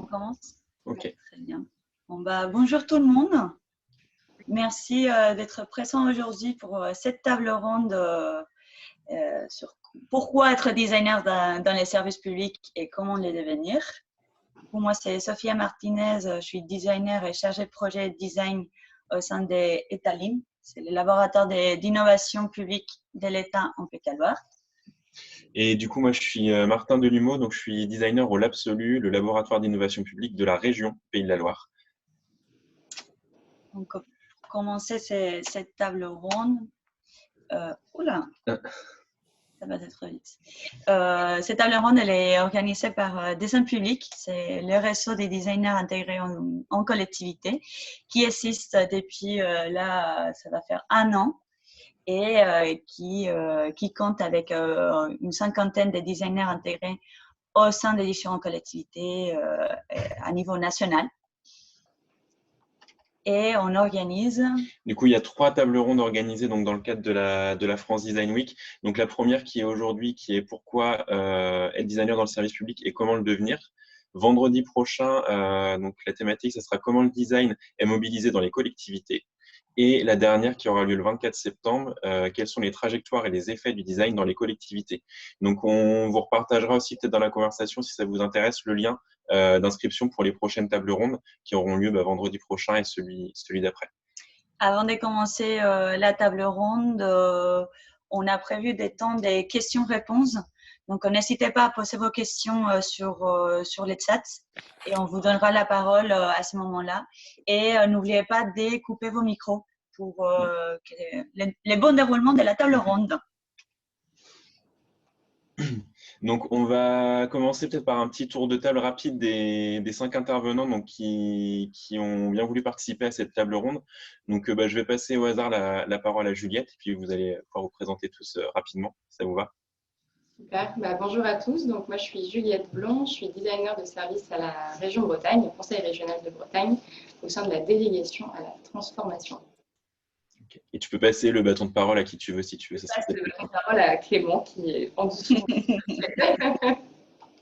commence? Ok. Très bien. Bon, bonjour tout le monde. Merci d'être présent aujourd'hui pour cette table ronde sur pourquoi être designer dans les services publics et comment les devenir. Pour moi, c'est Sofia Martinez. Je suis designer et chargée de projet design au sein de ETALIM. C'est le laboratoire d'innovation publique de l'État en Pays-de-la-Loire. Et du coup, moi, je suis Martin Delumeau, donc je suis designer au L'Absolu, le laboratoire d'innovation publique de la région Pays de la Loire. Donc, pour commencer cette table ronde, ça va être vite. Cette table ronde, elle est organisée par Design Public, c'est le réseau des designers intégrés en collectivité qui existe depuis là, ça va faire 1 an et qui compte avec une cinquantaine de designers intégrés au sein des différentes collectivités à niveau national. Et on organise. Du coup, il y a 3 tables rondes organisées donc, dans le cadre de la France Design Week. Donc, la première qui est aujourd'hui, qui est pourquoi être designer dans le service public et comment le devenir. Vendredi prochain, donc la thématique, ça sera comment le design est mobilisé dans les collectivités. Et la dernière qui aura lieu le 24 septembre, quelles sont les trajectoires et les effets du design dans les collectivités. Donc, on vous repartagera aussi peut-être dans la conversation, si ça vous intéresse, le lien d'inscription pour les prochaines tables rondes qui auront lieu vendredi prochain et celui d'après. Avant de commencer la table ronde, on a prévu des temps de questions-réponses. Donc, n'hésitez pas à poser vos questions sur le chat et on vous donnera la parole à ce moment-là. Et n'oubliez pas de couper vos micros pour le bon déroulement de la table ronde. Donc, on va commencer peut-être par un petit tour de table rapide des 5 intervenants donc, qui ont bien voulu participer à cette table ronde. Donc, je vais passer au hasard la parole à Juliette, et puis vous allez pouvoir vous présenter tous rapidement, si ça vous va. Super. Bonjour à tous. Donc, moi, je suis Juliette Blond. Je suis designer de service à la région Bretagne, au Conseil régional de Bretagne, au sein de la délégation à la transformation. Okay. Et tu peux passer le bâton de parole à qui tu veux, si tu veux. Je passe le bâton de parole à Clément, qui est en dessous.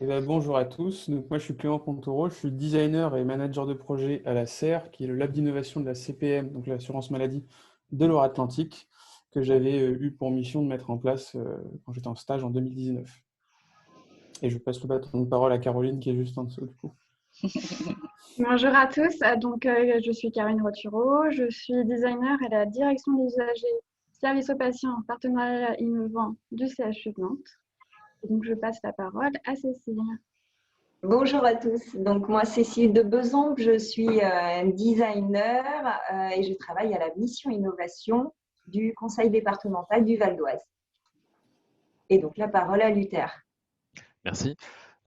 Bonjour à tous. Donc, moi, je suis Clément Pontoro. Je suis designer et manager de projet à la CER, qui est le lab d'innovation de la CPM, donc l'assurance maladie de Loire-Atlantique, que j'avais eu pour mission de mettre en place quand j'étais en stage en 2019. Et je passe le bâton de parole à Caroline, qui est juste en dessous du coup. Bonjour à tous, je suis Karine Roturo, je suis designer à la direction des usagers, service aux patients, partenariat innovant du CHU de Nantes. Et donc je passe la parole à Cécile. Bonjour à tous, donc moi Cécile de Besançon, je suis designer et je travaille à la mission innovation du conseil départemental du Val d'Oise. Et donc la parole à Luther. Merci.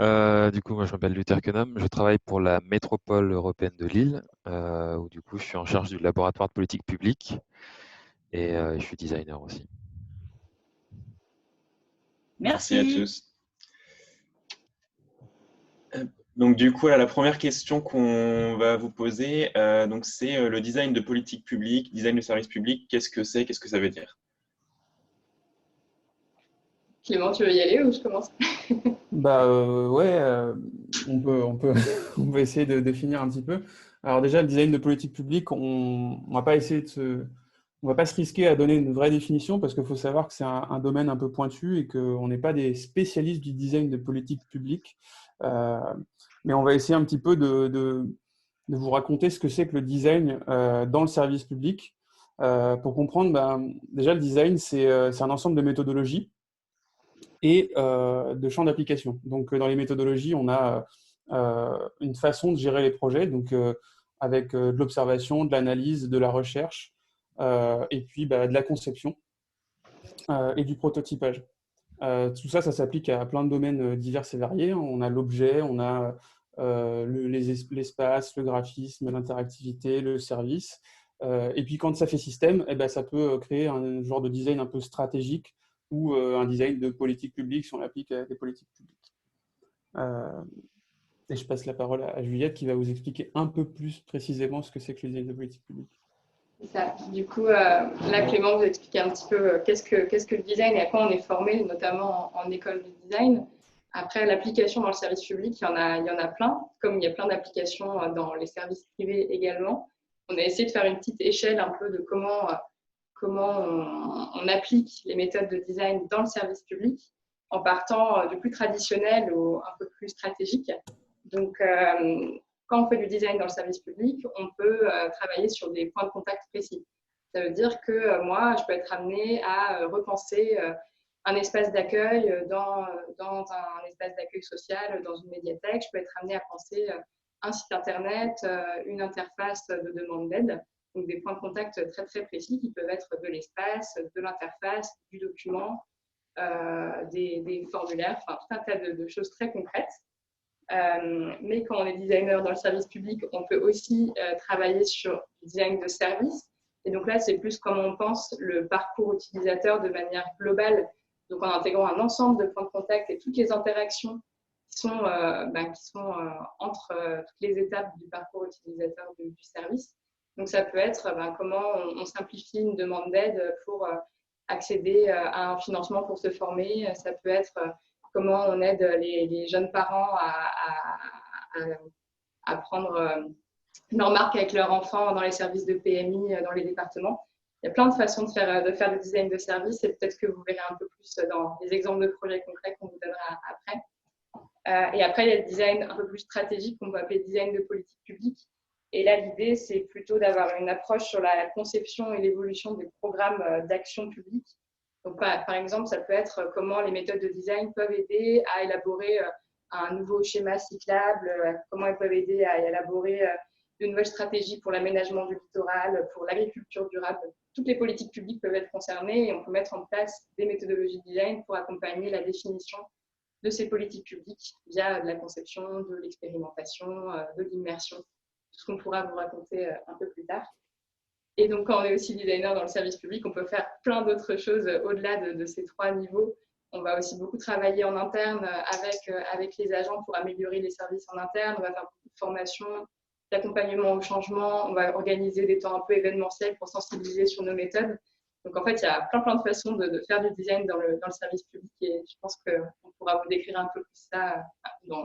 Du coup, moi, je m'appelle Luther Kenam. Je travaille pour la métropole européenne de Lille, où du coup, je suis en charge du laboratoire de politique publique et je suis designer aussi. Merci à tous. Donc, du coup, la première question qu'on va vous poser, c'est le design de politique publique, design de service public. Qu'est-ce que c'est? Qu'est-ce que ça veut dire? Clément, tu veux y aller ou je commence? On peut essayer de définir un petit peu. Alors déjà, le design de politique publique, on va pas essayer on va pas se risquer à donner une vraie définition parce qu'il faut savoir que c'est un domaine un peu pointu et qu'on n'est pas des spécialistes du design de politique publique. Mais on va essayer un petit peu de vous raconter ce que c'est que le design dans le service public. Pour comprendre, déjà le design, c'est un ensemble de méthodologies et de champs d'application. Donc, dans les méthodologies, on a une façon de gérer les projets, donc avec de l'observation, de l'analyse, de la recherche, et puis de la conception et du prototypage. Tout ça, ça s'applique à plein de domaines divers et variés. On a l'objet, on a l'espace, le graphisme, l'interactivité, le service. Et puis, quand ça fait système, ça peut créer un genre de design un peu stratégique ou un design de politique publique si on l'applique à des politiques publiques. Et je passe la parole à Juliette qui va vous expliquer un peu plus précisément ce que c'est que le design de politique publique. Ça. Du coup, là, Clément vous explique un petit peu qu'est-ce que le design et à quoi on est formé, notamment en école de design. Après, l'application dans le service public, il y en a plein, comme il y a plein d'applications dans les services privés également. On a essayé de faire une petite échelle un peu de comment on applique les méthodes de design dans le service public, en partant du plus traditionnel au un peu plus stratégique. Donc, quand on fait du design dans le service public, on peut travailler sur des points de contact précis. Ça veut dire que moi, je peux être amenée à repenser un espace d'accueil dans un espace d'accueil social, dans une médiathèque. Je peux être amenée à penser un site internet, une interface de demande d'aide. Donc des points de contact très très précis qui peuvent être de l'espace, de l'interface, du document, des formulaires, enfin tout un tas de choses très concrètes. Mais quand on est designer dans le service public, on peut aussi travailler sur le design de service. Et donc là, c'est plus comme on pense le parcours utilisateur de manière globale. Donc en intégrant un ensemble de points de contact et toutes les interactions qui sont entre toutes les étapes du parcours utilisateur du service. Donc ça peut être comment on simplifie une demande d'aide pour accéder à un financement pour se former. Ça peut être comment on aide les jeunes parents à prendre leur marque avec leurs enfants dans les services de PMI, dans les départements. Il y a plein de façons de faire le design de service et peut-être que vous verrez un peu plus dans les exemples de projets concrets qu'on vous donnera après. Et après, il y a le design un peu plus stratégique qu'on peut appeler design de politique publique. Et là, l'idée, c'est plutôt d'avoir une approche sur la conception et l'évolution des programmes d'action publique. Donc, par exemple, ça peut être comment les méthodes de design peuvent aider à élaborer un nouveau schéma cyclable, comment elles peuvent aider à élaborer de nouvelles stratégies pour l'aménagement du littoral, pour l'agriculture durable. Toutes les politiques publiques peuvent être concernées et on peut mettre en place des méthodologies de design pour accompagner la définition de ces politiques publiques via de la conception, de l'expérimentation, de l'immersion, tout ce qu'on pourra vous raconter un peu plus tard. Et donc, quand on est aussi designer dans le service public, on peut faire plein d'autres choses au-delà de ces trois niveaux. On va aussi beaucoup travailler en interne avec les agents pour améliorer les services en interne. On va faire beaucoup de formations, d'accompagnement au changement. On va organiser des temps un peu événementiels pour sensibiliser sur nos méthodes. Donc, en fait, il y a plein de façons de faire du design dans le service public et je pense qu'on pourra vous décrire un peu plus ça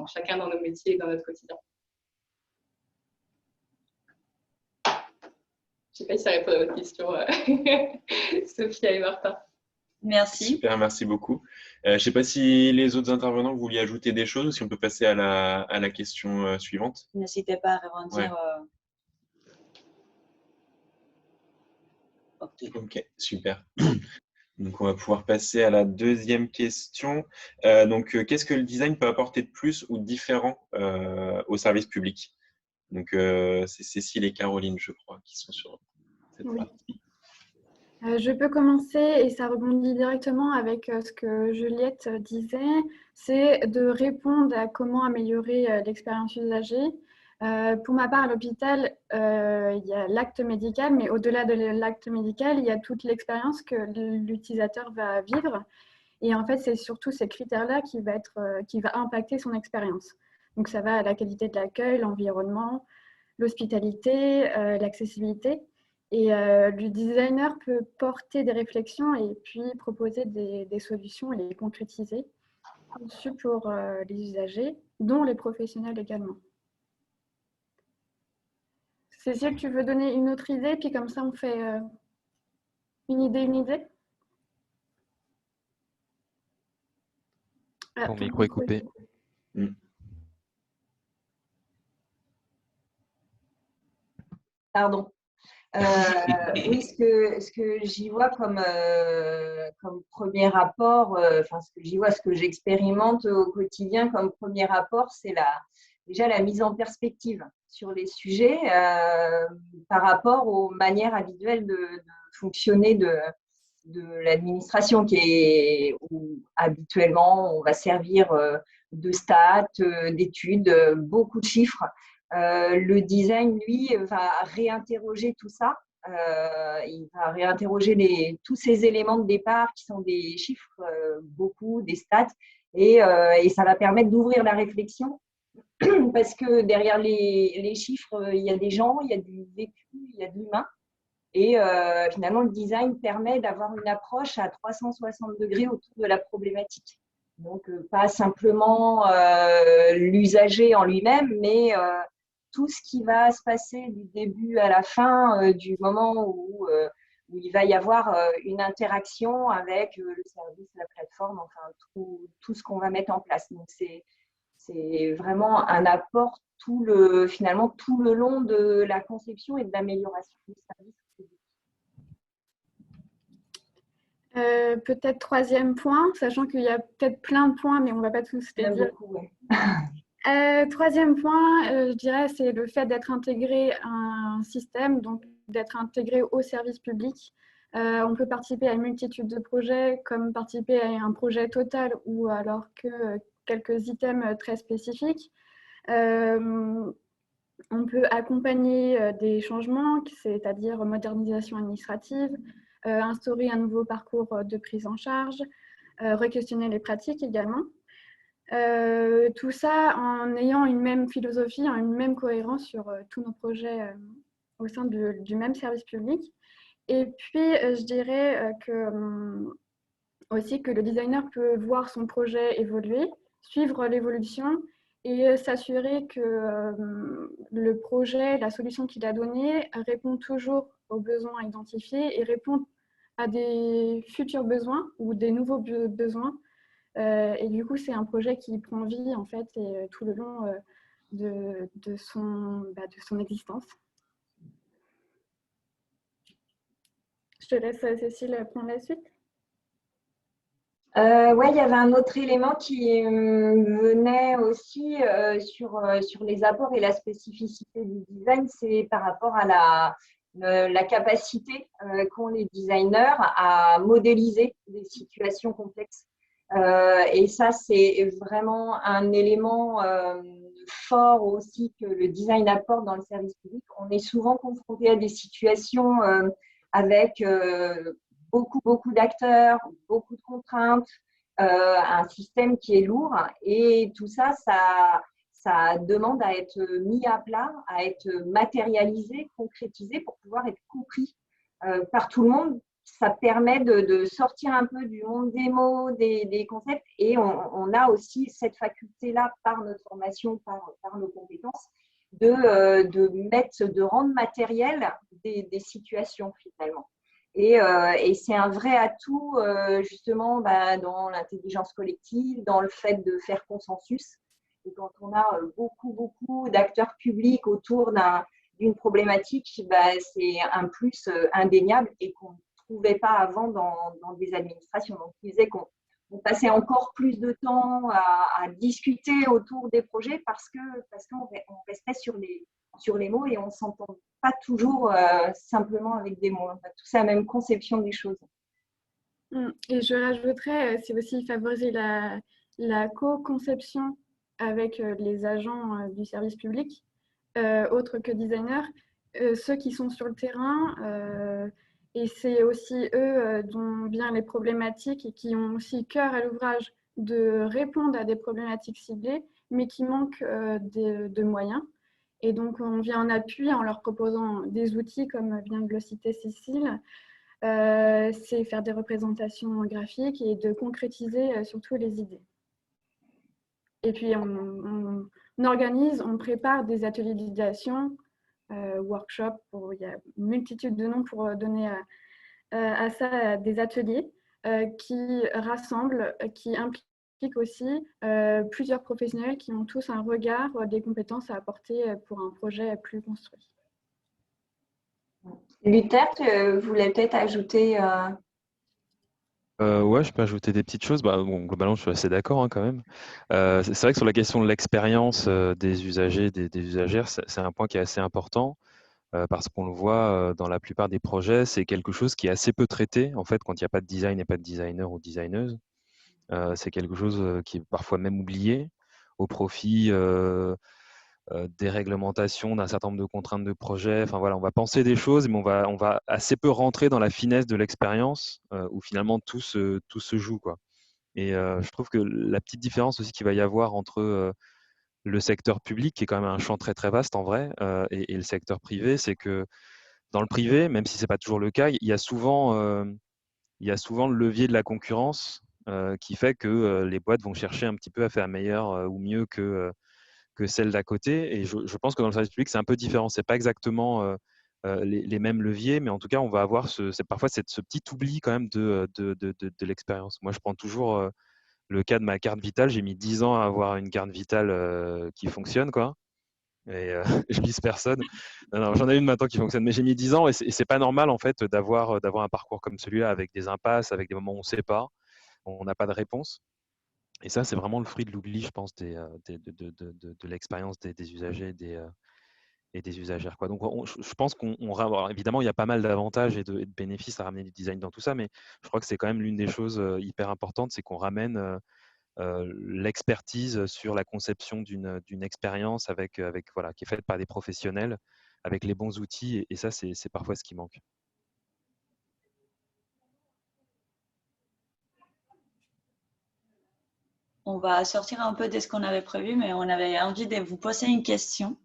chacun dans nos métiers et dans notre quotidien. Je ne sais pas si ça répond à votre question, Sophia et Martin. Merci. Super, merci beaucoup. Je ne sais pas si les autres intervenants vouliez ajouter des choses ou si on peut passer à la question suivante. N'hésitez pas à rebondir. Ouais. Ok, super. Donc, on va pouvoir passer à la deuxième question. Qu'est-ce que le design peut apporter de plus ou de différent au service public? Donc, c'est Cécile et Caroline, je crois, qui sont sur cette partie. Je peux commencer et ça rebondit directement avec ce que Juliette disait, c'est de répondre à comment améliorer l'expérience usagée. Pour ma part, à l'hôpital, il y a l'acte médical, mais au-delà de l'acte médical, il y a toute l'expérience que l'utilisateur va vivre. Et en fait, c'est surtout ces critères-là qui va impacter son expérience. Donc, ça va à la qualité de l'accueil, l'environnement, l'hospitalité, l'accessibilité. Et le designer peut porter des réflexions et puis proposer des solutions et les concrétiser, conçues pour les usagers, dont les professionnels également. Cécile, tu veux donner une autre idée, puis comme ça on fait une idée? Ton micro est coupé. Pardon. Oui, ce que j'y vois comme premier rapport, ce que j'expérimente au quotidien comme premier rapport, c'est déjà la mise en perspective sur les sujets par rapport aux manières habituelles de fonctionner de l'administration, où habituellement on va servir de stats, d'études, beaucoup de chiffres. Le design, lui, va réinterroger tout ça. Il va réinterroger tous ces éléments de départ qui sont des chiffres, beaucoup, des stats, et ça va permettre d'ouvrir la réflexion parce que derrière les chiffres, il y a des gens, il y a du vécu, il y a de l'humain. Et finalement, le design permet d'avoir une approche à 360 degrés autour de la problématique. Donc, pas simplement l'usager en lui-même, mais tout ce qui va se passer du début à la fin, du moment où il va y avoir une interaction avec le service, la plateforme, enfin tout ce qu'on va mettre en place. Donc, c'est vraiment un apport finalement tout le long de la conception et de l'amélioration du service. Peut-être troisième point, sachant qu'il y a peut-être plein de points, mais on ne va pas tous les dire. Beaucoup, ouais. Troisième point, je dirais, c'est le fait d'être intégré à un système, donc d'être intégré au service public. On peut participer à une multitude de projets, comme participer à un projet total ou alors que quelques items très spécifiques. On peut accompagner des changements, c'est-à-dire modernisation administrative, instaurer un nouveau parcours de prise en charge, re-questionner les pratiques également. Tout ça en ayant une même philosophie, une même cohérence sur tous nos projets au sein du même service public. Et puis, je dirais aussi que le designer peut voir son projet évoluer, suivre l'évolution et s'assurer que le projet, la solution qu'il a donnée répond toujours aux besoins identifiés et répond à des futurs besoins ou des nouveaux besoins. Et du coup, c'est un projet qui prend vie en fait et, tout le long de son existence. Je te laisse, Cécile, prendre la suite. Ouais, il y avait un autre élément qui venait aussi sur les apports et la spécificité du design, c'est par rapport à la capacité qu'ont les designers à modéliser des situations complexes. Et ça, c'est vraiment un élément fort aussi que le design apporte dans le service public. On est souvent confronté à des situations avec beaucoup d'acteurs, beaucoup de contraintes, un système qui est lourd et tout ça, ça demande à être mis à plat, à être matérialisé, concrétisé pour pouvoir être compris par tout le monde. Ça permet de sortir un peu du monde des mots, des concepts et on a aussi cette faculté-là par notre formation, par nos compétences, de rendre matériel des situations finalement. Et c'est un vrai atout justement dans l'intelligence collective, dans le fait de faire consensus. Et quand on a beaucoup d'acteurs publics autour d'une problématique, c'est un plus indéniable et qu'on ne trouvait pas avant dans des administrations. Donc, il disait qu'on passait encore plus de temps à discuter autour des projets parce qu'on restait sur les mots et on ne s'entend pas toujours simplement avec des mots. On a tous la même conception des choses. Et je rajouterais, c'est aussi favoriser la co-conception avec les agents du service public, autres que designers, ceux qui sont sur le terrain. Et c'est aussi eux dont viennent les problématiques et qui ont aussi cœur à l'ouvrage de répondre à des problématiques ciblées, mais qui manquent de moyens. Et donc, on vient en appui en leur proposant des outils, comme vient de le citer Cécile. C'est faire des représentations graphiques et de concrétiser surtout les idées. Et puis, on organise, on prépare des ateliers d'idéation, workshops, il y a une multitude de noms pour donner à ça des ateliers qui rassemblent, qui impliquent aussi plusieurs professionnels qui ont tous un regard, des compétences à apporter pour un projet plus construit. Luther, tu voulais peut-être ajouter Ouais, je peux ajouter des petites choses. Bon, globalement, je suis assez d'accord quand même. C'est vrai que sur la question de l'expérience des usagers, des usagères, c'est un point qui est assez important parce qu'on le voit dans la plupart des projets, c'est quelque chose qui est assez peu traité en fait quand il n'y a pas de design et pas de designer ou designeuse. C'est quelque chose qui est parfois même oublié au profit des réglementations, d'un certain nombre de contraintes de projet. Enfin voilà, on va penser des choses, mais on va assez peu rentrer dans la finesse de l'expérience où finalement tout se joue, quoi. Et je trouve que la petite différence aussi qu'il va y avoir entre le secteur public, qui est quand même un champ très très vaste en vrai, et le secteur privé, c'est que dans le privé, même si c'est pas toujours le cas, il y a souvent le levier de la concurrence qui fait que les boîtes vont chercher un petit peu à faire meilleur ou mieux que celle d'à côté. Et je pense que dans le service public, c'est un peu différent. Ce n'est pas exactement les mêmes leviers, mais en tout cas, on va avoir parfois ce petit oubli quand même de l'expérience. Moi, je prends toujours le cas de ma carte vitale. J'ai mis 10 ans à avoir une carte vitale qui fonctionne, quoi. Et je vise personne. Non, j'en ai une maintenant qui fonctionne, mais j'ai mis 10 ans et c'est pas normal en fait d'avoir un parcours comme celui-là avec des impasses, avec des moments où on ne sait pas, on n'a pas de réponse. Et ça, c'est vraiment le fruit de l'oubli, je pense, de l'expérience des usagers et des usagères, quoi. Donc, je pense alors, évidemment, il y a pas mal d'avantages et de bénéfices à ramener du design dans tout ça, mais je crois que c'est quand même l'une des choses hyper importantes, c'est qu'on ramène l'expertise sur la conception d'une expérience voilà, qui est faite par des professionnels, avec les bons outils, et ça, c'est parfois ce qui manque. On va sortir un peu de ce qu'on avait prévu, mais on avait envie de vous poser une question.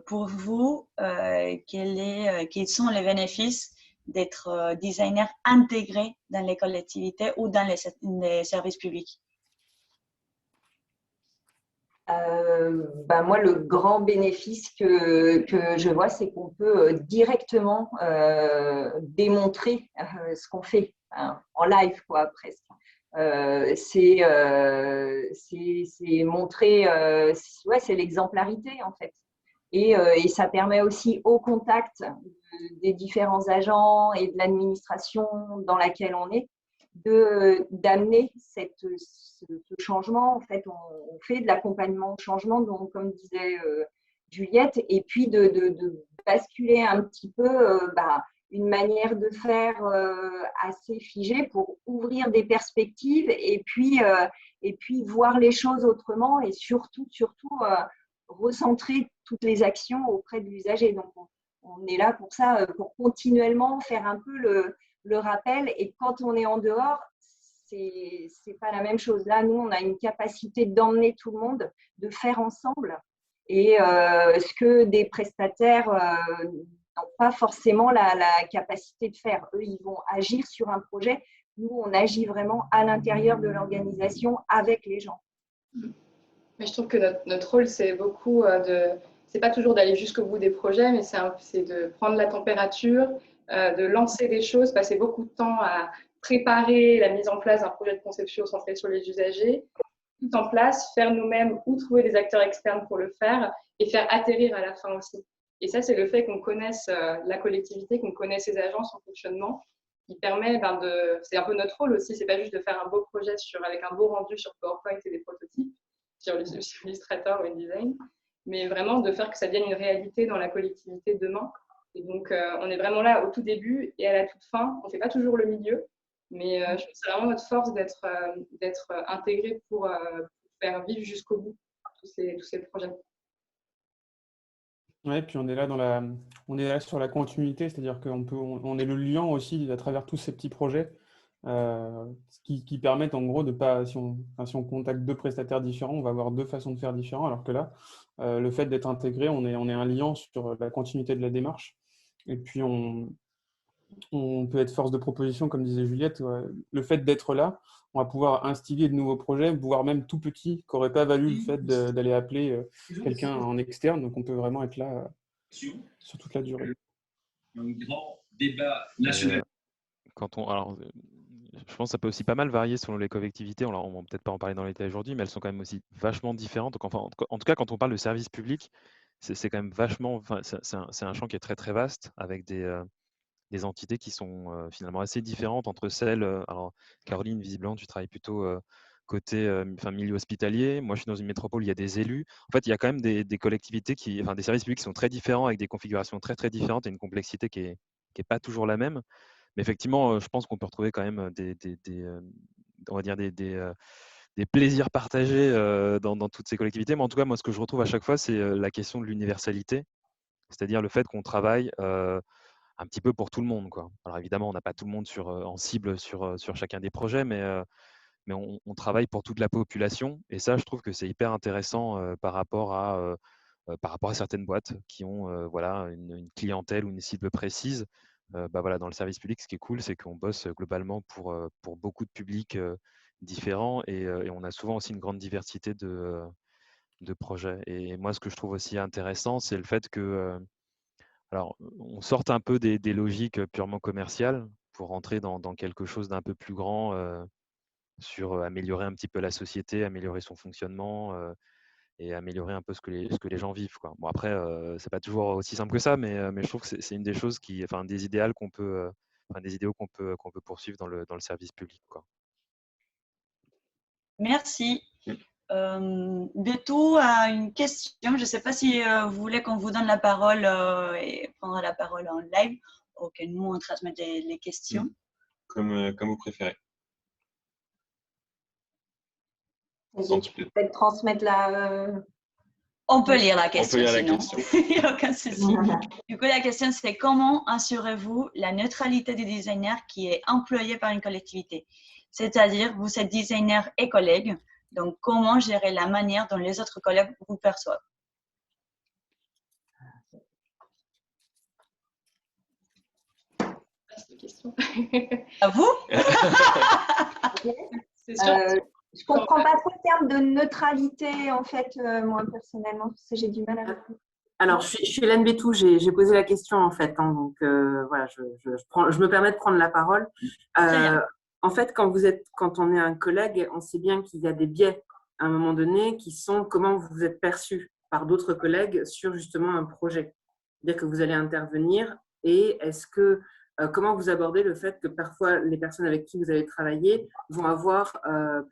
Pour vous, quels sont les bénéfices d'être designer intégré dans les collectivités ou dans les services publics? Moi, le grand bénéfice que je vois, c'est qu'on peut directement démontrer ce qu'on fait, hein, en live, quoi, presque. C'est montrer, ouais, c'est l'exemplarité, en fait. Et ça permet aussi au contact des différents agents et de l'administration dans laquelle on est d'amener ce changement. En fait, on fait de l'accompagnement au changement, donc, comme disait Juliette, et puis de basculer un petit peu une manière de faire assez figée pour ouvrir des perspectives et puis voir les choses autrement et surtout recentrer toutes les actions auprès de l'usager. Donc, on est là pour ça, pour continuellement faire un peu le rappel. Et quand on est en dehors, c'est pas la même chose. Là, nous, on a une capacité d'emmener tout le monde, de faire ensemble. Et ce que des prestataires n'ont pas forcément la capacité de faire. Eux, ils vont agir sur un projet. Nous, on agit vraiment à l'intérieur de l'organisation avec les gens. Mais je trouve que notre rôle, c'est beaucoup c'est pas toujours d'aller jusqu'au bout des projets, mais c'est de prendre la température, de lancer des choses, passer beaucoup de temps à préparer la mise en place d'un projet de conception centré sur les usagers, tout en place, faire nous-mêmes ou trouver des acteurs externes pour le faire et faire atterrir à la fin aussi. Et ça, c'est le fait qu'on connaisse la collectivité, qu'on connaisse ses agents, son fonctionnement, qui permet c'est un peu notre rôle aussi, c'est pas juste de faire un beau projet avec un beau rendu sur PowerPoint et des prototypes, sur Illustrator ou InDesign, mais vraiment de faire que ça devienne une réalité dans la collectivité demain. Et donc, on est vraiment là au tout début et à la toute fin. On ne fait pas toujours le milieu, mais je trouve que c'est vraiment notre force d'être intégré pour faire vivre jusqu'au bout tous ces projets. Ouais, puis on est là sur la continuité, c'est-à-dire on est le lien aussi à travers tous ces petits projets. Qui permettent en gros de pas, si on contacte deux prestataires différents, on va avoir deux façons de faire différentes, alors que là, le fait d'être intégré, on est un lien sur la continuité de la démarche. Et puis on peut être force de proposition, comme disait Juliette. Le fait d'être là, on va pouvoir instiller de nouveaux projets, voire même tout petits, qui n'auraient pas valu le fait d'aller appeler quelqu'un en externe. Donc on peut vraiment être là sur toute la durée. Un grand débat national. Alors, je pense que ça peut aussi pas mal varier selon les collectivités. On ne va peut-être pas en parler dans les détails aujourd'hui, mais elles sont quand même aussi vachement différentes. Donc, enfin, en tout cas, quand on parle de service public, c'est quand même vachement. Enfin, c'est un champ qui est très très vaste avec des entités qui sont finalement assez différentes entre celles. Alors, Caroline, visiblement, tu travailles plutôt côté milieu hospitalier. Moi, je suis dans une métropole, il y a des élus. En fait, il y a quand même des collectivités des services publics qui sont très différents avec des configurations très très différentes et une complexité qui est pas toujours la même. Mais effectivement, je pense qu'on peut retrouver quand même on va dire des plaisirs partagés dans toutes ces collectivités. Mais en tout cas, moi, ce que je retrouve à chaque fois, c'est la question de l'universalité, c'est-à-dire le fait qu'on travaille un petit peu pour tout le monde, quoi. Alors évidemment, on n'a pas tout le monde en cible sur chacun des projets, mais on travaille pour toute la population. Et ça, je trouve que c'est hyper intéressant par rapport à certaines boîtes qui ont voilà, une clientèle ou une cible précise. voilà, dans le service public, ce qui est cool, c'est qu'on bosse globalement pour beaucoup de publics différents et on a souvent aussi une grande diversité de projets. Et moi, ce que je trouve aussi intéressant, c'est le fait que, alors, on sorte un peu des logiques purement commerciales pour rentrer dans quelque chose d'un peu plus grand sur améliorer un petit peu la société, améliorer son fonctionnement et améliorer un peu ce que les gens vivent, quoi. Bon, après, c'est pas toujours aussi simple que ça, mais je trouve que c'est une des choses enfin, des idéaux qu'on peut, enfin, des idéaux qu'on peut poursuivre dans le service public, quoi. Merci. De tout à une question. Je ne sais pas si vous voulez qu'on vous donne la parole et prendre la parole en live ou que nous, on transmette les questions. Comme vous préférez. Tu peux peut-être transmettre la… On peut lire la question, On peut lire la sinon. question. Il n'y a aucun souci. Du coup, la question, c'est comment assurez-vous la neutralité du designer qui est employé par une collectivité? C'est-à-dire, vous êtes designer et collègue, donc comment gérer la manière dont les autres collègues vous perçoivent? Question. À vous? C'est sûr. Je comprends pas trop le terme de neutralité, en fait, moi, personnellement, parce que j'ai du mal à répondre. Alors, je suis Hélène Bétou, j'ai posé la question, en fait. Hein, donc, voilà, je me permets de prendre la parole. En fait, quand on est un collègue, on sait bien qu'il y a des biais, à un moment donné, qui sont comment vous êtes perçu par d'autres collègues sur, justement, un projet. C'est-à-dire que vous allez intervenir et comment vous abordez le fait que parfois les personnes avec qui vous allez travailler vont avoir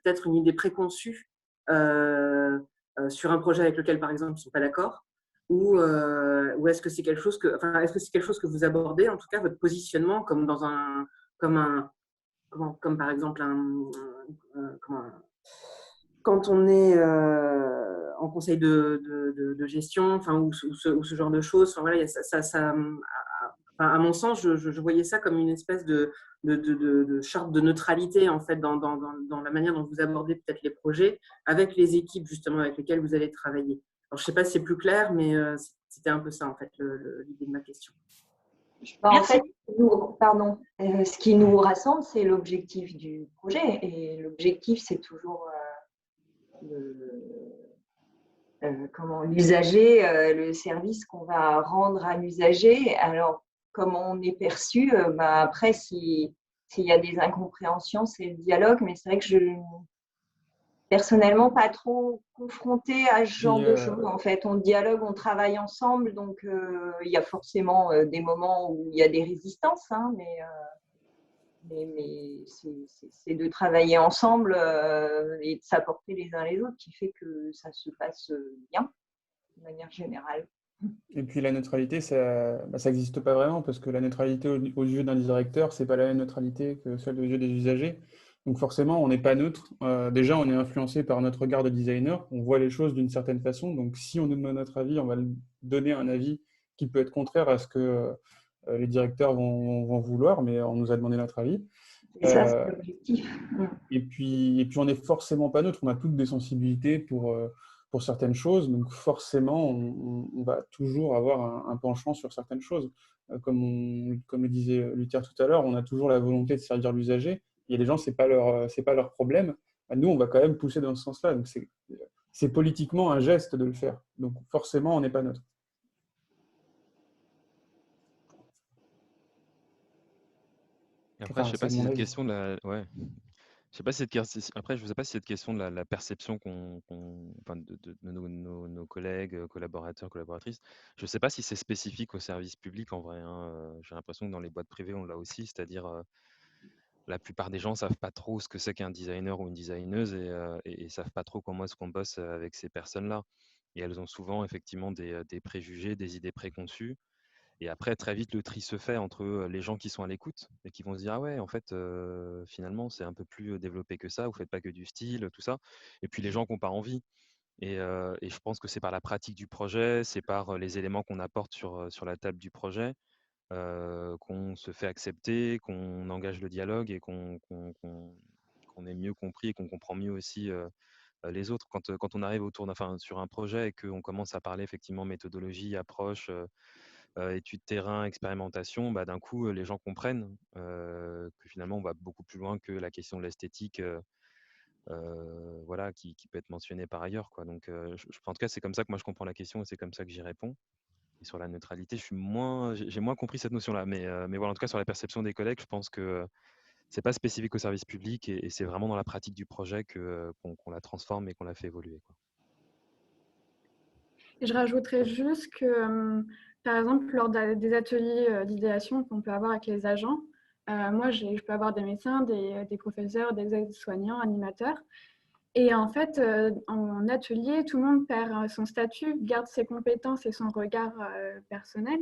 peut-être une idée préconçue sur un projet avec lequel, par exemple, ils ne sont pas d'accord, ou est-ce que c'est quelque chose que vous abordez, en tout cas votre positionnement comme dans comme par exemple quand on est en conseil de gestion, enfin ou ce genre de choses. Enfin, voilà, à mon sens, je voyais ça comme une espèce de charte de neutralité, en fait, dans la manière dont vous abordez peut-être les projets avec les équipes, justement, avec lesquelles vous allez travailler. Alors, je ne sais pas si c'est plus clair, mais c'était un peu ça, en fait, l'idée de ma question. En fait, ce qui nous rassemble, c'est l'objectif du projet. Et l'objectif, c'est toujours l'usager, le service qu'on va rendre à l'usager. Alors, comment on est perçu, après, s'il y a des incompréhensions, c'est le dialogue, mais c'est vrai que je personnellement pas trop confrontée à ce genre de choses. En fait, on dialogue, on travaille ensemble, donc il y a forcément des moments où il y a des résistances, hein, mais c'est de travailler ensemble et de s'apporter les uns les autres qui fait que ça se passe bien, de manière générale. Et puis la neutralité, ça n'existe pas vraiment, parce que la neutralité aux yeux d'un directeur, c'est pas la même neutralité que celle aux yeux des usagers. Donc forcément, on n'est pas neutre. Déjà, on est influencé par notre regard de designer. On voit les choses d'une certaine façon. Donc si on nous donne notre avis, on va donner un avis qui peut être contraire à ce que les directeurs vont vouloir, mais on nous a demandé notre avis. Et ça, c'est l'objectif. Et puis, on n'est forcément pas neutre. On a toutes des sensibilités pour certaines choses. Donc forcément, on va toujours avoir un penchant sur certaines choses. Comme le disait Luther tout à l'heure, on a toujours la volonté de servir l'usager. Il y a des gens, c'est pas leur problème. Nous, on va quand même pousser dans ce sens-là. Donc c'est politiquement un geste de le faire. Donc forcément, on n'est pas neutre. Après, je sais pas si cette question de la… Ouais. Je sais pas si après, je sais pas si cette question de la perception enfin, de nos collègues, collaborateurs, collaboratrices, je sais pas si c'est spécifique au service public en vrai. Hein. J'ai l'impression que dans les boîtes privées, on l'a aussi, c'est-à-dire la plupart des gens savent pas trop ce que c'est qu'un designer ou une designeuse et savent pas trop comment est-ce qu'on bosse avec ces personnes-là. Et elles ont souvent effectivement des préjugés, des idées préconçues. Et après, très vite, le tri se fait entre les gens qui sont à l'écoute et qui vont se dire ah ouais, en fait, finalement, c'est un peu plus développé que ça. Vous faites pas que du style, tout ça. Et puis les gens qui n'ont pas envie. Et je pense que c'est par la pratique du projet, c'est par les éléments qu'on apporte sur la table du projet qu'on se fait accepter, qu'on engage le dialogue et qu'on est mieux compris et qu'on comprend mieux aussi les autres. Quand on arrive sur un projet et qu'on commence à parler effectivement méthodologie, approche, études terrain, expérimentation, d'un coup, les gens comprennent que finalement, on va beaucoup plus loin que la question de l'esthétique voilà, qui peut être mentionnée par ailleurs, quoi. Donc, en tout cas, c'est comme ça que moi, je comprends la question et c'est comme ça que j'y réponds. Et sur la neutralité, j'ai moins compris cette notion-là. Mais voilà, en tout cas, sur la perception des collègues, je pense que c'est pas spécifique au service public et c'est vraiment dans la pratique du projet qu'on la transforme et qu'on la fait évoluer, quoi. Et je rajouterais juste que, par exemple, lors des ateliers d'idéation qu'on peut avoir avec les agents, moi, je peux avoir des médecins, des professeurs, des aides-soignants, animateurs. Et en fait, en atelier, tout le monde perd son statut, garde ses compétences et son regard personnel.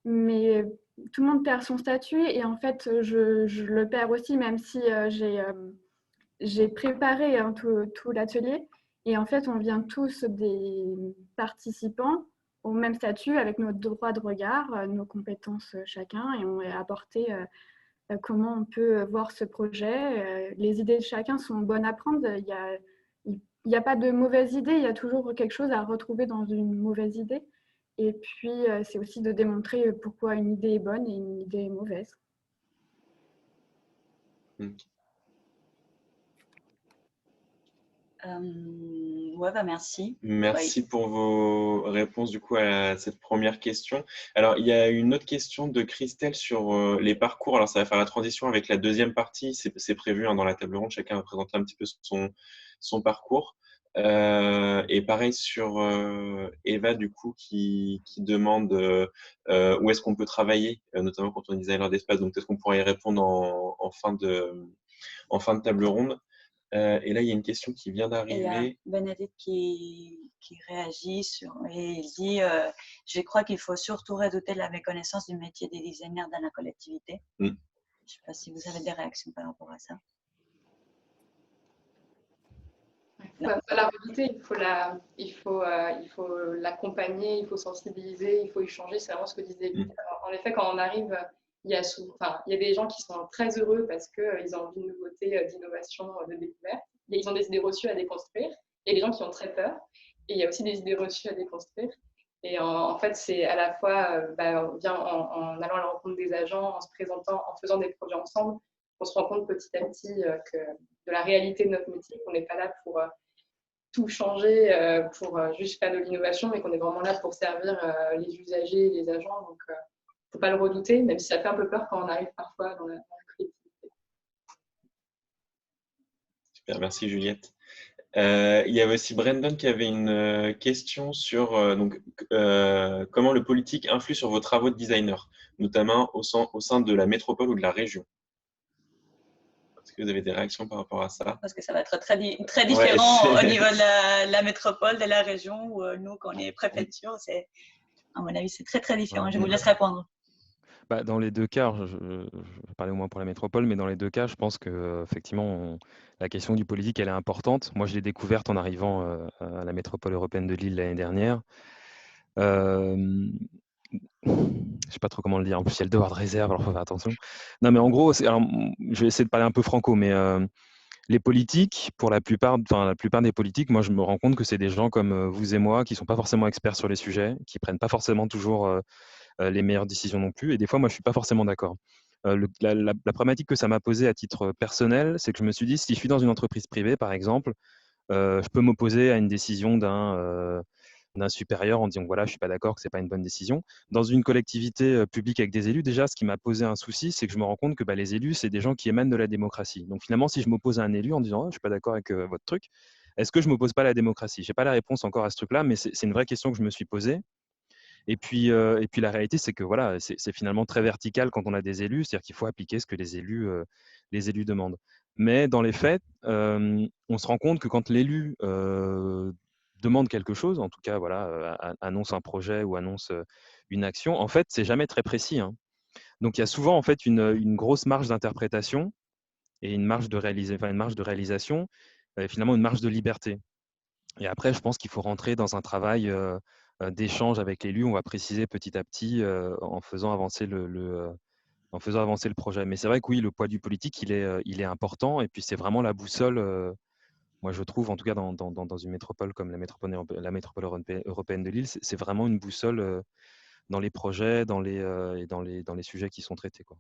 Mais tout le monde perd son statut et en fait, je le perds aussi, même si j'ai préparé tout l'atelier. Et en fait, on vient tous des participants au même statut avec nos droits de regard, nos compétences chacun, et on est apporté comment on peut voir ce projet. Les idées de chacun sont bonnes à prendre. Il n'y a pas de mauvaise idée, il y a toujours quelque chose à retrouver dans une mauvaise idée. Et puis, c'est aussi de démontrer pourquoi une idée est bonne et une idée est mauvaise. Ouais, merci. Merci pour vos réponses du coup à cette première question. Alors, il y a une autre question de Christelle sur les parcours. Alors, ça va faire la transition avec la deuxième partie. C'est prévu dans la table ronde. Chacun va présenter un petit peu son parcours. Et pareil sur Eva, du coup, qui demande où est-ce qu'on peut travailler, notamment quand on est designer d'espace. Donc, peut-être qu'on pourra y répondre en fin de table ronde. Et là, il y a une question qui vient d'arriver. Il y a Bénédicte qui réagit et il dit je crois qu'il faut surtout redouter la méconnaissance du métier des designers dans la collectivité. Je ne sais pas si vous avez des réactions par rapport à ça. Il ne faut pas la redouter, il faut l'accompagner, il faut sensibiliser, il faut échanger. C'est vraiment ce que disait Lisa. En effet, quand on arrive, il y a des gens qui sont très heureux parce qu'ils ont envie de nouveautés, d'innovation, de découverte. Ils ont des idées reçues à déconstruire. Il y a des gens qui ont très peur. Et il y a aussi des idées reçues à déconstruire. Et en fait, c'est à la fois on vient en allant à la rencontre des agents, en se présentant, en faisant des projets ensemble, on se rend compte petit à petit de la réalité de notre métier, qu'on n'est pas là pour tout changer, pour juste faire de l'innovation, mais qu'on est vraiment là pour servir les usagers, les agents. Donc, il ne faut pas le redouter, même si ça fait un peu peur quand on arrive parfois dans la collectivité. Super, merci Juliette. Il y avait aussi Brendan qui avait une question sur comment le politique influe sur vos travaux de designer, notamment au sein de la métropole ou de la région. Est-ce que vous avez des réactions par rapport à ça? Parce que ça va être très différent au niveau de la métropole, de la région, où nous, quand on est préfecture, à mon avis, c'est très différent. Je vous laisse répondre. Dans les deux cas, je vais parler au moins pour la métropole, mais dans les deux cas, je pense que effectivement, la question du politique, elle est importante. Moi, je l'ai découverte en arrivant à la métropole européenne de Lille l'année dernière. Je sais pas trop comment le dire. En plus, il y a le devoir de réserve, alors il faut faire attention. Non, mais en gros, je vais essayer de parler un peu franco, mais les politiques, pour la plupart des politiques, moi, je me rends compte que c'est des gens comme vous et moi qui sont pas forcément experts sur les sujets, qui prennent pas forcément toujours les meilleures décisions non plus. Et des fois, moi, je suis pas forcément d'accord. La problématique que ça m'a posée à titre personnel, c'est que je me suis dit, si je suis dans une entreprise privée, par exemple, je peux m'opposer à une décision d'un supérieur en disant voilà, je suis pas d'accord, que c'est pas une bonne décision. Dans une collectivité publique avec des élus, déjà, ce qui m'a posé un souci, c'est que je me rends compte que les élus, c'est des gens qui émanent de la démocratie. Donc finalement, si je m'oppose à un élu en disant je suis pas d'accord avec votre truc, est-ce que je m'oppose pas à la démocratie? J'ai pas la réponse encore à ce truc-là, mais c'est une vraie question que je me suis posée. Et puis la réalité, c'est que voilà, c'est finalement très vertical quand on a des élus, c'est-à-dire qu'il faut appliquer ce que les élus demandent. Mais dans les faits, on se rend compte que quand l'élu demande quelque chose, en tout cas voilà, annonce un projet ou annonce une action, en fait, c'est jamais très précis, hein. Donc il y a souvent en fait une grosse marge d'interprétation et une marge de réalisation, et finalement une marge de liberté. Et après, je pense qu'il faut rentrer dans un travail d'échange avec l'élu. On va préciser petit à petit en faisant avancer le projet. Mais c'est vrai que oui, le poids du politique, il est important. Et puis, c'est vraiment la boussole, moi je trouve, en tout cas dans une métropole comme la métropole européenne de Lille, c'est vraiment une boussole dans les projets, et dans les sujets qui sont traités, quoi.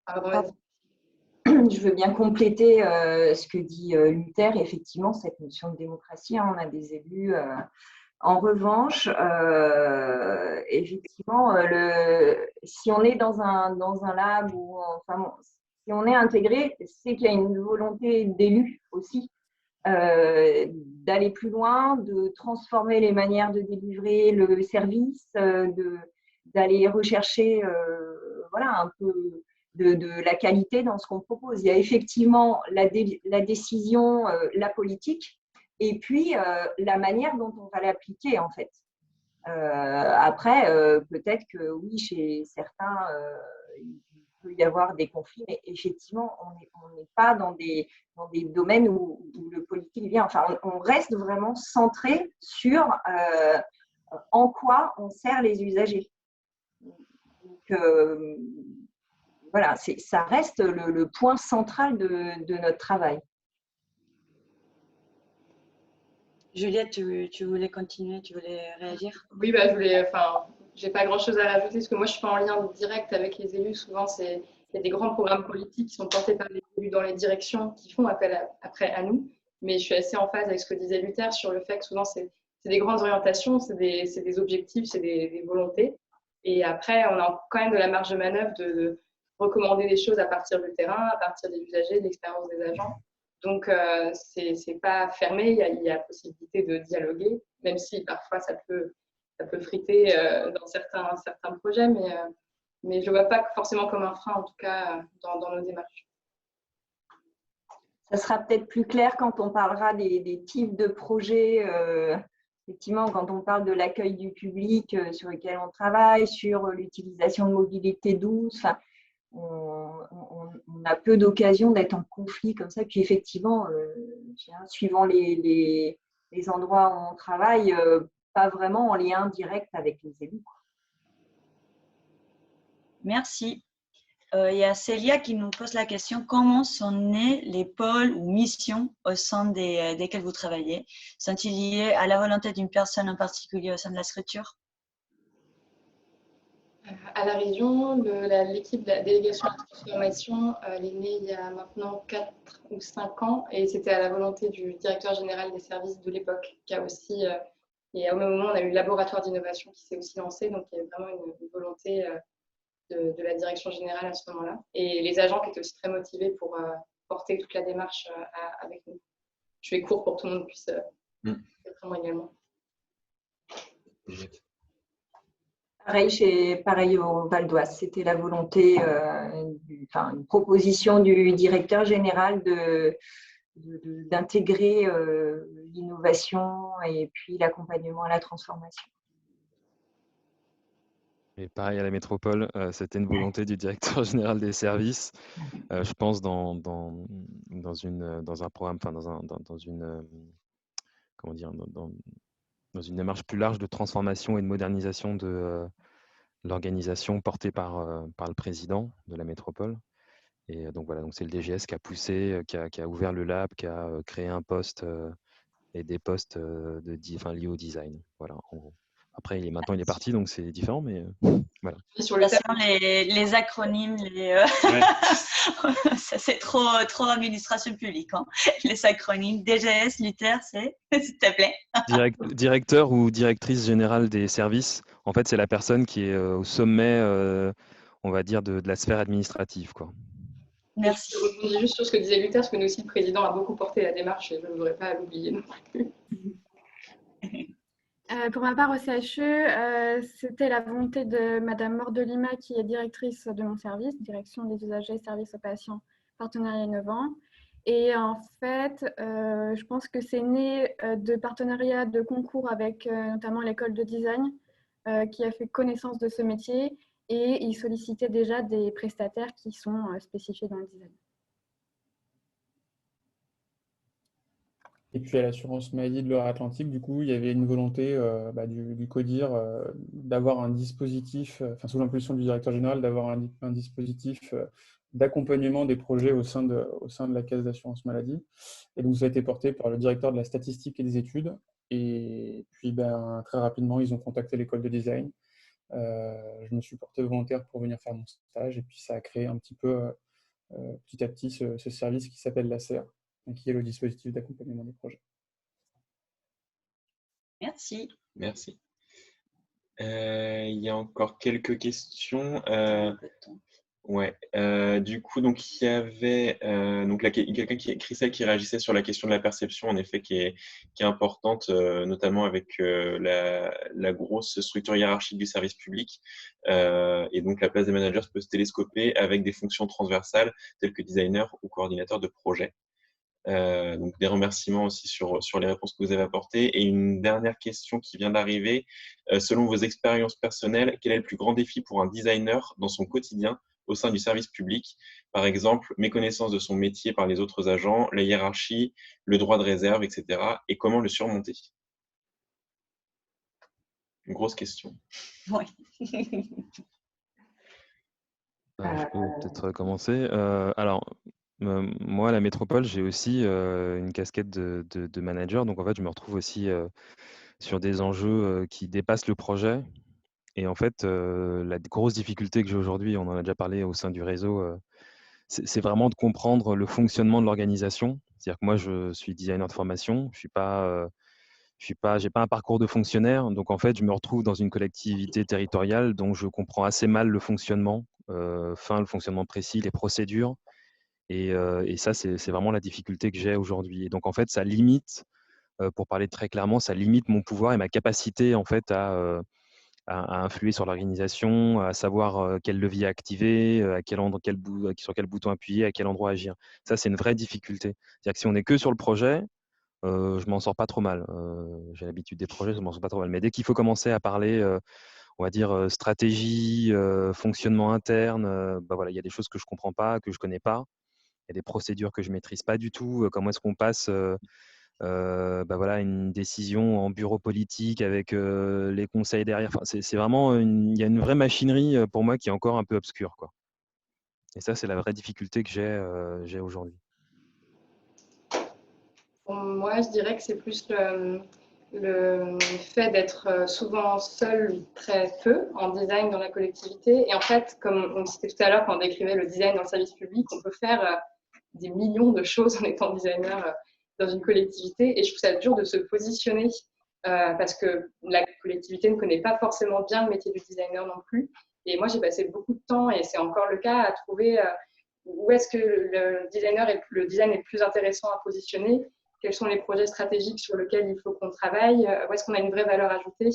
Pardon, vas-y. Je veux bien compléter ce que dit Luther. Effectivement, cette notion de démocratie, hein, on a des élus. En revanche, effectivement, si on est dans un lab ou enfin, si on est intégré, c'est qu'il y a une volonté d'élu aussi d'aller plus loin, de transformer les manières de délivrer le service, d'aller rechercher voilà, un peu de la qualité dans ce qu'on propose. Il y a effectivement la décision, la politique, et puis la manière dont on va l'appliquer en fait. Après, peut-être que oui, chez certains, il peut y avoir des conflits, mais effectivement, on n'est pas dans des domaines où le politique vient. Enfin, on reste vraiment centré sur en quoi on sert les usagers. Donc, voilà, ça reste le point central de notre travail. Juliette, tu voulais continuer, tu voulais réagir? Oui, j'ai pas grand-chose à rajouter parce que moi, je suis pas en lien direct avec les élus. Souvent, il y a des grands programmes politiques qui sont portés par les élus dans les directions qui font appel après à nous. Mais je suis assez en phase avec ce que disait Luther sur le fait que souvent, c'est des grandes orientations, c'est des objectifs, c'est des volontés. Et après, on a quand même de la marge de manœuvre de recommander des choses à partir du terrain, à partir des usagers, de l'expérience des agents. Donc, c'est pas fermé, il y a possibilité de dialoguer, même si parfois ça peut friter dans certains projets, mais je ne le vois pas forcément comme un frein, en tout cas, dans nos démarches. Ça sera peut-être plus clair quand on parlera des types de projets. Effectivement, quand on parle de l'accueil du public sur lequel on travaille, sur l'utilisation de mobilité douce, on a peu d'occasions d'être en conflit comme ça. Puis effectivement, suivant les endroits où on travaille, pas vraiment en lien direct avec les élus. Merci. Il y a Célia qui nous pose la question: comment sont nés les pôles ou missions au sein desquels vous travaillez? Sont-ils liés à la volonté d'une personne en particulier au sein de la structure? À la région, l'équipe de la délégation à la transformation, elle est née il y a maintenant 4 ou 5 ans et c'était à la volonté du directeur général des services de l'époque qui a aussi, et au même moment, on a eu le laboratoire d'innovation qui s'est aussi lancé, donc il y a vraiment une volonté de la direction générale à ce moment-là. Et les agents qui étaient aussi très motivés pour porter toute la démarche avec nous. Je fais court pour que tout le monde puisse répondre également. Pareil au Val d'Oise, c'était la volonté, une proposition du directeur général d'intégrer l'innovation et puis l'accompagnement à la transformation. Et pareil à la métropole, c'était une volonté du directeur général des services. Je pense dans un programme, enfin dans une démarche plus large de transformation et de modernisation de l'organisation portée par le président de la métropole. Et donc voilà, donc c'est le DGS qui a poussé, qui a ouvert le lab, qui a créé un poste et des postes liés au design. Voilà, en gros. Après, maintenant, il est parti, donc c'est différent, mais voilà. Sur les acronymes, ça c'est trop administration publique. Hein. Les acronymes, DGS, Luther, c'est, s'il te plaît. Directeur ou directrice générale des services, en fait, c'est la personne qui est au sommet, on va dire, de la sphère administrative, quoi. Merci. Je rebondis juste sur ce que disait Luther, parce que nous aussi, le président a beaucoup porté la démarche et je ne voudrais pas l'oublier non plus. Pour ma part, au CHU, c'était la volonté de Madame Mordelima, qui est directrice de mon service, direction des usagers, services aux patients, partenariat innovant. Et en fait, je pense que c'est né de partenariats de concours avec notamment l'école de design, qui a fait connaissance de ce métier, et ils sollicitaient déjà des prestataires qui sont spécifiés dans le design. Et puis à l'assurance maladie de Loire-Atlantique, du coup, il y avait une volonté du CODIR d'avoir un dispositif, sous l'impulsion du directeur général, d'avoir un dispositif d'accompagnement des projets au sein de la caisse d'assurance maladie. Et donc, ça a été porté par le directeur de la statistique et des études. Et puis, très rapidement, ils ont contacté l'école de design. Je me suis porté volontaire pour venir faire mon stage. Et puis, ça a créé un petit peu, petit à petit, ce service qui s'appelle l'ACER, qui est le dispositif d'accompagnement des projets. Merci. Merci. Il y a encore quelques questions. Ouais. Du coup, donc il y avait donc quelqu'un Christelle qui réagissait sur la question de la perception, en effet, qui est importante, notamment avec la grosse structure hiérarchique du service public. Et donc la place des managers peut se télescoper avec des fonctions transversales telles que designer ou coordinateur de projet. Donc des remerciements aussi sur les réponses que vous avez apportées. Et une dernière question qui vient d'arriver. Selon vos expériences personnelles, quel est le plus grand défi pour un designer dans son quotidien au sein du service public? Par exemple, méconnaissance de son métier par les autres agents, la hiérarchie, le droit de réserve, etc. Et comment le surmonter? Une grosse question. Oui. Je peux peut-être commencer. Alors, moi, à la métropole, j'ai aussi une casquette de manager. Donc, en fait, je me retrouve aussi sur des enjeux qui dépassent le projet. Et en fait, la grosse difficulté que j'ai aujourd'hui, on en a déjà parlé au sein du réseau, c'est vraiment de comprendre le fonctionnement de l'organisation. C'est-à-dire que moi, je suis designer de formation. J'ai pas un parcours de fonctionnaire. Donc, en fait, je me retrouve dans une collectivité territoriale dont je comprends assez mal le fonctionnement, le fonctionnement précis, les procédures. Et ça, c'est vraiment la difficulté que j'ai aujourd'hui. Et donc, en fait, ça limite, pour parler très clairement, ça limite mon pouvoir et ma capacité, en fait, à influer sur l'organisation, à savoir quel levier activer, sur quel bouton appuyer, à quel endroit agir. Ça, c'est une vraie difficulté. C'est-à-dire que si on n'est que sur le projet, je m'en sors pas trop mal. J'ai l'habitude des projets, je m'en sors pas trop mal. Mais dès qu'il faut commencer à parler, on va dire, stratégie, fonctionnement interne, voilà, il y a des choses que je comprends pas, que je connais pas. Il y a des procédures que je maîtrise pas du tout. Comment est-ce qu'on passe voilà, une décision en bureau politique avec les conseils derrière. Enfin, c'est vraiment il y a une vraie machinerie pour moi qui est encore un peu obscure, quoi. Et ça, c'est la vraie difficulté que j'ai aujourd'hui. Pour moi, je dirais que c'est plus le fait d'être souvent seul très peu en design dans la collectivité. Et en fait, comme on disait tout à l'heure quand on décrivait le design dans le service public, on peut faire des millions de choses en étant designer dans une collectivité. Et je trouve ça dur de se positionner parce que la collectivité ne connaît pas forcément bien le métier du designer non plus. Et moi, j'ai passé beaucoup de temps, et c'est encore le cas, à trouver où est-ce que le design est le plus intéressant à positionner, quels sont les projets stratégiques sur lesquels il faut qu'on travaille, où est-ce qu'on a une vraie valeur ajoutée.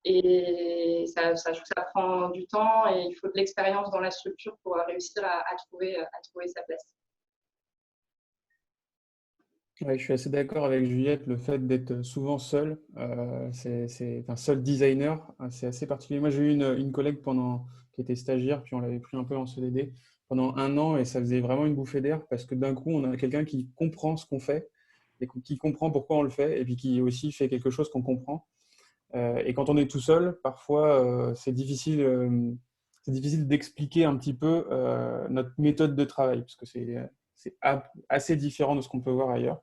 Et ça, je trouve que ça prend du temps et il faut de l'expérience dans la structure pour réussir à trouver sa place. Ouais, je suis assez d'accord avec Juliette, le fait d'être souvent seul, c'est un seul designer, c'est assez particulier. Moi, j'ai eu une collègue qui était stagiaire, puis on l'avait pris un peu en CDD pendant 1 an, et ça faisait vraiment une bouffée d'air parce que d'un coup, on a quelqu'un qui comprend ce qu'on fait et qui comprend pourquoi on le fait, et puis qui aussi fait quelque chose qu'on comprend. Et quand on est tout seul, parfois, c'est difficile d'expliquer un petit peu notre méthode de travail, parce que c'est assez différent de ce qu'on peut voir ailleurs.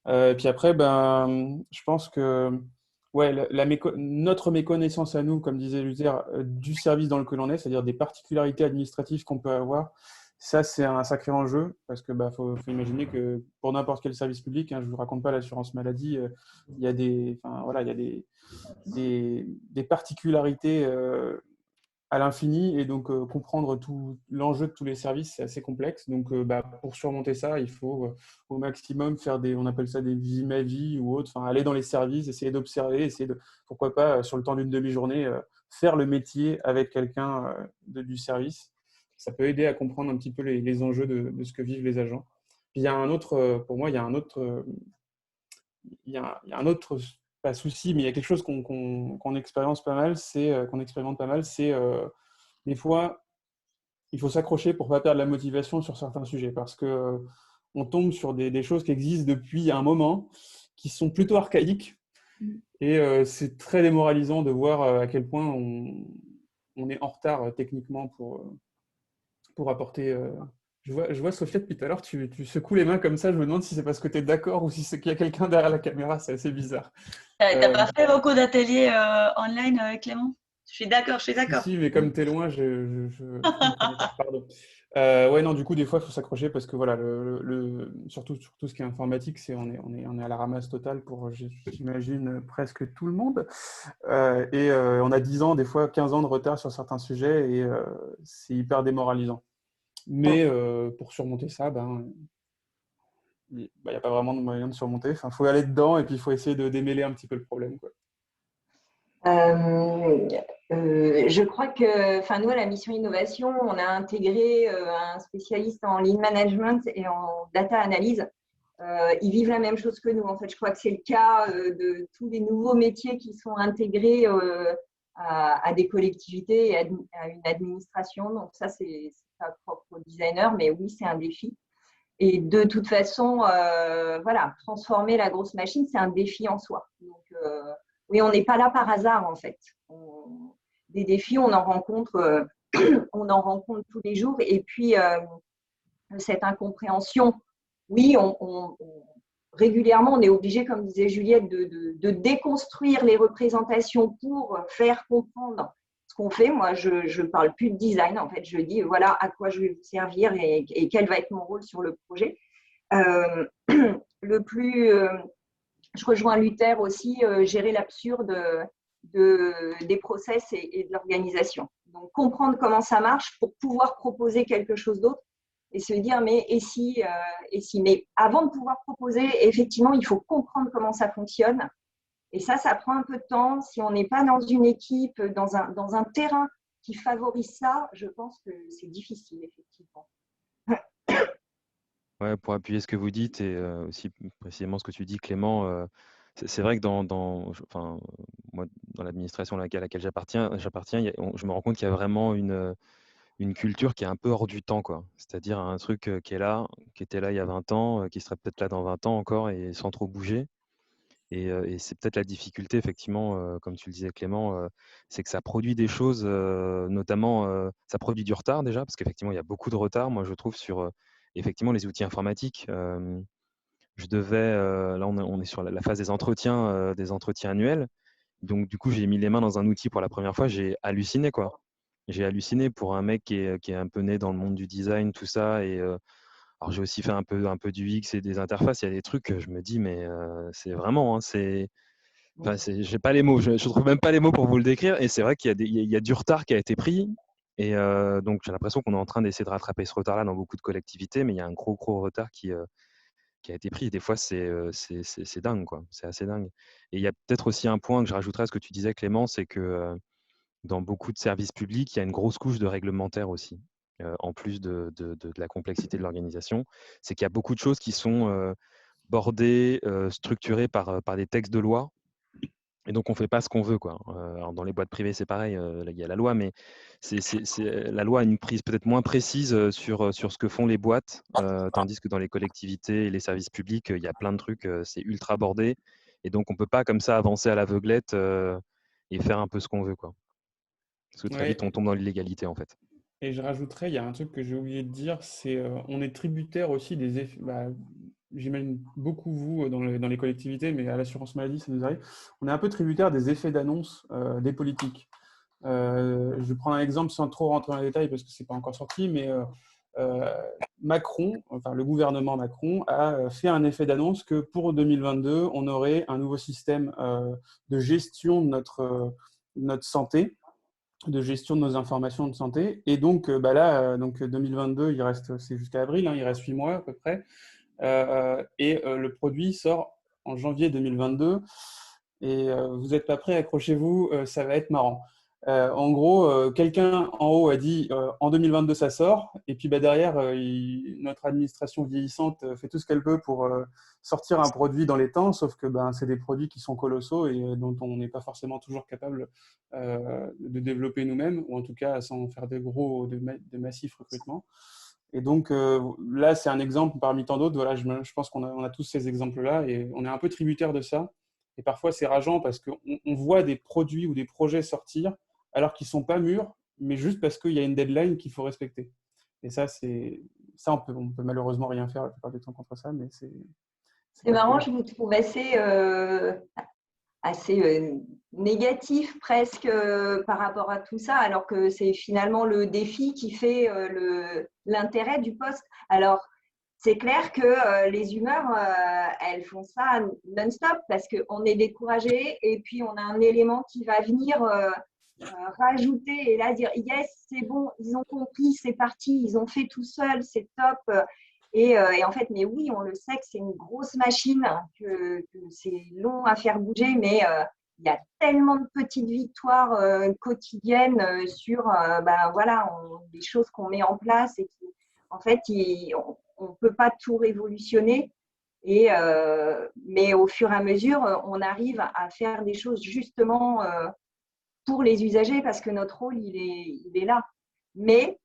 Et puis après, je pense que ouais, notre méconnaissance à nous, comme disait Luther, du service dans lequel on est, c'est-à-dire des particularités administratives qu'on peut avoir, ça, c'est un sacré enjeu, parce que faut imaginer que pour n'importe quel service public, je ne vous raconte pas l'assurance maladie, il y a il y a des particularités à l'infini, et donc comprendre tout l'enjeu de tous les services, c'est assez complexe. Donc pour surmonter ça, il faut au maximum faire on appelle ça des vie ma vie ou autre, aller dans les services, essayer d'observer, pourquoi pas sur le temps d'une demi-journée faire le métier avec quelqu'un du service. Ça peut aider à comprendre un petit peu les enjeux de ce que vivent les agents. Puis il y a un autre, pour moi, il y a un autre pas souci, mais il y a quelque chose qu'on expérimente pas mal, c'est des fois, il faut s'accrocher pour ne pas perdre la motivation sur certains sujets, parce que on tombe sur des choses qui existent depuis un moment, qui sont plutôt archaïques, et c'est très démoralisant de voir à quel point on est en retard techniquement pour apporter Je vois Sophia depuis tout à l'heure, tu secoues les mains comme ça. Je me demande si c'est parce que tu es d'accord ou si c'est qu'il y a quelqu'un derrière la caméra. C'est assez bizarre. T'as pas fait beaucoup d'ateliers online, Clément? Je suis d'accord, je suis Si, d'accord. si, mais comme tu es loin, je ne connais pas. Pardon. Ouais, non, du coup, des fois, il faut s'accrocher parce que voilà, surtout sur tout ce qui est informatique, on est à la ramasse totale pour, j'imagine, presque tout le monde. On a 10 ans, des fois 15 ans de retard sur certains sujets et c'est hyper démoralisant. Mais pour surmonter ça, il n'y a pas vraiment de moyen de surmonter. Enfin, faut aller dedans et puis il faut essayer de démêler un petit peu le problème, quoi. Je crois que, enfin, nous, à la mission innovation, on a intégré un spécialiste en lean management et en data analyse. Ils vivent la même chose que nous. En fait, je crois que c'est le cas de tous les nouveaux métiers qui sont intégrés à des collectivités et à une administration. Donc ça, c'est pas propre aux designers, mais oui, c'est un défi. Et de toute façon, voilà, transformer la grosse machine, c'est un défi en soi. Donc, oui, on n'est pas là par hasard, en fait. Des défis, on en rencontre tous les jours. Et puis, cette incompréhension, oui, régulièrement, on est obligé, comme disait Juliette, de déconstruire les représentations pour faire comprendre ce qu'on fait. Moi, je ne parle plus de design, en fait. Je dis, voilà à quoi je vais vous servir et quel va être mon rôle sur le projet. Je rejoins Luther aussi, gérer l'absurde des process et de l'organisation. Donc, comprendre comment ça marche pour pouvoir proposer quelque chose d'autre et se dire, mais et si. Mais avant de pouvoir proposer, effectivement, il faut comprendre comment ça fonctionne. Et ça prend un peu de temps. Si on n'est pas dans une équipe, dans un terrain qui favorise ça, je pense que c'est difficile, effectivement. Ouais, pour appuyer ce que vous dites et aussi précisément ce que tu dis, Clément, c'est vrai que enfin, moi, dans l'administration à laquelle j'appartiens, je me rends compte qu'il y a vraiment une culture qui est un peu hors du temps, quoi. C'est-à-dire un truc qui était là il y a 20 ans, qui serait peut-être là dans 20 ans encore et sans trop bouger. Et c'est peut-être la difficulté, effectivement, comme tu le disais, Clément, c'est que ça produit des choses, notamment, ça produit du retard déjà, parce qu'effectivement, il y a beaucoup de retard, moi, je trouve, sur effectivement les outils informatiques. Là, on est sur la phase des entretiens annuels. Donc, du coup, j'ai mis les mains dans un outil pour la première fois, j'ai halluciné, quoi. J'ai halluciné pour un mec qui est un peu né dans le monde du design, tout ça. Alors, j'ai aussi fait un peu du X et des interfaces. Il y a des trucs que je me dis, mais c'est vraiment, hein, enfin, j'ai pas les mots. Je trouve même pas les mots pour vous le décrire. Et c'est vrai qu'il y a il y a du retard qui a été pris. Et donc, j'ai l'impression qu'on est en train d'essayer de rattraper ce retard-là dans beaucoup de collectivités, mais il y a un gros retard qui a été pris. Et des fois, c'est dingue, quoi. C'est assez dingue. Et il y a peut-être aussi un point que je rajouterais à ce que tu disais, Clément, c'est que dans beaucoup de services publics, il y a une grosse couche de réglementaire aussi, en plus de la complexité de l'organisation. C'est qu'il y a beaucoup de choses qui sont bordées, structurées par des textes de loi. Et donc, on ne fait pas ce qu'on veut, quoi. Alors, dans les boîtes privées, c'est pareil, là, il y a la loi, mais la loi a une prise peut-être moins précise sur ce que font les boîtes, tandis que dans les collectivités et les services publics, il y a plein de trucs, c'est ultra bordé. Et donc, on ne peut pas comme ça avancer à l'aveuglette et faire un peu ce qu'on veut, quoi. Parce que très Ouais. vite, on tombe dans l'illégalité, en fait. Et je rajouterais, il y a un truc que j'ai oublié de dire, c'est on est tributaire aussi des effets. J'imagine beaucoup vous dans les collectivités, mais à l'assurance maladie, ça nous arrive. On est un peu tributaire des effets d'annonce des politiques. Je vais prendre un exemple sans trop rentrer dans les détails parce que c'est pas encore sorti, mais Macron, enfin le gouvernement Macron, a fait un effet d'annonce que pour 2022, on aurait un nouveau système de gestion de notre santé, de gestion de nos informations de santé. Et donc, donc 2022, c'est jusqu'à avril, hein, il reste 8 mois à peu près. Le produit sort en janvier 2022. Et vous n'êtes pas prêts, accrochez-vous, ça va être marrant. En gros, quelqu'un en haut a dit en 2022 ça sort, et puis derrière, notre administration vieillissante fait tout ce qu'elle peut pour sortir un produit dans les temps, sauf que c'est des produits qui sont colossaux et dont on n'est pas forcément toujours capable de développer nous-mêmes, ou en tout cas sans faire de massifs recrutements. Et donc là, c'est un exemple parmi tant d'autres. Voilà, je pense qu'on a tous ces exemples-là et on est un peu tributaire de ça. Et parfois, c'est rageant parce qu'on voit des produits ou des projets sortir alors qu'ils ne sont pas mûrs, mais juste parce qu'il y a une deadline qu'il faut respecter. Et ça, c'est ça, on peut malheureusement rien faire la plupart du temps contre ça, mais c'est marrant, je vous trouve assez négatif presque par rapport à tout ça, alors que c'est finalement le défi qui fait l'intérêt du poste. Alors, c'est clair que les humeurs, elles font ça non-stop parce qu'on est découragé et puis on a un élément qui va venir rajouter et là dire « yes, c'est bon, ils ont compris, c'est parti, ils ont fait tout seuls, c'est top ». Et en fait, mais oui, on le sait que c'est une grosse machine, que c'est long à faire bouger, mais il y a tellement de petites victoires quotidiennes sur des choses qu'on met en place et qui, en fait, on ne peut pas tout révolutionner. Mais au fur et à mesure, on arrive à faire des choses justement pour les usagers parce que notre rôle, il est là. Mais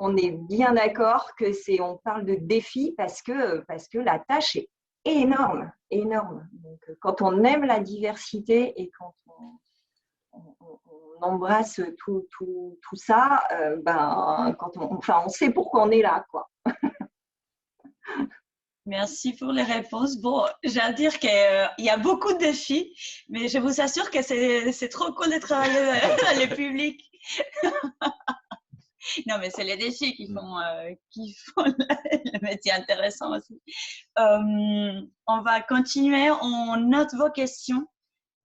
on est bien d'accord que on parle de défi parce que la tâche est énorme, énorme. Donc, quand on aime la diversité et quand on embrasse tout ça, on sait pourquoi on est là, quoi. Merci pour les réponses. Bon, j'ai à dire qu'il y a beaucoup de défis, mais je vous assure que c'est trop cool de travailler dans le public. Non, mais c'est les défis qui font le métier intéressant aussi. On va continuer, on note vos questions.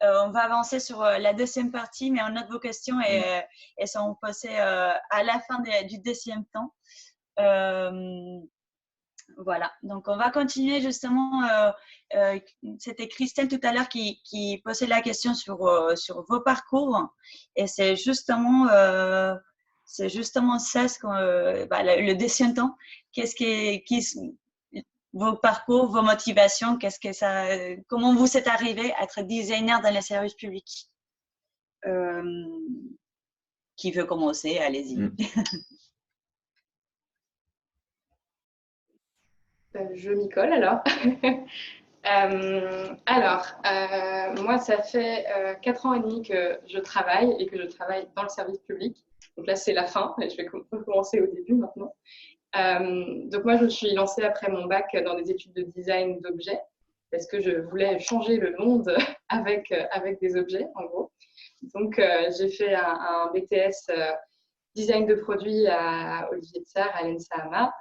On va avancer sur la deuxième partie, mais on note vos questions et sont posées à la fin du deuxième temps. Voilà, donc on va continuer justement. C'était Christelle tout à l'heure qui posait la question sur vos parcours et c'est justement ça, le deuxième temps. Vos parcours, vos motivations, comment vous êtes arrivé à être designer dans les services publics? Qui veut commencer? Allez-y. Je m'y colle alors. Moi, ça fait 4 ans et demi que je travaille et que je travaille dans le service public. Donc là, c'est la fin et je vais recommencer au début maintenant. Donc moi, je me suis lancée après mon bac dans des études de design d'objets parce que je voulais changer le monde avec des objets, en gros. Donc, j'ai fait un BTS design de produits à Olivier de Serres, à l'ENSA-AMA.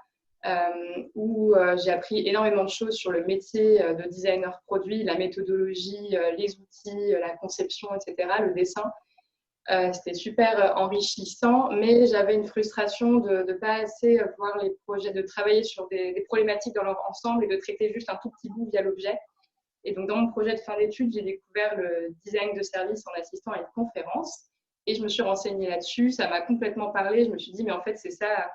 Où j'ai appris énormément de choses sur le métier de designer produit, la méthodologie, les outils, la conception, etc., le dessin. C'était super enrichissant, mais j'avais une frustration de ne pas assez voir les projets, de travailler sur des problématiques dans leur ensemble et de traiter juste un tout petit bout via l'objet. Et donc, dans mon projet de fin d'études, j'ai découvert le design de service en assistant à une conférence et je me suis renseignée là-dessus. Ça m'a complètement parlé. Je me suis dit, mais en fait, c'est ça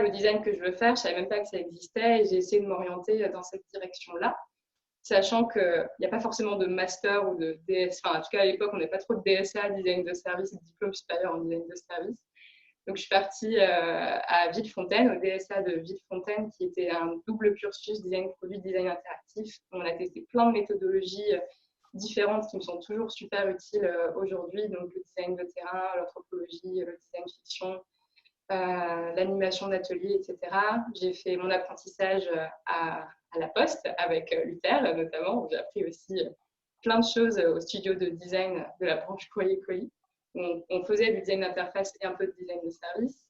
le design que je veux faire. Je ne savais même pas que ça existait et j'ai essayé de m'orienter dans cette direction-là, sachant qu'il n'y a pas forcément de master ou de DS. Enfin, en tout cas, à l'époque, on n'avait pas trop de DSA, design de service, et de diplôme supérieur en design de service. Donc, je suis partie à Villefontaine, au DSA de Villefontaine, qui était un double cursus design produit, design interactif. On a testé plein de méthodologies différentes qui me sont toujours super utiles aujourd'hui. Donc, le design de terrain, l'anthropologie, le design fiction, l'animation d'atelier, etc. J'ai fait mon apprentissage à la Poste avec Luther, notamment. J'ai appris aussi plein de choses au studio de design de la branche courrier-colis. On faisait du design d'interface et un peu de design de service.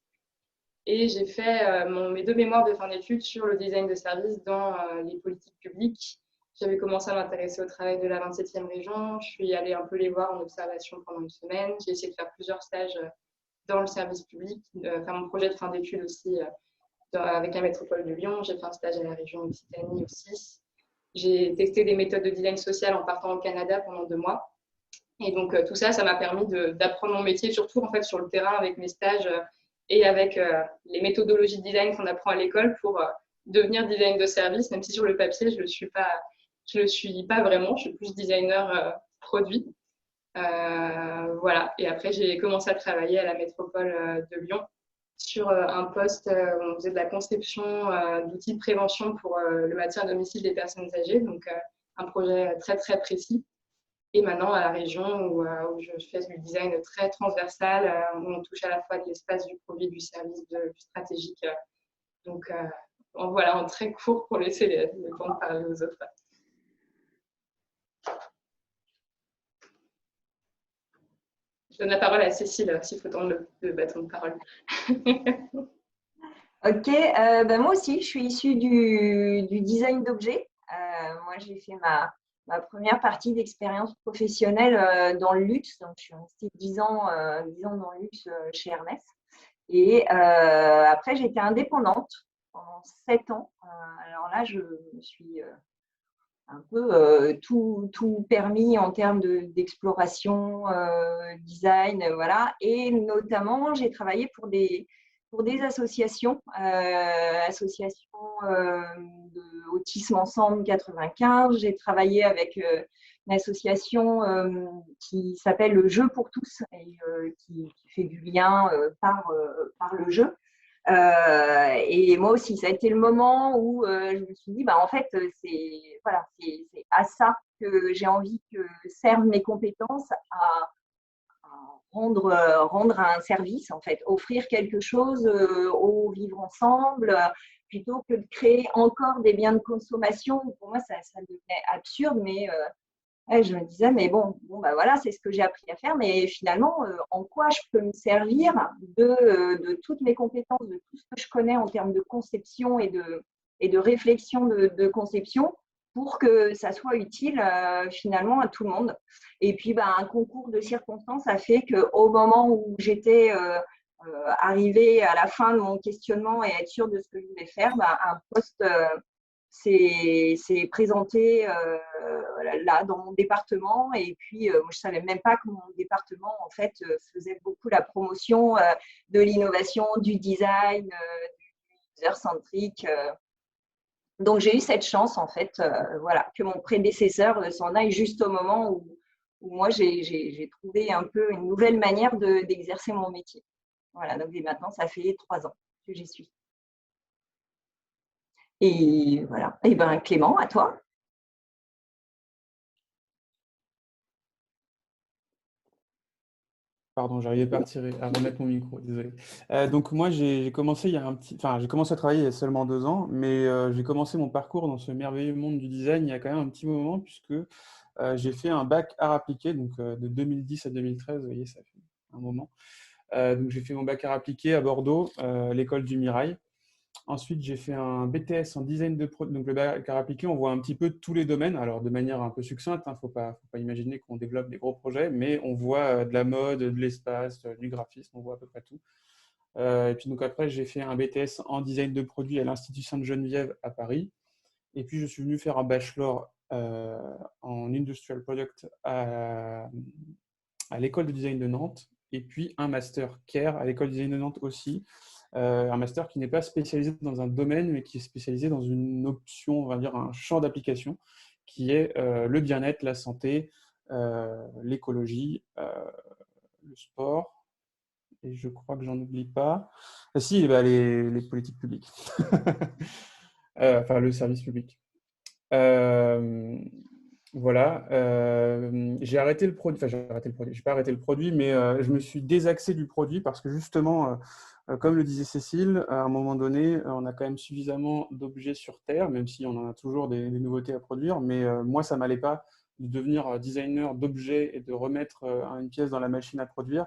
Et j'ai fait mes 2 mémoires de fin d'études sur le design de service dans les politiques publiques. J'avais commencé à m'intéresser au travail de la 27e région. Je suis allée un peu les voir en observation pendant une semaine. J'ai essayé de faire plusieurs stages dans le service public, faire mon projet de fin d'études aussi avec la métropole de Lyon. J'ai fait un stage à la région Occitanie aussi. J'ai testé des méthodes de design social en partant au Canada pendant 2 mois. Et donc, tout ça, ça m'a permis d'apprendre mon métier, surtout en fait, sur le terrain avec mes stages et avec les méthodologies de design qu'on apprend à l'école pour devenir design de service, même si sur le papier, je ne le suis pas vraiment. Je suis plus designer produit. Voilà. Et après, j'ai commencé à travailler à la métropole de Lyon sur un poste où on faisait de la conception d'outils de prévention pour le maintien à domicile des personnes âgées. Donc, un projet très, très précis. Et maintenant, à la région où je fais du design très transversal, où on touche à la fois de l'espace, du produit, du service, du stratégique Donc, voilà, en très court pour laisser le temps de parler aux autres. Je donne la parole à Cécile, s'il faut tendre le bâton de parole. Ok, moi aussi, je suis issue du design d'objets. Moi, j'ai fait ma première partie d'expérience professionnelle dans le luxe. Donc, je suis restée 10 ans dans le luxe chez Hermès. Et après, j'étais indépendante pendant 7 ans. Alors là, je me suis un peu tout permis en termes d'exploration, design, voilà. Et notamment, j'ai travaillé pour des associations, d'Autisme Ensemble 95. J'ai travaillé avec une association qui s'appelle Le Jeu pour tous et qui fait du lien par le jeu. Et moi aussi, ça a été le moment où je me suis dit, en fait, c'est à ça que j'ai envie que servent mes compétences, à rendre un service, en fait, offrir quelque chose au vivre ensemble, plutôt que de créer encore des biens de consommation. Pour moi, ça devenait absurde, mais je me disais, mais bon, voilà, c'est ce que j'ai appris à faire, mais finalement, en quoi je peux me servir de toutes mes compétences, de tout ce que je connais en termes de conception et de réflexion de conception pour que ça soit utile finalement à tout le monde. Et puis, un concours de circonstances a fait qu'au moment où j'étais arrivée à la fin de mon questionnement et être sûre de ce que je voulais faire, un poste s'est présenté là dans mon département. Et puis moi, je savais même pas que mon département en fait faisait beaucoup la promotion de l'innovation, du design, du user centrique. Donc j'ai eu cette chance en fait, voilà, que mon prédécesseur s'en aille juste au moment où moi j'ai trouvé un peu une nouvelle manière d'exercer mon métier. Voilà, donc maintenant ça fait 3 ans que j'y suis. Et voilà. Et Clément, à toi. Pardon, j'arrivais pas à remettre mon micro, désolé. Donc moi, j'ai commencé j'ai commencé à travailler il y a seulement 2 ans, mais j'ai commencé mon parcours dans ce merveilleux monde du design il y a quand même un petit moment, puisque j'ai fait un bac art appliqué, donc de 2010 à 2013, vous voyez, ça fait un moment. Donc j'ai fait mon bac art appliqué à Bordeaux, l'école du Mirail. Ensuite, j'ai fait un BTS en design de produit. Donc, le bac art appliqué, on voit un petit peu tous les domaines. Alors, de manière un peu succincte, faut pas imaginer qu'on développe des gros projets, mais on voit de la mode, de l'espace, du graphisme, on voit à peu près tout. Et puis, donc après, j'ai fait un BTS en design de produit à l'Institut Sainte-Geneviève à Paris. Et puis, je suis venu faire un bachelor en Industrial Product à l'école de design de Nantes. Et puis, un master CARE à l'école de design de Nantes aussi. Un master qui n'est pas spécialisé dans un domaine, mais qui est spécialisé dans une option, on va dire un champ d'application, qui est le bien-être, la santé, l'écologie, le sport, et je crois que j'en oublie pas. Ah, si, les politiques publiques. Enfin, le service public. Voilà. J'ai arrêté le produit. Enfin, j'ai arrêté le produit. J'ai pas arrêté le produit, mais je me suis désaxé du produit parce que justement, comme le disait Cécile, à un moment donné, on a quand même suffisamment d'objets sur Terre, même si on en a toujours des nouveautés à produire. Mais moi, ça m'allait pas de devenir designer d'objets et de remettre une pièce dans la machine à produire.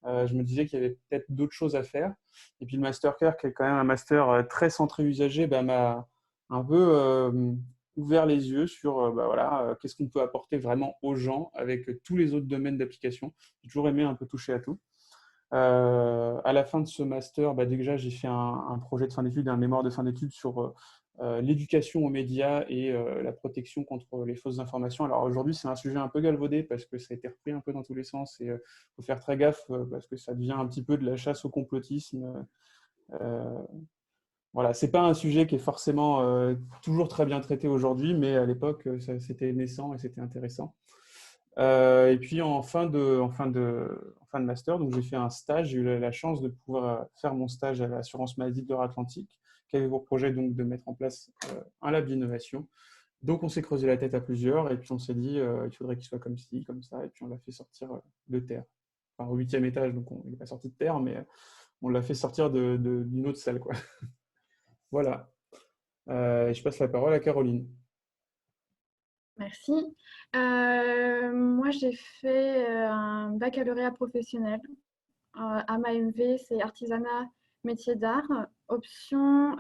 Je me disais qu'il y avait peut-être d'autres choses à faire. Et puis le Mastercare, qui est quand même un master très centré usager, m'a un peu ouvert les yeux sur qu'est-ce qu'on peut apporter vraiment aux gens avec tous les autres domaines d'application. J'ai toujours aimé un peu toucher à tout. À la fin de ce master, déjà j'ai fait un projet de fin d'études, un mémoire de fin d'études sur l'éducation aux médias et la protection contre les fausses informations. Alors aujourd'hui, c'est un sujet un peu galvaudé parce que ça a été repris un peu dans tous les sens et faut faire très gaffe parce que ça devient un petit peu de la chasse au complotisme. Voilà, c'est pas un sujet qui est forcément toujours très bien traité aujourd'hui, mais à l'époque, c'était naissant et c'était intéressant. Et puis en fin de master, donc j'ai fait un stage. J'ai eu la chance de pouvoir faire mon stage à l'assurance maladie de l'Atlantique, qui avait pour projet donc de mettre en place un lab d'innovation. Donc on s'est creusé la tête à plusieurs et puis on s'est dit il faudrait qu'il soit comme ci, comme ça, et puis on l'a fait sortir de terre. Enfin, au 8e étage, donc il n'est pas sorti de terre, mais on l'a fait sortir d'une autre salle, quoi. Voilà. Je passe la parole à Caroline. Merci. Moi, j'ai fait un baccalauréat professionnel. À ma MV, c'est artisanat, métier d'art, option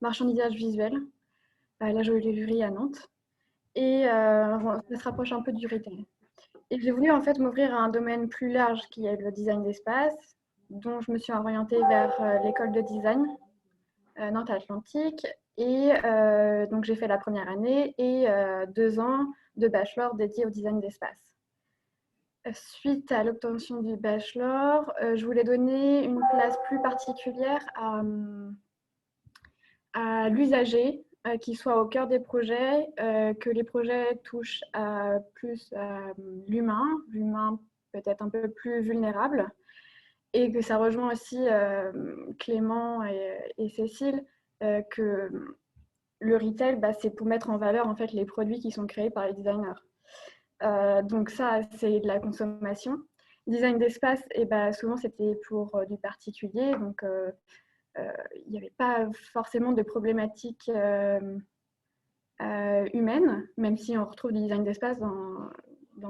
marchandisage visuel, à la joaillerie à Nantes. Et ça se rapproche un peu du retail. Et j'ai voulu en fait m'ouvrir à un domaine plus large qui est le design d'espace, dont je me suis orientée vers l'école de design Nantes Atlantique. Et donc j'ai fait la première année et 2 ans de bachelor dédié au design d'espace. Suite à l'obtention du bachelor, je voulais donner une place plus particulière à l'usager, qui soit au cœur des projets, que les projets touchent plus l'humain peut-être un peu plus vulnérable, et que ça rejoint aussi Clément et Cécile, que le retail, c'est pour mettre en valeur en fait les produits qui sont créés par les designers. Donc ça, c'est de la consommation. Design d'espace, souvent c'était pour du particulier, donc il n'y avait pas forcément de problématiques humaines, même si on retrouve du design d'espace dans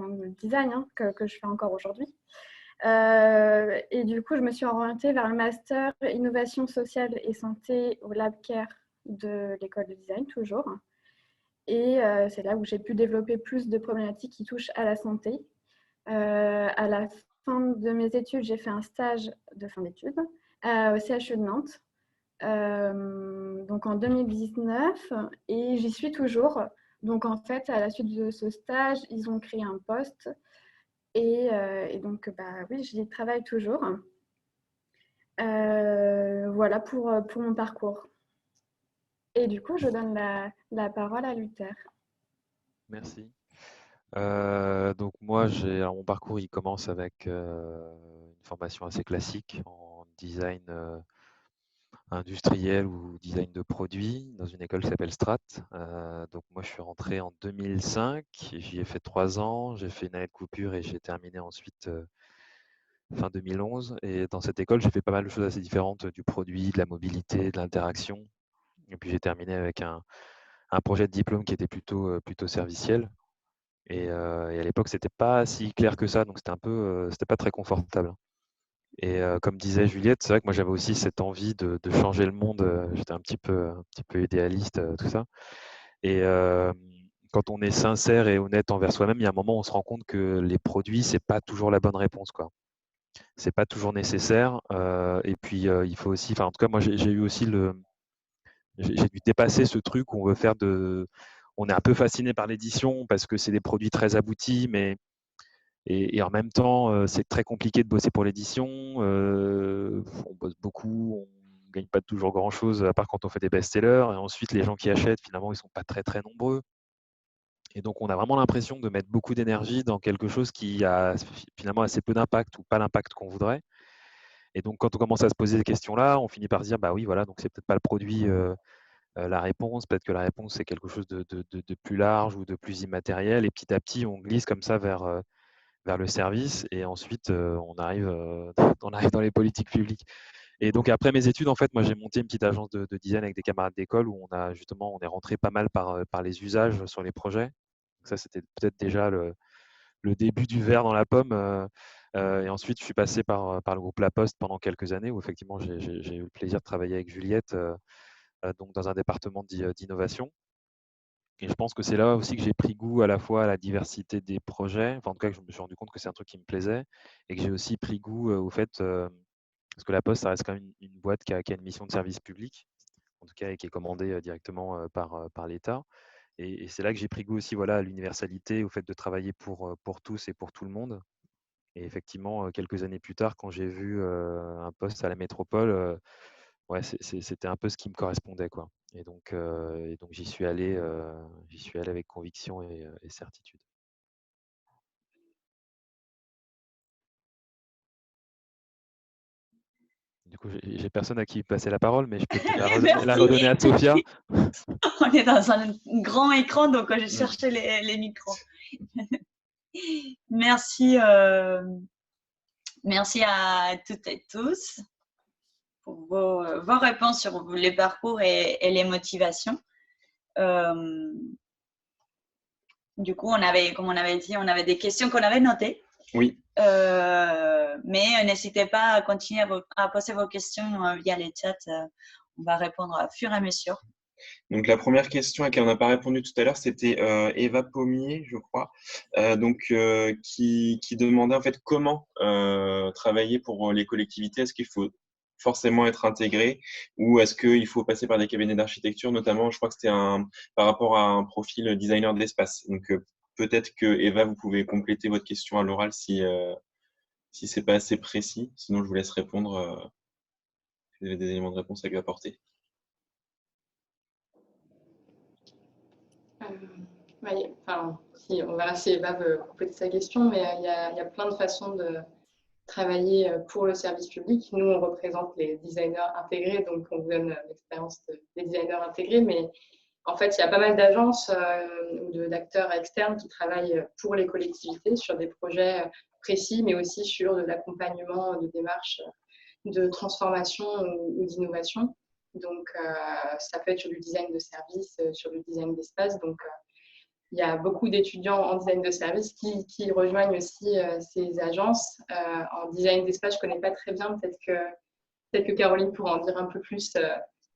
le design que je fais encore aujourd'hui. Et du coup, je me suis orientée vers le master innovation sociale et santé au LabCare de l'école de design, toujours. Et c'est là où j'ai pu développer plus de problématiques qui touchent à la santé. À la fin de mes études, j'ai fait un stage de fin d'études au CHU de Nantes, donc en 2019, et j'y suis toujours. Donc en fait, à la suite de ce stage, ils ont créé un poste, et donc oui, j'y travaille toujours. Voilà pour mon parcours. Et du coup, je donne la parole à Luther. Merci. Donc moi, mon parcours, il commence avec une formation assez classique en design industriel ou design de produits dans une école qui s'appelle Strat. Donc moi, je suis rentré en 2005, j'y ai fait 3 ans, j'ai fait une année de coupure et j'ai terminé ensuite fin 2011. Et dans cette école, j'ai fait pas mal de choses assez différentes, du produit, de la mobilité, de l'interaction. Et puis j'ai terminé avec un projet de diplôme qui était plutôt serviciel. Et à l'époque, c'était pas si clair que ça, donc c'était pas très confortable. Et comme disait Juliette, c'est vrai que moi j'avais aussi cette envie de changer le monde. J'étais un petit peu idéaliste, tout ça. Et quand on est sincère et honnête envers soi-même, il y a un moment où on se rend compte que les produits, c'est pas toujours la bonne réponse, quoi. C'est pas toujours nécessaire. Et puis il faut aussi, enfin en tout cas moi j'ai eu aussi j'ai dû dépasser ce truc où on veut faire on est un peu fasciné par l'édition parce que c'est des produits très aboutis, mais et en même temps, c'est très compliqué de bosser pour l'édition. On bosse beaucoup, on gagne pas toujours grand-chose, à part quand on fait des best-sellers. Et ensuite, les gens qui achètent, finalement, ils sont pas très, très nombreux. Et donc, on a vraiment l'impression de mettre beaucoup d'énergie dans quelque chose qui a finalement assez peu d'impact ou pas l'impact qu'on voudrait. Et donc, quand on commence à se poser ces questions-là, on finit par se dire, bah oui, voilà, donc c'est peut-être pas le produit la réponse. Peut-être que la réponse, c'est quelque chose de plus large ou de plus immatériel. Et petit à petit, on glisse comme ça vers le service, et ensuite on arrive dans les politiques publiques. Et donc après mes études, en fait, moi j'ai monté une petite agence de design avec des camarades d'école où on est rentré pas mal par les usages sur les projets. Donc ça, c'était peut-être déjà le début du verre dans la pomme. Et ensuite, je suis passé par le groupe La Poste pendant quelques années où effectivement j'ai eu le plaisir de travailler avec Juliette, donc dans un département d'innovation. Et je pense que c'est là aussi que j'ai pris goût à la fois à la diversité des projets, enfin en tout cas que je me suis rendu compte que c'est un truc qui me plaisait, et que j'ai aussi pris goût au fait, parce que La Poste, ça reste quand même une boîte qui a une mission de service public, en tout cas, et qui est commandée directement par l'État. Et c'est là que j'ai pris goût aussi, voilà, à l'universalité, au fait de travailler pour tous et pour tout le monde. Et effectivement, quelques années plus tard, quand j'ai vu un poste à la métropole, ouais, c'était un peu ce qui me correspondait, quoi. Et donc j'y suis allé avec conviction et certitude. Du coup, j'ai personne à qui passer la parole, mais je peux peut-être la redonner à Sophia. On est dans un grand écran, donc je cherchais les micros. Merci, merci à toutes et tous. vos réponses sur les parcours et les motivations. Du coup, comme on avait dit, on avait des questions qu'on avait notées. Oui. Mais n'hésitez pas à continuer à poser vos questions via les chats. On va répondre au fur et à mesure. Donc, la première question à laquelle on n'a pas répondu tout à l'heure, c'était Eva Pommier, je crois, qui demandait en fait comment travailler pour les collectivités. Est-ce qu'il faut forcément être intégré ou est-ce qu'il faut passer par des cabinets d'architecture, notamment, je crois que c'était par rapport à un profil designer d'espace. Donc, peut-être que Eva, vous pouvez compléter votre question à l'oral si ce n'est pas assez précis. Sinon, je vous laisse répondre si vous avez des éléments de réponse à lui apporter. On verra si Eva veut compléter sa question, mais il y a plein de façons de travailler pour le service public. Nous, on représente les designers intégrés, donc on vous donne l'expérience des designers intégrés, mais en fait, il y a pas mal d'agences ou d'acteurs externes qui travaillent pour les collectivités sur des projets précis, mais aussi sur de l'accompagnement de démarches de transformation ou d'innovation. Donc, ça peut être sur du design de service, sur du design d'espace. Donc, il y a beaucoup d'étudiants en design de service qui rejoignent aussi ces agences. En design d'espace, je ne connais pas très bien. Peut-être que Caroline pourra en dire un peu plus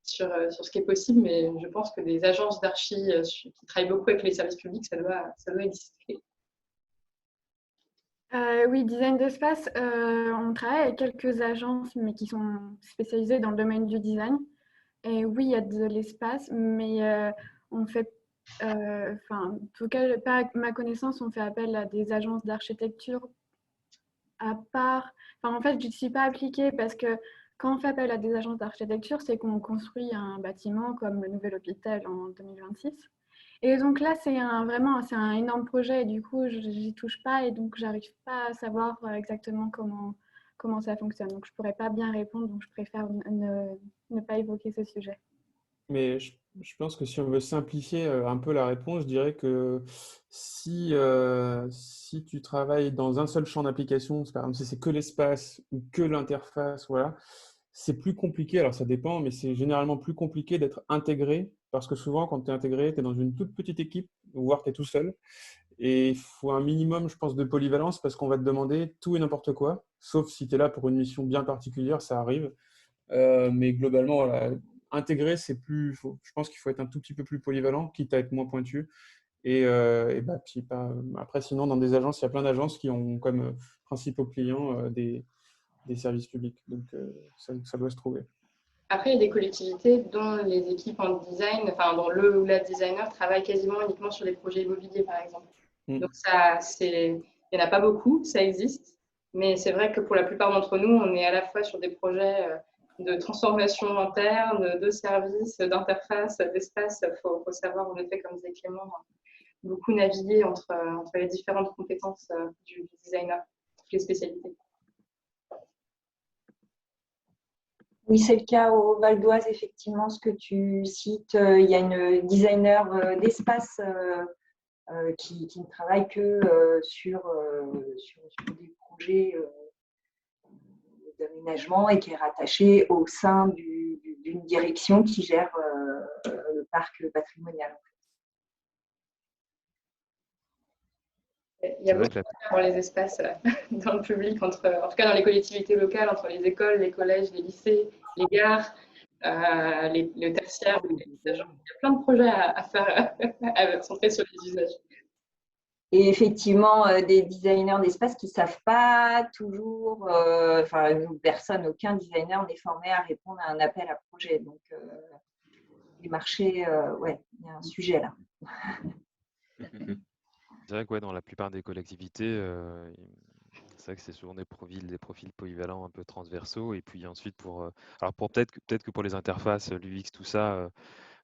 sur ce qui est possible, mais je pense que des agences d'archi qui travaillent beaucoup avec les services publics, ça doit exister. Oui, design d'espace, on travaille avec quelques agences, mais qui sont spécialisées dans le domaine du design. Et oui, il y a de l'espace, mais on fait, en tout cas, pas à ma connaissance, on fait appel à des agences d'architecture à part. En fait, je ne suis pas appliquée parce que quand on fait appel à des agences d'architecture, c'est qu'on construit un bâtiment comme le nouvel hôpital en 2026. Et donc là, c'est un énorme projet et du coup, je n'y touche pas et donc j'arrive pas à savoir exactement comment ça fonctionne. Donc je pourrais pas bien répondre, donc je préfère ne pas évoquer ce sujet. Mais je pense que si on veut simplifier un peu la réponse, je dirais que si tu travailles dans un seul champ d'application, par exemple si c'est que l'espace ou que l'interface, voilà, c'est plus compliqué. Alors ça dépend, mais c'est généralement plus compliqué d'être intégré parce que souvent quand tu es intégré, tu es dans une toute petite équipe, voire tu es tout seul. Et il faut un minimum, je pense, de polyvalence parce qu'on va te demander tout et n'importe quoi, sauf si tu es là pour une mission bien particulière, ça arrive. Mais globalement, voilà, intégrer, je pense qu'il faut être un tout petit peu plus polyvalent, quitte à être moins pointu. Après, sinon, dans des agences, il y a plein d'agences qui ont comme principaux clients des services publics. Donc, ça doit se trouver. Après, il y a des collectivités dont les équipes en design, dont le ou la designer travaille quasiment uniquement sur des projets immobiliers, par exemple. Donc, il n'y en a pas beaucoup, ça existe. Mais c'est vrai que pour la plupart d'entre nous, on est à la fois sur des projets de transformation interne, de services, d'interface, d'espace. Il faut savoir, en effet, comme disait Clément, beaucoup naviguer entre les différentes compétences du designer, toutes les spécialités. Oui, c'est le cas au Val d'Oise, effectivement, ce que tu cites. Il y a une designer d'espace qui ne travaille que sur des projets d'aménagement et qui est rattachée au sein d'une direction qui gère le parc patrimonial. Il y a beaucoup de dans les espaces dans le public, en tout cas dans les collectivités locales, entre les écoles, les collèges, les lycées, les gares, les tertiaires, les agents. Il y a plein de projets à faire, à centrer sur les usages. Et effectivement, des designers d'espace qui ne savent pas toujours, aucun designer n'est formé à répondre à un appel à projet. Donc, les marchés, il y a un sujet là. C'est vrai que dans la plupart des collectivités, c'est vrai que c'est souvent des profils polyvalents un peu transversaux. Et puis ensuite, peut-être que pour les interfaces, l'UX, tout ça,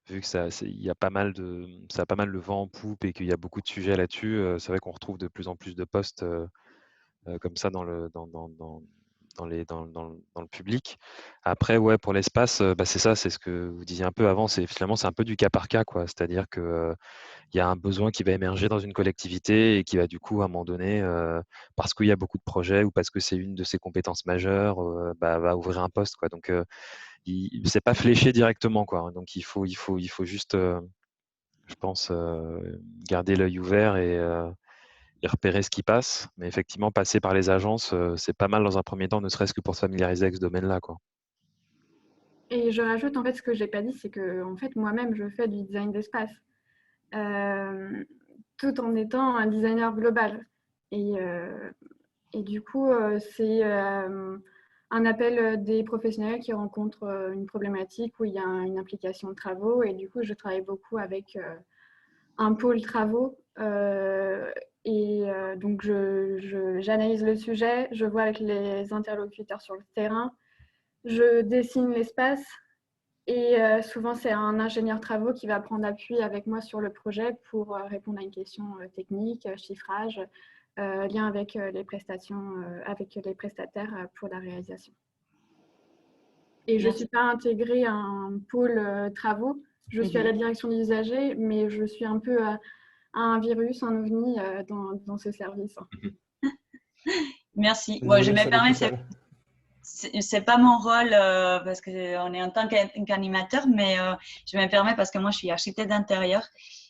vu que ça a pas mal le vent en poupe et qu'il y a beaucoup de sujets là-dessus, c'est vrai qu'on retrouve de plus en plus de postes comme ça dans dans le public. Après, ouais, pour l'espace, c'est ça, c'est ce que vous disiez un peu avant, finalement c'est un peu du cas par cas, quoi. C'est-à-dire que il y a un besoin qui va émerger dans une collectivité et qui va du coup à un moment donné, parce qu'il y a beaucoup de projets ou parce que c'est une de ses compétences majeures, va ouvrir un poste, quoi. Donc c'est pas fléché directement, quoi. Donc il faut juste, je pense, garder l'œil ouvert et repérer ce qui passe. Mais effectivement, passer par les agences, c'est pas mal dans un premier temps, ne serait-ce que pour se familiariser avec ce domaine-là, quoi. Et je rajoute, en fait, ce que j'ai pas dit, c'est que en fait, moi-même, je fais du design d'espace, tout en étant un designer global. Et du coup, c'est un appel des professionnels qui rencontrent une problématique où il y a une implication de travaux. Et du coup, je travaille beaucoup avec un pôle travaux. Donc, j'analyse le sujet, je vois avec les interlocuteurs sur le terrain, je dessine l'espace et souvent, c'est un ingénieur travaux qui va prendre appui avec moi sur le projet pour répondre à une question technique, chiffrage, lien avec les prestations, avec les prestataires pour la réalisation. Et je ne suis pas intégrée à un pôle travaux. Je suis à la direction des usagers, mais je suis un peu un virus, un ovni dans ce service. Merci. Bon, je me permets, c'est pas mon rôle parce qu'on est en tant qu'animateur, mais je me permets parce que moi, je suis architecte d'intérieur,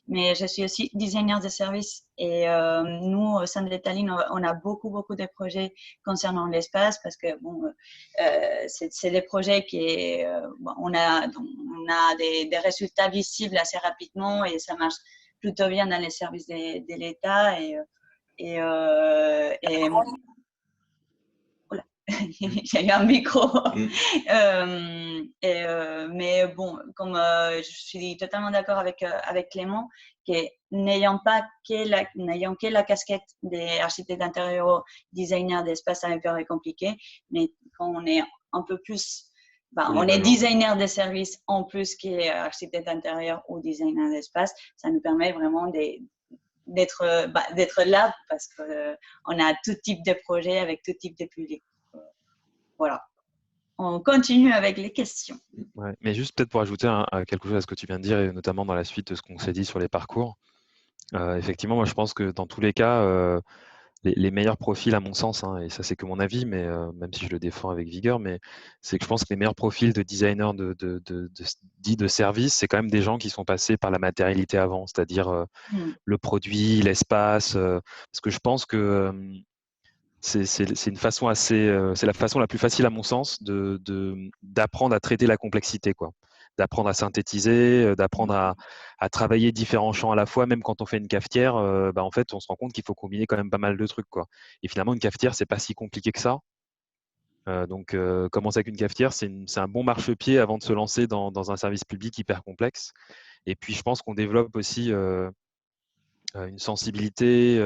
mais je suis aussi designer de services. Et nous, au sein de l'Étaline, on a beaucoup de projets concernant l'espace parce que bon, c'est des projets qui, on a des résultats visibles assez rapidement et ça marche plutôt bien dans les services de l'État il y a eu un micro. Mais bon, comme je suis totalement d'accord avec Clément, que n'ayant que la casquette des architectes d'intérieur, designers d'espace, ça me paraît compliqué. Mais quand on est un peu plus, on est designer de services en plus qu'architecte d'intérieur ou designer d'espace, ça nous permet vraiment d'être là parce qu'on a tout type de projet avec tout type de public. Voilà. On continue avec les questions. Ouais, mais juste peut-être pour ajouter quelque chose à ce que tu viens de dire, et notamment dans la suite de ce qu'on s'est dit sur les parcours. Effectivement, moi je pense que dans tous les cas, les meilleurs profils, à mon sens, et ça c'est que mon avis, mais même si je le défends avec vigueur, mais c'est que je pense que les meilleurs profils de designers dits de service, c'est quand même des gens qui sont passés par la matérialité avant, c'est-à-dire le produit, l'espace, parce que je pense que c'est une façon c'est la façon la plus facile à mon sens d'apprendre à traiter la complexité, quoi. D'apprendre à synthétiser, d'apprendre à travailler différents champs à la fois, même quand on fait une cafetière, en fait, on se rend compte qu'il faut combiner quand même pas mal de trucs, quoi. Et finalement, une cafetière, c'est pas si compliqué que ça. Donc, commencer avec une cafetière, c'est un bon marchepied avant de se lancer dans un service public hyper complexe. Et puis, je pense qu'on développe aussi une sensibilité,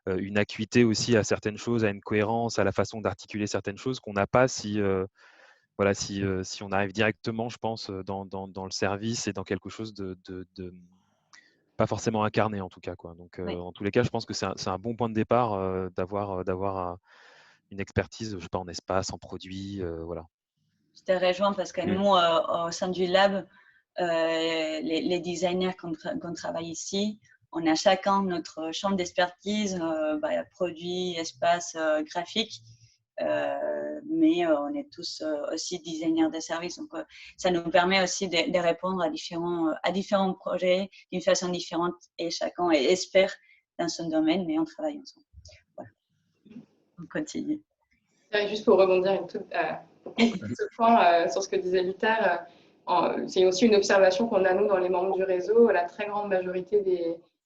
une acuité aussi à certaines choses, à une cohérence, à la façon d'articuler certaines choses qu'on n'a pas si on arrive directement, je pense, dans le service et dans quelque chose de pas forcément incarné en tout cas, quoi. Donc, en tous les cas, je pense que c'est un bon point de départ d'avoir une expertise, je sais pas, en espace, en produit, voilà. Je te rejoins parce que nous, au sein du lab, les designers qu'on travaille ici, on a chacun notre champ d'expertise, produit, espace, graphique, mais on est tous aussi designers de services. Donc, ça nous permet aussi de répondre à différents projets d'une façon différente et chacun est expert dans son domaine, mais on travaille ensemble. Voilà. On continue. Juste pour rebondir pour conclure ce point sur ce que disait Luther, c'est aussi une observation qu'on a nous dans les membres du réseau. La très grande majorité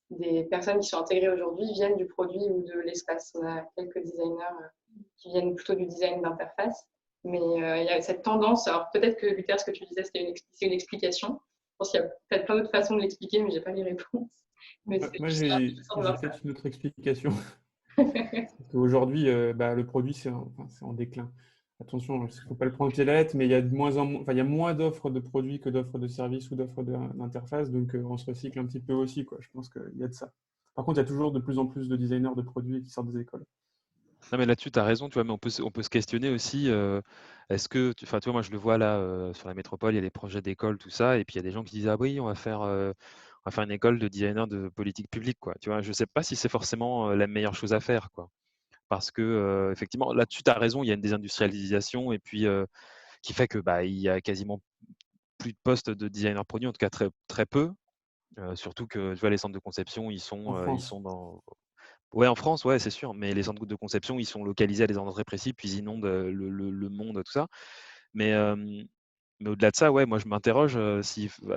des personnes qui sont intégrées aujourd'hui viennent du produit ou de l'espace. On a quelques designers qui viennent plutôt du design d'interface, mais il y a cette tendance. Alors peut-être que Luther, ce que tu disais, c'est une explication. Je pense qu'il y a peut-être plein d'autres façons de l'expliquer, mais j'ai pas les réponses. Mais moi, j'ai peut-être une autre explication. Aujourd'hui, le produit, c'est en déclin. Attention, il ne faut pas le prendre tel lettre, mais il y a il y a moins d'offres de produits que d'offres de services ou d'offres d'interface, donc on se recycle un petit peu aussi, quoi. Je pense qu'il y a de ça. Par contre, il y a toujours de plus en plus de designers de produits qui sortent des écoles. Non, mais là-dessus, tu as raison, tu vois, mais on peut se questionner aussi. Est-ce que, enfin, tu vois, moi, je le vois là sur la métropole, il y a des projets d'école, tout ça, et puis il y a des gens qui disent, ah oui, on va faire une école de designer de politique publique, quoi. Tu vois, je sais pas si c'est forcément la meilleure chose à faire, quoi. Parce que, effectivement, là-dessus, tu as raison, il y a une désindustrialisation, et puis qui fait que bah, il y a quasiment plus de postes de designer produit, en tout cas très, très peu. Surtout que tu vois, les centres de conception, En ils France. sont dans. Ouais, en France, ouais, c'est sûr. Mais les centres de conception, ils sont localisés à des endroits très précis, puis ils inondent le monde, tout ça. Mais, mais au-delà de ça, ouais, moi, je m'interroge à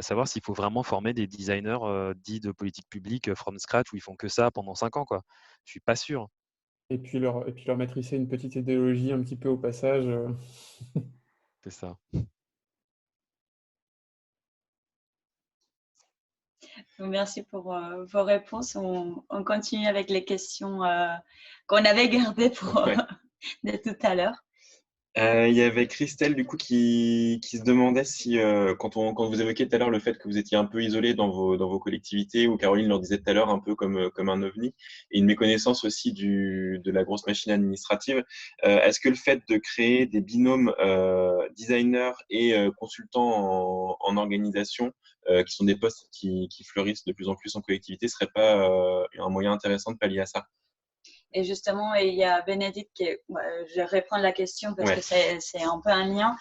savoir s'il faut vraiment former des designers dits de politique publique from scratch où ils font que ça pendant 5 ans, quoi. Je suis pas sûr. Et puis leur maîtriser une petite idéologie un petit peu au passage. C'est ça. Merci pour vos réponses. On continue avec les questions qu'on avait gardées pour Ouais. de tout à l'heure. Il y avait Christelle du coup qui se demandait si quand vous évoquiez tout à l'heure le fait que vous étiez un peu isolé dans vos collectivités, ou Caroline leur disait tout à l'heure un peu comme un ovni, et une méconnaissance aussi de la grosse machine administrative. Est-ce que le fait de créer des binômes designers et consultants en organisation, qui sont des postes qui fleurissent de plus en plus en collectivité, serait pas un moyen intéressant de pallier à ça? Et justement, il y a Bénédicte je vais reprendre la question parce Ouais. que c'est un peu un lien,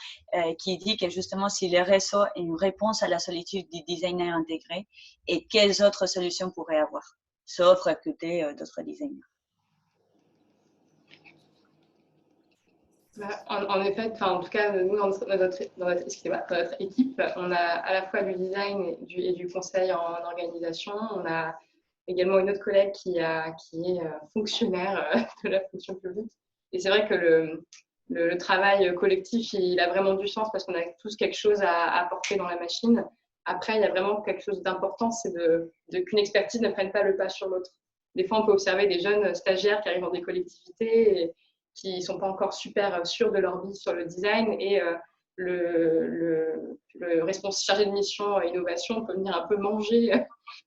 qui dit que justement, si le réseau est une réponse à la solitude du designer intégré, et quelles autres solutions pourrait avoir, sauf recruter d'autres designers. En effet, en tout cas, nous, dans notre équipe, on a à la fois du design et du conseil en organisation. On a également une autre collègue qui est fonctionnaire de la fonction publique. Et c'est vrai que le travail collectif, il a vraiment du sens parce qu'on a tous quelque chose à apporter dans la machine. Après, il y a vraiment quelque chose d'important, c'est qu'une expertise ne prenne pas le pas sur l'autre. Des fois, on peut observer des jeunes stagiaires qui arrivent dans des collectivités qui ne sont pas encore super sûrs de leur vie sur le design, et le responsable chargé de mission innovation peut venir un peu manger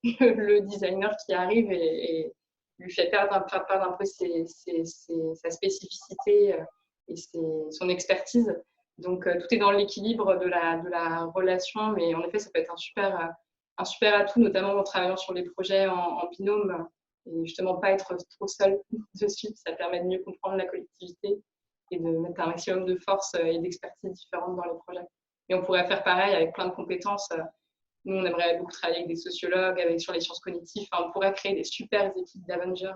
le designer qui arrive et lui fait perdre un peu sa spécificité et son expertise. Donc, tout est dans l'équilibre de la relation, mais en effet, ça peut être un super atout, notamment en travaillant sur les projets en binôme, et justement pas être trop seul dessus. Ça permet de mieux comprendre la collectivité et de mettre un maximum de force et d'expertise différentes dans les projets. Et on pourrait faire pareil avec plein de compétences. Nous, on aimerait beaucoup travailler avec des sociologues, sur les sciences cognitives. Enfin, on pourrait créer des super équipes d'Avengers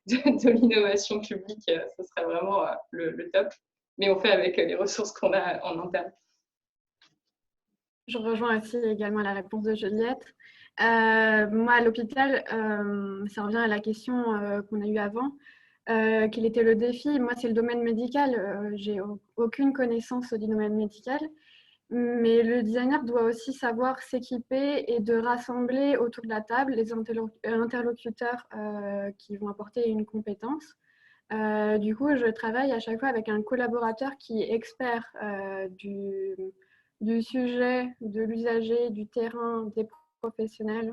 de l'innovation publique. Ce serait vraiment le top. Mais on fait avec les ressources qu'on a en interne. Je rejoins aussi également la réponse de Juliette. Moi, à l'hôpital, ça revient à la question qu'on a eue avant. Quel était le défi? Moi, c'est le domaine médical. J'ai aucune connaissance du domaine médical. Mais le designer doit aussi savoir s'équiper et de rassembler autour de la table les interlocuteurs qui vont apporter une compétence. Du coup, je travaille à chaque fois avec un collaborateur qui est expert du sujet, de l'usager, du terrain, des professionnels,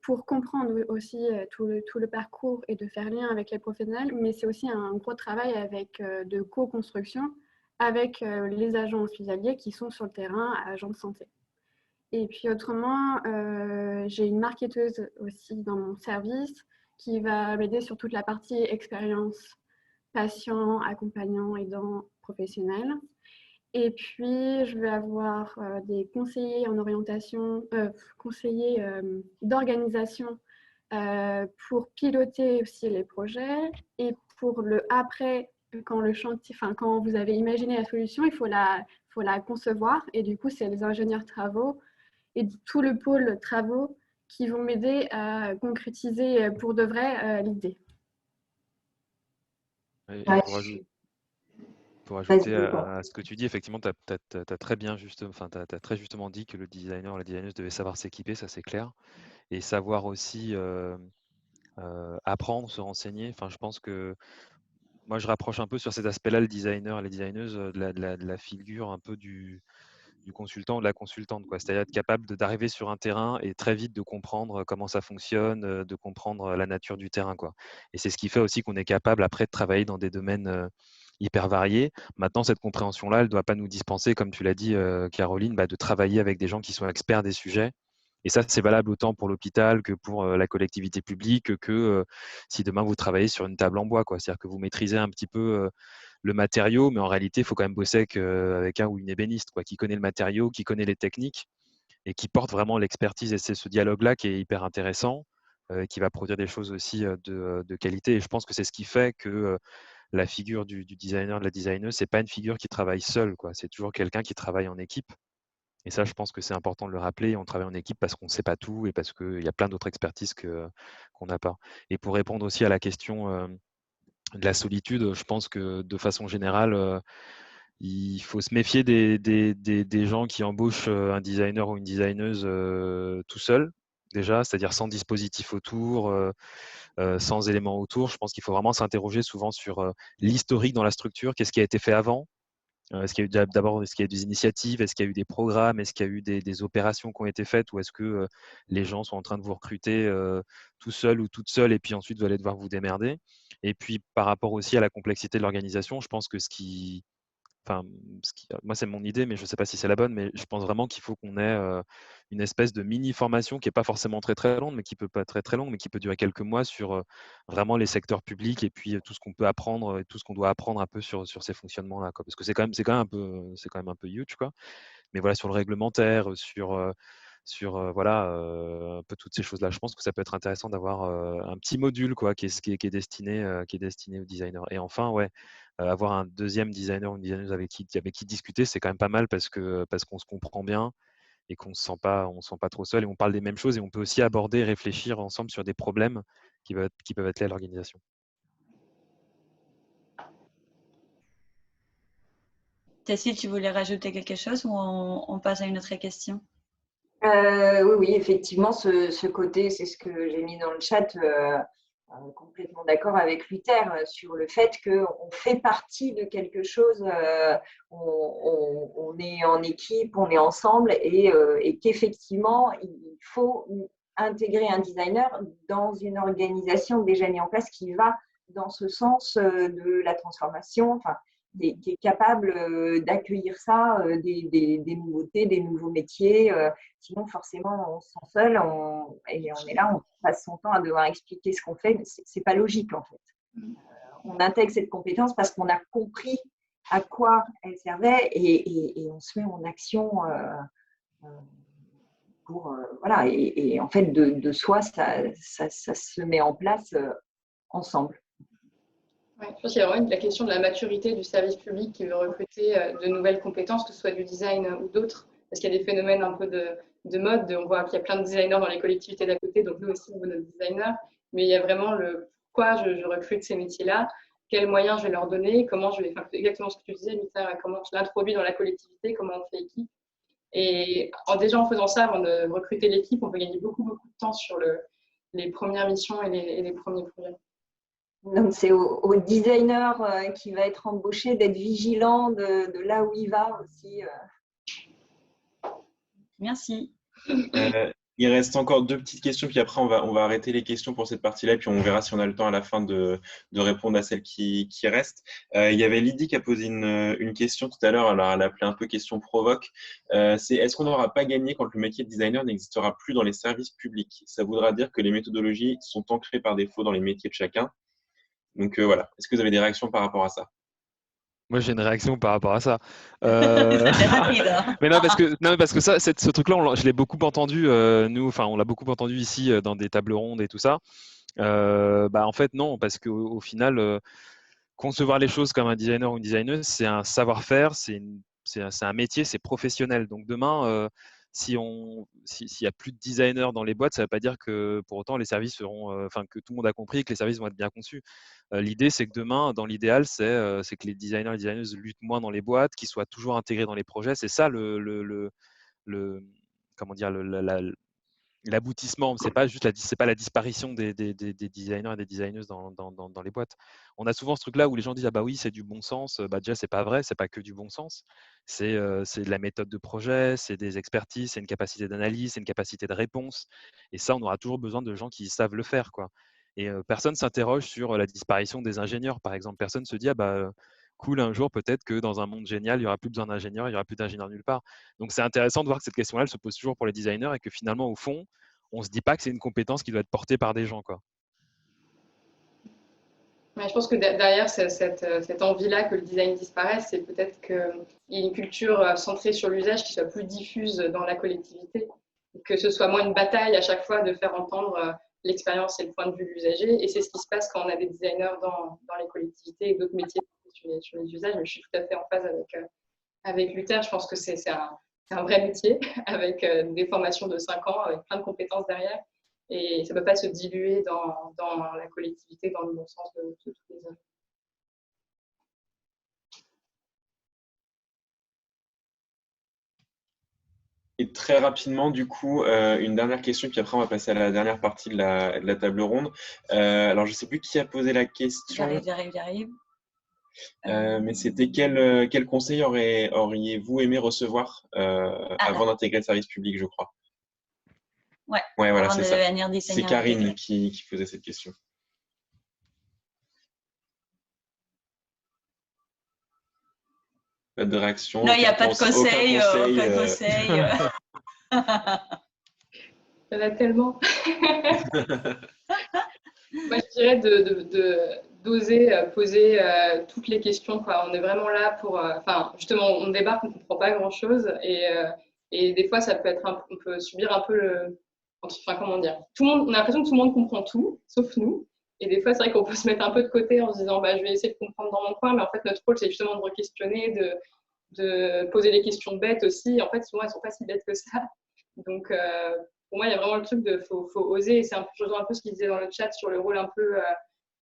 pour comprendre aussi tout le parcours et de faire lien avec les professionnels. Mais c'est aussi un gros travail de co-construction avec les agents hospitaliers qui sont sur le terrain, agents de santé. Et puis autrement, j'ai une marketeuse aussi dans mon service qui va m'aider sur toute la partie expérience patient, accompagnant, aidant, professionnel. Et puis, je vais avoir des conseillers en orientation, conseillers d'organisation pour piloter aussi les projets. Et pour le après, quand vous avez imaginé la solution, il faut la concevoir. Et du coup, c'est les ingénieurs travaux et tout le pôle travaux qui vont m'aider à concrétiser pour de vrai l'idée. Et Ouais, pour vas-y, ajouter Hugo. à ce que tu dis, effectivement, tu as très très justement dit que le designer ou la designeuse devait savoir s'équiper, ça c'est clair, et savoir aussi apprendre, se renseigner. Enfin, je pense que moi, je rapproche un peu sur cet aspect-là le designer et les designeuses de la figure un peu du consultant ou de la consultante, quoi. C'est-à-dire être capable d'arriver sur un terrain et très vite de comprendre comment ça fonctionne, de comprendre la nature du terrain, quoi. Et c'est ce qui fait aussi qu'on est capable après de travailler dans des domaines hyper variés. Maintenant, cette compréhension-là, elle ne doit pas nous dispenser, comme tu l'as dit, Caroline, de travailler avec des gens qui sont experts des sujets. Et ça, c'est valable autant pour l'hôpital que pour la collectivité publique, que si demain vous travaillez sur une table en bois, quoi. C'est-à-dire que vous maîtrisez un petit peu le matériau, mais en réalité, il faut quand même bosser avec un ou une ébéniste, quoi, qui connaît le matériau, qui connaît les techniques et qui porte vraiment l'expertise. Et c'est ce dialogue-là qui est hyper intéressant, qui va produire des choses aussi de qualité. Et je pense que c'est ce qui fait que la figure du designer, de la designer, c'est pas une figure qui travaille seule, quoi. C'est toujours quelqu'un qui travaille en équipe. Et ça, je pense que c'est important de le rappeler. On travaille en équipe parce qu'on ne sait pas tout et parce qu'il y a plein d'autres expertises qu'on n'a pas. Et pour répondre aussi à la question de la solitude, je pense que de façon générale, il faut se méfier des gens qui embauchent un designer ou une designeuse tout seul, déjà, c'est-à-dire sans dispositif autour, sans éléments autour. Je pense qu'il faut vraiment s'interroger souvent sur l'historique dans la structure, qu'est-ce qui a été fait avant. Est-ce qu'il y a eu d'abord est-ce qu'il y a eu des initiatives, est-ce qu'il y a eu des programmes, est-ce qu'il y a eu des opérations qui ont été faites, ou est-ce que les gens sont en train de vous recruter tout seul ou toute seule et puis ensuite vous allez devoir vous démerder. Et puis par rapport aussi à la complexité de l'organisation, je pense que moi c'est mon idée, mais je ne sais pas si c'est la bonne, mais je pense vraiment qu'il faut qu'on ait une espèce de mini formation qui n'est pas forcément très très longue, mais qui peut pas très très longue, mais qui peut durer quelques mois sur vraiment les secteurs publics et puis tout ce qu'on peut apprendre et tout ce qu'on doit apprendre un peu sur ces fonctionnements-là, quoi. Parce que c'est quand même un peu huge, quoi. Mais voilà, sur le réglementaire, voilà, un peu toutes ces choses-là. Je pense que ça peut être intéressant d'avoir un petit module, quoi, qui est destiné aux designers. Et enfin, ouais, avoir un deuxième designer ou une designeuse avec qui discuter, c'est quand même pas mal parce qu'on se comprend bien et qu'on on se sent pas trop seul et on parle des mêmes choses et on peut aussi aborder et réfléchir ensemble sur des problèmes qui peuvent être liés à l'organisation. Cécile, tu voulais rajouter quelque chose ou on passe à une autre question? Oui, effectivement, ce côté, c'est ce que j'ai mis dans le chat, complètement d'accord avec Luther sur le fait qu'on fait partie de quelque chose, on est en équipe, on est ensemble et qu'effectivement, il faut intégrer un designer dans une organisation déjà mise en place qui va dans ce sens de la transformation, enfin, qui est capable d'accueillir ça, des nouveautés, des nouveaux métiers. Sinon, forcément, on se sent seul et on est là, on passe son temps à devoir expliquer ce qu'on fait. Mais ce n'est pas logique, en fait. On intègre cette compétence parce qu'on a compris à quoi elle servait et on se met en action pour… voilà. Et en fait, de soi, ça se met en place ensemble. Ouais, je pense qu'il y a vraiment la question de la maturité du service public qui veut recruter de nouvelles compétences, que ce soit du design ou d'autres, parce qu'il y a des phénomènes un peu de mode. On voit qu'il y a plein de designers dans les collectivités d'à côté, donc nous aussi, on veut notre designer. Mais il y a vraiment le pourquoi je recrute ces métiers-là, quels moyens je vais leur donner, comment je vais faire exactement ce que tu disais, Luther, comment je l'introduis dans la collectivité, comment on fait équipe. Et déjà en faisant ça, avant de recruter l'équipe, on peut gagner beaucoup de temps sur les premières missions et les premiers projets. Donc, c'est au designer qui va être embauché d'être vigilant de là où il va aussi. Merci. Il reste encore 2 petites questions, puis après, on va arrêter les questions pour cette partie-là, et puis on verra si on a le temps à la fin de répondre à celles qui restent. Il y avait Lydie qui a posé une question tout à l'heure, alors elle a appelé un peu question provoque. C'est est-ce qu'on n'aura pas gagné quand le métier de designer n'existera plus dans les services publics? Ça voudra dire que les méthodologies sont ancrées par défaut dans les métiers de chacun. Donc voilà, est-ce que vous avez des réactions par rapport à ça? Moi, j'ai une réaction par rapport à ça. C'était rapide, hein. Mais non, parce que ça, ce truc-là, je l'ai beaucoup entendu, on l'a beaucoup entendu ici dans des tables rondes et tout ça. En fait, non, parce qu'au final, concevoir les choses comme un designer ou une designeuse, c'est un savoir-faire, c'est un métier, c'est professionnel. Donc demain, s'il y a plus de designers dans les boîtes, ça ne veut pas dire que pour autant les services seront, que tout le monde a compris que les services vont être bien conçus. L'idée, c'est que demain, dans l'idéal, c'est que les designers et les designeuses luttent moins dans les boîtes, qu'ils soient toujours intégrés dans les projets. C'est ça comment dire, l'aboutissement, c'est pas la disparition des designers et des designeuses dans les boîtes. On a souvent ce truc-là où les gens disent ah bah oui c'est du bon sens. Bah déjà c'est pas vrai, c'est pas que du bon sens. C'est de la méthode de projet, c'est des expertises, c'est une capacité d'analyse, c'est une capacité de réponse. Et ça on aura toujours besoin de gens qui savent le faire quoi. Et personne s'interroge sur la disparition des ingénieurs par exemple. Personne se dit ah bah cool un jour peut-être que dans un monde génial il y aura plus besoin d'ingénieurs, il y aura plus d'ingénieurs nulle part. Donc c'est intéressant de voir que cette question-là elle se pose toujours pour les designers et que finalement au fond on se dit pas que c'est une compétence qui doit être portée par des gens, quoi. Mais je pense que derrière cette envie-là que le design disparaisse, c'est peut-être qu'il y ait une culture centrée sur l'usage qui soit plus diffuse dans la collectivité, que ce soit moins une bataille à chaque fois de faire entendre l'expérience et le point de vue de l'usager. Et c'est ce qui se passe quand on a des designers dans les collectivités et d'autres métiers sur les usages. Mais je suis tout à fait en phase avec Luther. Je pense que c'est un vrai métier avec des formations de 5 ans, avec plein de compétences derrière. Et ça ne peut pas se diluer dans la collectivité, dans le bon sens de toutes les œuvres. Et très rapidement, du coup, une dernière question, puis après on va passer à la dernière partie de la table ronde. Alors, je ne sais plus qui a posé la question. J'arrive. Mais c'était quel conseil auriez-vous aimé recevoir avant d'intégrer le service public, je crois. Ouais, voilà, avant c'est de ça. devenir designer C'est Karine intégré. qui posait cette question. Pas de réaction. Non, il n'y a pas de conseil. Aucun Aucun conseil. Il y en a tellement. Moi, je dirais d'oser poser toutes les questions, quoi. On est vraiment là pour… Enfin, justement, on débarque, on ne comprend pas grand-chose. Et des fois, ça peut être on peut subir un peu le… Enfin, comment dire, on a l'impression que tout le monde comprend tout, sauf nous. Et des fois, c'est vrai qu'on peut se mettre un peu de côté en se disant bah, je vais essayer de comprendre dans mon coin. Mais en fait, notre rôle, c'est justement de re-questionner, de poser des questions bêtes aussi. En fait, souvent, elles ne sont pas si bêtes que ça. Donc, pour moi, il y a vraiment le truc de faut oser. Et c'est je rejoins un peu ce qu'il disait dans le chat sur le rôle un peu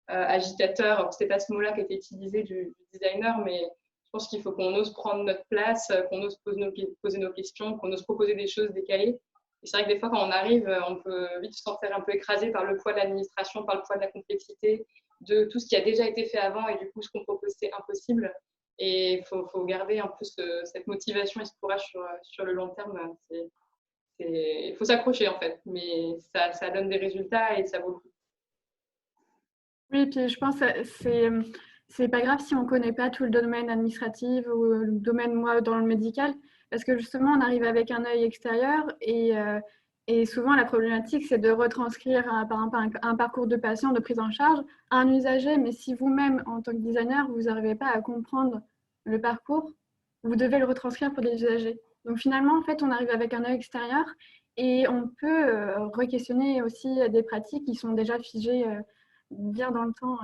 agitateur. Alors, c'était pas ce mot-là qui a été utilisé du designer, mais je pense qu'il faut qu'on ose prendre notre place, qu'on ose poser nos questions, qu'on ose proposer des choses décalées. Et c'est vrai que des fois, quand on arrive, on peut vite se sentir un peu écrasé par le poids de l'administration, par le poids de la complexité, de tout ce qui a déjà été fait avant, et du coup, ce qu'on propose, c'est impossible. Et il faut garder un peu cette motivation et ce courage sur le long terme. Il faut s'accrocher en fait, mais ça donne des résultats et ça vaut le coup. Oui, puis je pense que c'est pas grave si on connaît pas tout le domaine administratif ou le domaine, moi, dans le médical, parce que justement, on arrive avec un œil extérieur et souvent, la problématique, c'est de retranscrire par exemple un parcours de patient, de prise en charge, à un usager. Mais si vous-même, en tant que designer, vous n'arrivez pas à comprendre le parcours, vous devez le retranscrire pour des usagers. Donc finalement, en fait, on arrive avec un œil extérieur et on peut re-questionner aussi des pratiques qui sont déjà figées bien dans le temps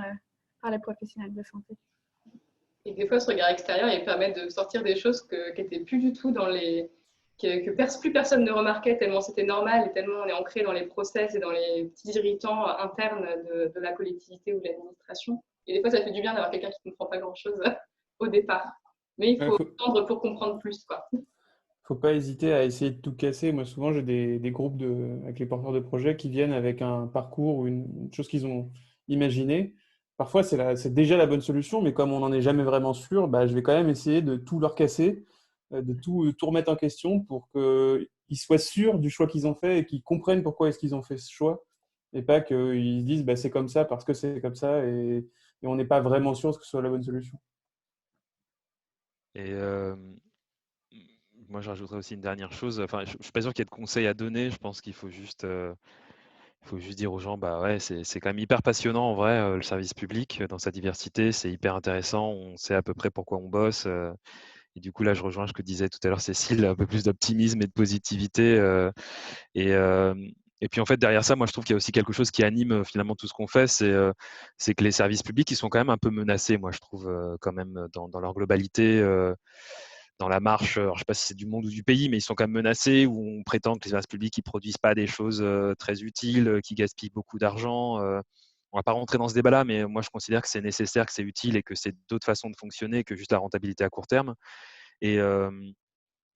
par les professionnels de santé. Et des fois, ce regard extérieur, il permet de sortir des choses qui n'étaient plus du tout dans les… que plus personne ne remarquait, tellement c'était normal et tellement on est ancré dans les process et dans les petits irritants internes de la collectivité ou de l'administration. Et des fois, ça fait du bien d'avoir quelqu'un qui ne comprend pas grand-chose au départ. Mais il faut attendre pour comprendre plus, quoi. Faut pas hésiter à essayer de tout casser. Moi, souvent, j'ai des groupes avec les porteurs de projets qui viennent avec un parcours ou une chose qu'ils ont imaginé. Parfois, c'est déjà la bonne solution, mais comme on n'en est jamais vraiment sûr, bah, je vais quand même essayer de tout leur casser, de tout remettre en question pour qu'ils soient sûrs du choix qu'ils ont fait et qu'ils comprennent pourquoi est-ce qu'ils ont fait ce choix. Et pas qu'ils se disent bah, c'est comme ça parce que c'est comme ça et on n'est pas vraiment sûr que ce soit la bonne solution. Et moi, je rajouterais aussi une dernière chose. Enfin, je ne suis pas sûr qu'il y ait de conseils à donner. Je pense qu'il faut juste dire aux gens, bah ouais, c'est quand même hyper passionnant en vrai, le service public dans sa diversité. C'est hyper intéressant. On sait à peu près pourquoi on bosse. Et du coup, là, je rejoins ce que disait tout à l'heure Cécile, un peu plus d'optimisme et de positivité. Et puis, en fait, derrière ça, moi, je trouve qu'il y a aussi quelque chose qui anime finalement tout ce qu'on fait. C'est que les services publics, ils sont quand même un peu menacés, moi, je trouve, quand même, dans leur globalité. Dans la marche, alors je ne sais pas si c'est du monde ou du pays, mais ils sont quand même menacés, où on prétend que les services publics ne produisent pas des choses très utiles, qui gaspillent beaucoup d'argent. On ne va pas rentrer dans ce débat-là, mais moi je considère que c'est nécessaire, que c'est utile et que c'est d'autres façons de fonctionner que juste la rentabilité à court terme. Et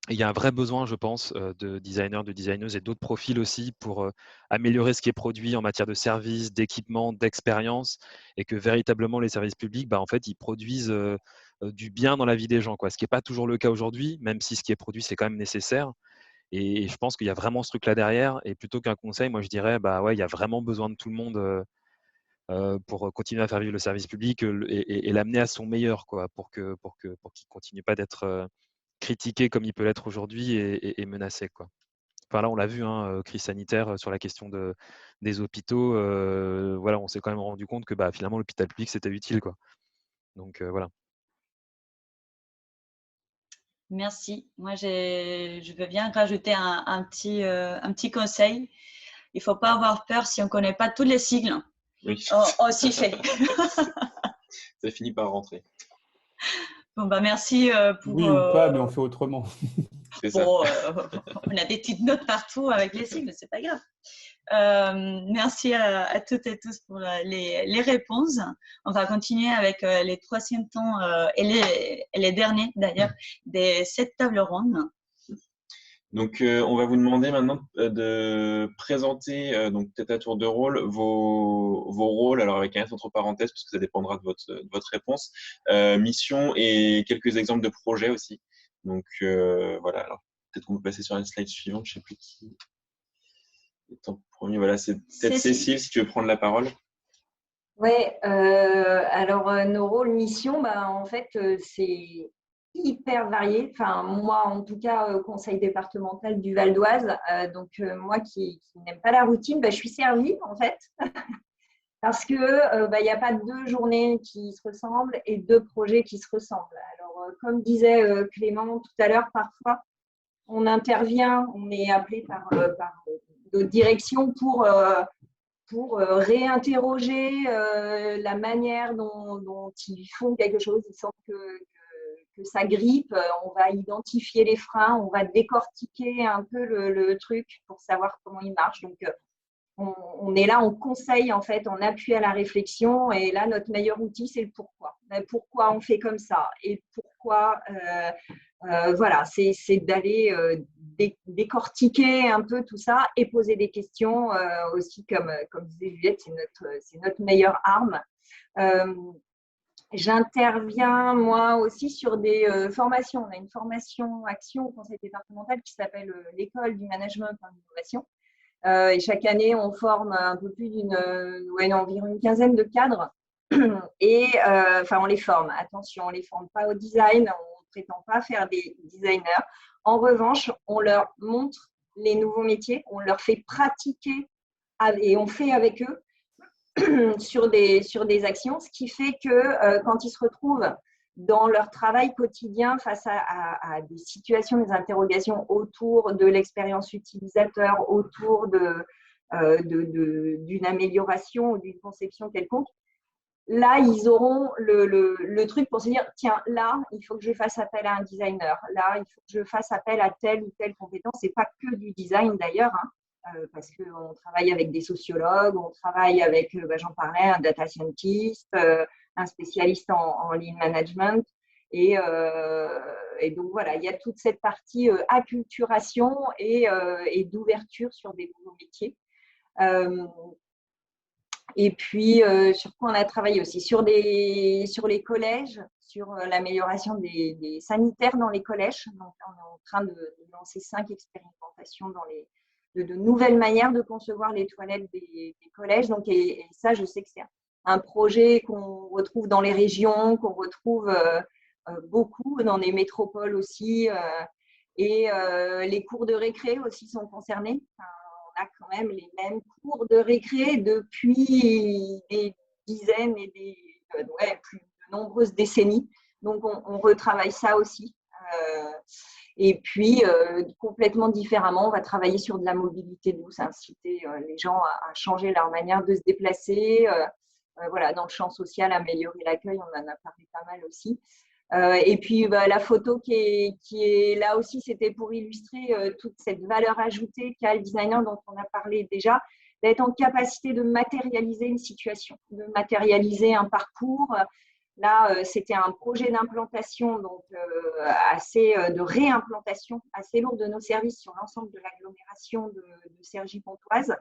il y a un vrai besoin, je pense, de designers, de designeuses et d'autres profils aussi pour améliorer ce qui est produit en matière de services, d'équipements, d'expérience, et que véritablement les services publics, bah, en fait, ils produisent du bien dans la vie des gens, quoi. Ce qui n'est pas toujours le cas aujourd'hui, même si ce qui est produit, c'est quand même nécessaire. Et je pense qu'il y a vraiment ce truc-là derrière. Et plutôt qu'un conseil, moi, je dirais, bah ouais, il y a vraiment besoin de tout le monde pour continuer à faire vivre le service public et l'amener à son meilleur, quoi, pour qu'il ne continue pas d'être critiqué comme il peut l'être aujourd'hui et menacé, quoi. Enfin, là, on l'a vu, hein, crise sanitaire sur la question des hôpitaux. Voilà, on s'est quand même rendu compte que bah, finalement, l'hôpital public, c'était utile, quoi. Donc, voilà. Merci. Moi, je veux bien rajouter un petit conseil. Il ne faut pas avoir peur si on ne connaît pas tous les sigles. Oui. Aussi fait. Ça finit par rentrer. Bon, bah, merci pour… Oui ou pas, mais on fait autrement. C'est ça. Bon, on a des petites notes partout avec les sigles, c'est pas grave. Merci à toutes et tous pour les réponses. On va continuer avec les troisièmes temps et les derniers d'ailleurs de cette table ronde. Donc, on va vous demander maintenant de présenter, donc peut-être à tour de rôle, vos rôles, alors avec un S entre parenthèses, parce que ça dépendra de votre réponse, mission et quelques exemples de projets aussi. Donc, voilà, alors peut-être qu'on peut passer sur la slide suivante, je ne sais plus qui est en premier. Voilà, c'est peut-être Cécile, si tu veux prendre la parole. Oui, alors nos rôles, missions, bah, en fait, c'est hyper varié. Enfin, moi, en tout cas, conseil départemental du Val d'Oise. Donc, moi qui n'aime pas la routine, bah, je suis servie, en fait. Parce qu'il n'y a pas 2 journées qui se ressemblent et 2 projets qui se ressemblent. Alors, comme disait Clément tout à l'heure, parfois, on intervient, on est appelé par d'autres directions pour réinterroger la manière dont ils font quelque chose. Ils sentent que ça grippe. On va identifier les freins, on va décortiquer un peu le truc pour savoir comment il marche. Donc, on est là, on conseille en fait, on appuie à la réflexion. Et là, notre meilleur outil, c'est le pourquoi. Pourquoi on fait comme ça et pourquoi. Voilà, c'est d'aller décortiquer un peu tout ça et poser des questions aussi, comme disait Juliette, c'est notre meilleure arme. J'interviens moi aussi sur des formations. On a une formation action au conseil départemental qui s'appelle l'école du management en innovation. Et chaque année, on forme un peu plus environ une quinzaine de cadres. Et on les forme. Attention, on ne les forme pas au design, on ne prétend pas faire des designers. En revanche, on leur montre les nouveaux métiers, on leur fait pratiquer et on fait avec eux sur des actions, ce qui fait que quand ils se retrouvent dans leur travail quotidien face à des situations, des interrogations autour de l'expérience utilisateur, autour d'une amélioration ou d'une conception quelconque, là, ils auront le truc pour se dire, tiens, là, il faut que je fasse appel à un designer. Là, il faut que je fasse appel à telle ou telle compétence. Ce n'est pas que du design d'ailleurs, parce qu'on travaille avec des sociologues, on travaille avec, j'en parlais, un data scientist, un spécialiste en lean management. Et donc, voilà, il y a toute cette partie acculturation et d'ouverture sur des nouveaux métiers. Et puis, sur quoi on a travaillé aussi sur les collèges, sur l'amélioration des sanitaires dans les collèges. Donc, on est en train de lancer 5 expérimentations de nouvelles manières de concevoir les toilettes des collèges. Donc, et ça, je sais que c'est un projet qu'on retrouve dans les régions, qu'on retrouve beaucoup dans les métropoles aussi. Et les cours de récré aussi sont concernés. On a quand même les mêmes cours de récré depuis des dizaines et plus de nombreuses décennies. Donc, on retravaille ça aussi. Et puis, complètement différemment, on va travailler sur de la mobilité douce, inciter les gens à changer leur manière de se déplacer. Voilà, dans le champ social, améliorer l'accueil, on en a parlé pas mal aussi. Et puis, la photo qui est là aussi, c'était pour illustrer toute cette valeur ajoutée qu'a le designer dont on a parlé déjà, d'être en capacité de matérialiser une situation, de matérialiser un parcours, Là, c'était un projet d'implantation, donc de réimplantation assez lourd de nos services sur l'ensemble de l'agglomération de Cergy-Pontoise.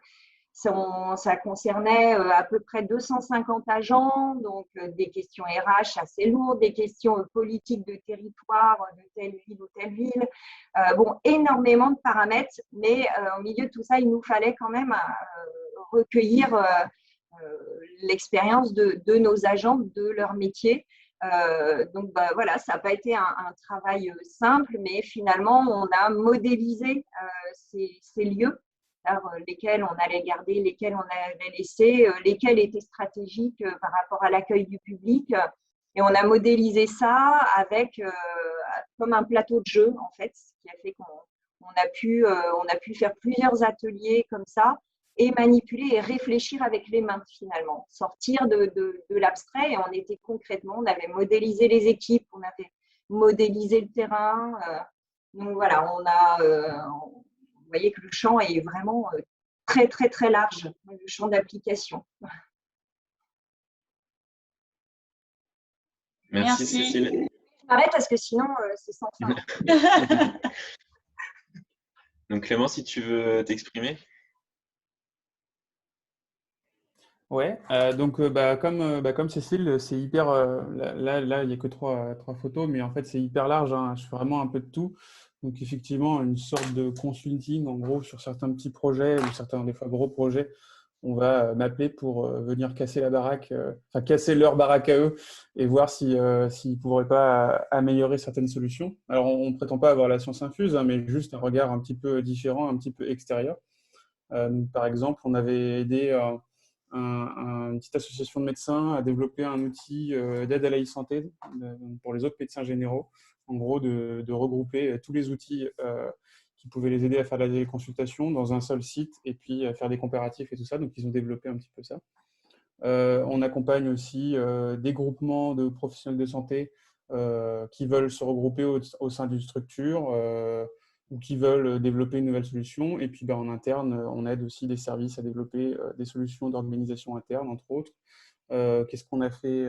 Ça concernait à peu près 250 agents, donc des questions RH assez lourdes, des questions politiques de territoire, de telle ville ou telle ville. Bon, énormément de paramètres, mais au milieu de tout ça, il nous fallait quand même recueillir l'expérience de nos agents, de leur métier. Donc voilà, ça n'a pas été un travail simple, mais finalement, on a modélisé ces lieux, lesquels on allait garder, lesquels on allait laisser, lesquels étaient stratégiques par rapport à l'accueil du public. Et on a modélisé ça avec comme un plateau de jeu, en fait, ce qui a fait qu'on a pu faire plusieurs ateliers comme ça et manipuler et réfléchir avec les mains, finalement. Sortir de l'abstrait, et on était concrètement, on avait modélisé les équipes, on avait modélisé le terrain. Donc voilà, vous voyez que le champ est vraiment très, très, très large, le champ d'application. Merci Cécile. Je m'arrête parce que sinon, c'est sans fin. Donc Clément, si tu veux t'exprimer. Ouais, donc comme Cécile, c'est hyper. Là, il n'y a que trois photos, mais en fait, c'est hyper large, hein. Je fais vraiment un peu de tout. Donc, effectivement, une sorte de consulting, en gros, sur certains petits projets ou certains, des fois, gros projets, on va m'appeler pour venir casser la baraque, enfin, casser leur baraque à eux et voir s'ils ne pourraient pas améliorer certaines solutions. Alors, on ne prétend pas avoir la science infuse, hein, mais juste un regard un petit peu différent, un petit peu extérieur. Par exemple, on avait aidé une petite association de médecins à développer un outil d'aide à la e-santé pour les autres médecins généraux. En gros, de regrouper tous les outils qui pouvaient les aider à faire la téléconsultation dans un seul site et puis à faire des comparatifs et tout ça. Donc, ils ont développé un petit peu ça. On accompagne aussi des groupements de professionnels de santé qui veulent se regrouper au sein d'une structure ou qui veulent développer une nouvelle solution. Et puis, en interne, on aide aussi des services à développer des solutions d'organisation interne, entre autres. Qu'est-ce qu'on a fait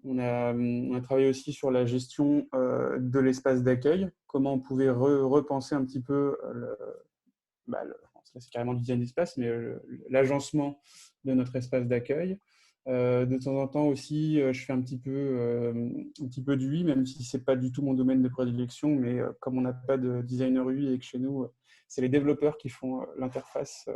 on a travaillé aussi sur la gestion de l'espace d'accueil, comment on pouvait repenser un petit peu c'est carrément le design d'espace, mais l'agencement de notre espace d'accueil. De temps en temps aussi, je fais un petit peu d'UI, même si ce n'est pas du tout mon domaine de prédilection, mais comme on n'a pas de designer UI et que chez nous, c'est les développeurs qui font l'interface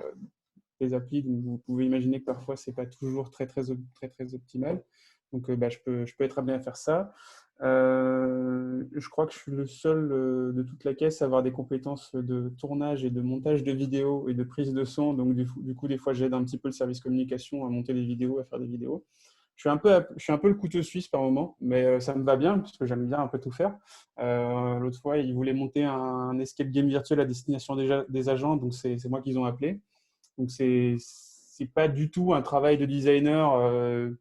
des applis, donc vous pouvez imaginer que parfois, ce n'est pas toujours très, très, très, très optimal. Donc, je peux être amené à faire ça. Je crois que je suis le seul de toute la caisse à avoir des compétences de tournage et de montage de vidéos et de prise de son. Donc, du coup, des fois, j'aide un petit peu le service communication à monter des vidéos, à faire des vidéos. Je suis un peu le couteau suisse par moment, mais ça me va bien parce que j'aime bien un peu tout faire. L'autre fois, ils voulaient monter un escape game virtuel à destination des agents, donc c'est moi qu'ils ont appelé. Donc, c'est pas du tout un travail de designer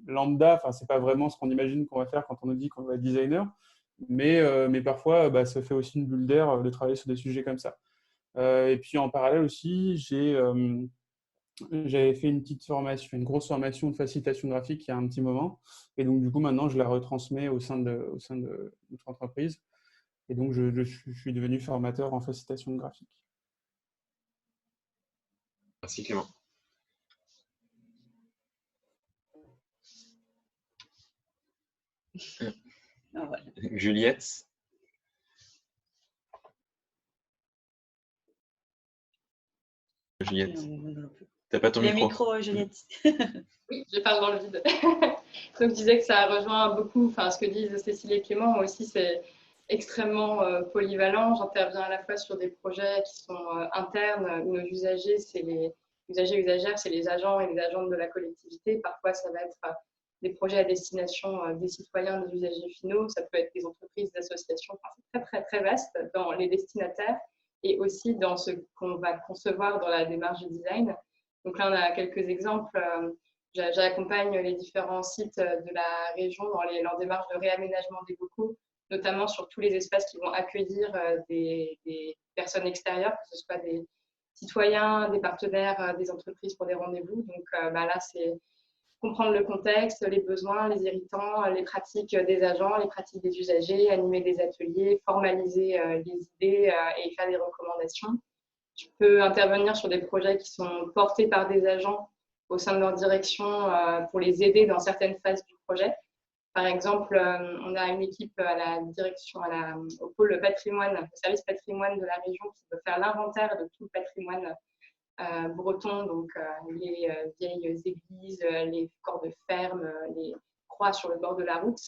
lambda, enfin, c'est pas vraiment ce qu'on imagine qu'on va faire quand on nous dit qu'on va être designer, mais parfois, ça fait aussi une bulle d'air de travailler sur des sujets comme ça. Et puis, en parallèle aussi, j'avais fait une grosse formation de facilitation graphique il y a un petit moment, et donc, du coup, maintenant, je la retransmets au sein de notre entreprise, et donc, je suis devenu formateur en facilitation graphique. Merci Clément. Ah ouais. Juliette. Juliette, t'as pas ton micro. Juliette. Oui, je parle dans le vide. Donc, je disais que ça rejoint beaucoup ce que disent Cécile et Clément. Moi aussi, c'est extrêmement polyvalent. J'interviens à la fois sur des projets qui sont internes, où nos usagers, c'est les usagères, c'est les agents et les agentes de la collectivité. Parfois, ça va être des projets à destination des citoyens, des usagers finaux. Ça peut être des entreprises, des associations. C'est très, très, très vaste dans les destinataires et aussi dans ce qu'on va concevoir dans la démarche du design. Donc là, on a quelques exemples. J'accompagne les différents sites de la région dans leur démarche de réaménagement des locaux, notamment sur tous les espaces qui vont accueillir des personnes extérieures, que ce soit des citoyens, des partenaires, des entreprises pour des rendez-vous. Donc là, c'est comprendre le contexte, les besoins, les irritants, les pratiques des agents, les pratiques des usagers, animer des ateliers, formaliser les idées et faire des recommandations. Je peux intervenir sur des projets qui sont portés par des agents au sein de leur direction pour les aider dans certaines phases du projet. Par exemple, on a une équipe à la direction, au pôle patrimoine, au service patrimoine de la région qui veut faire l'inventaire de tout le patrimoine breton, donc les vieilles églises, les corps de ferme, les croix sur le bord de la route,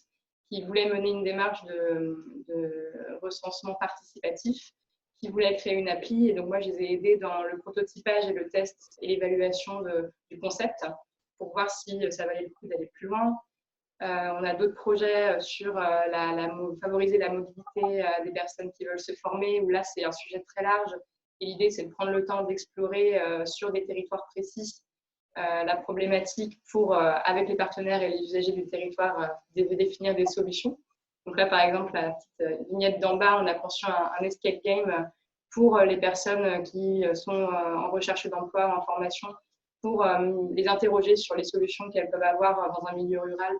qui voulait mener une démarche de recensement participatif, qui voulait créer une appli. Et donc, moi, je les ai aidés dans le prototypage et le test et l'évaluation du concept pour voir si ça valait le coup d'aller plus loin. On a d'autres projets sur favoriser la mobilité des personnes qui veulent se former, où là, c'est un sujet très large. Et l'idée, c'est de prendre le temps d'explorer sur des territoires précis la problématique pour, avec les partenaires et les usagers du territoire, définir des solutions. Donc là, par exemple, la petite vignette d'en bas, on a conçu un escape game pour les personnes qui sont en recherche d'emploi, en formation, pour les interroger sur les solutions qu'elles peuvent avoir dans un milieu rural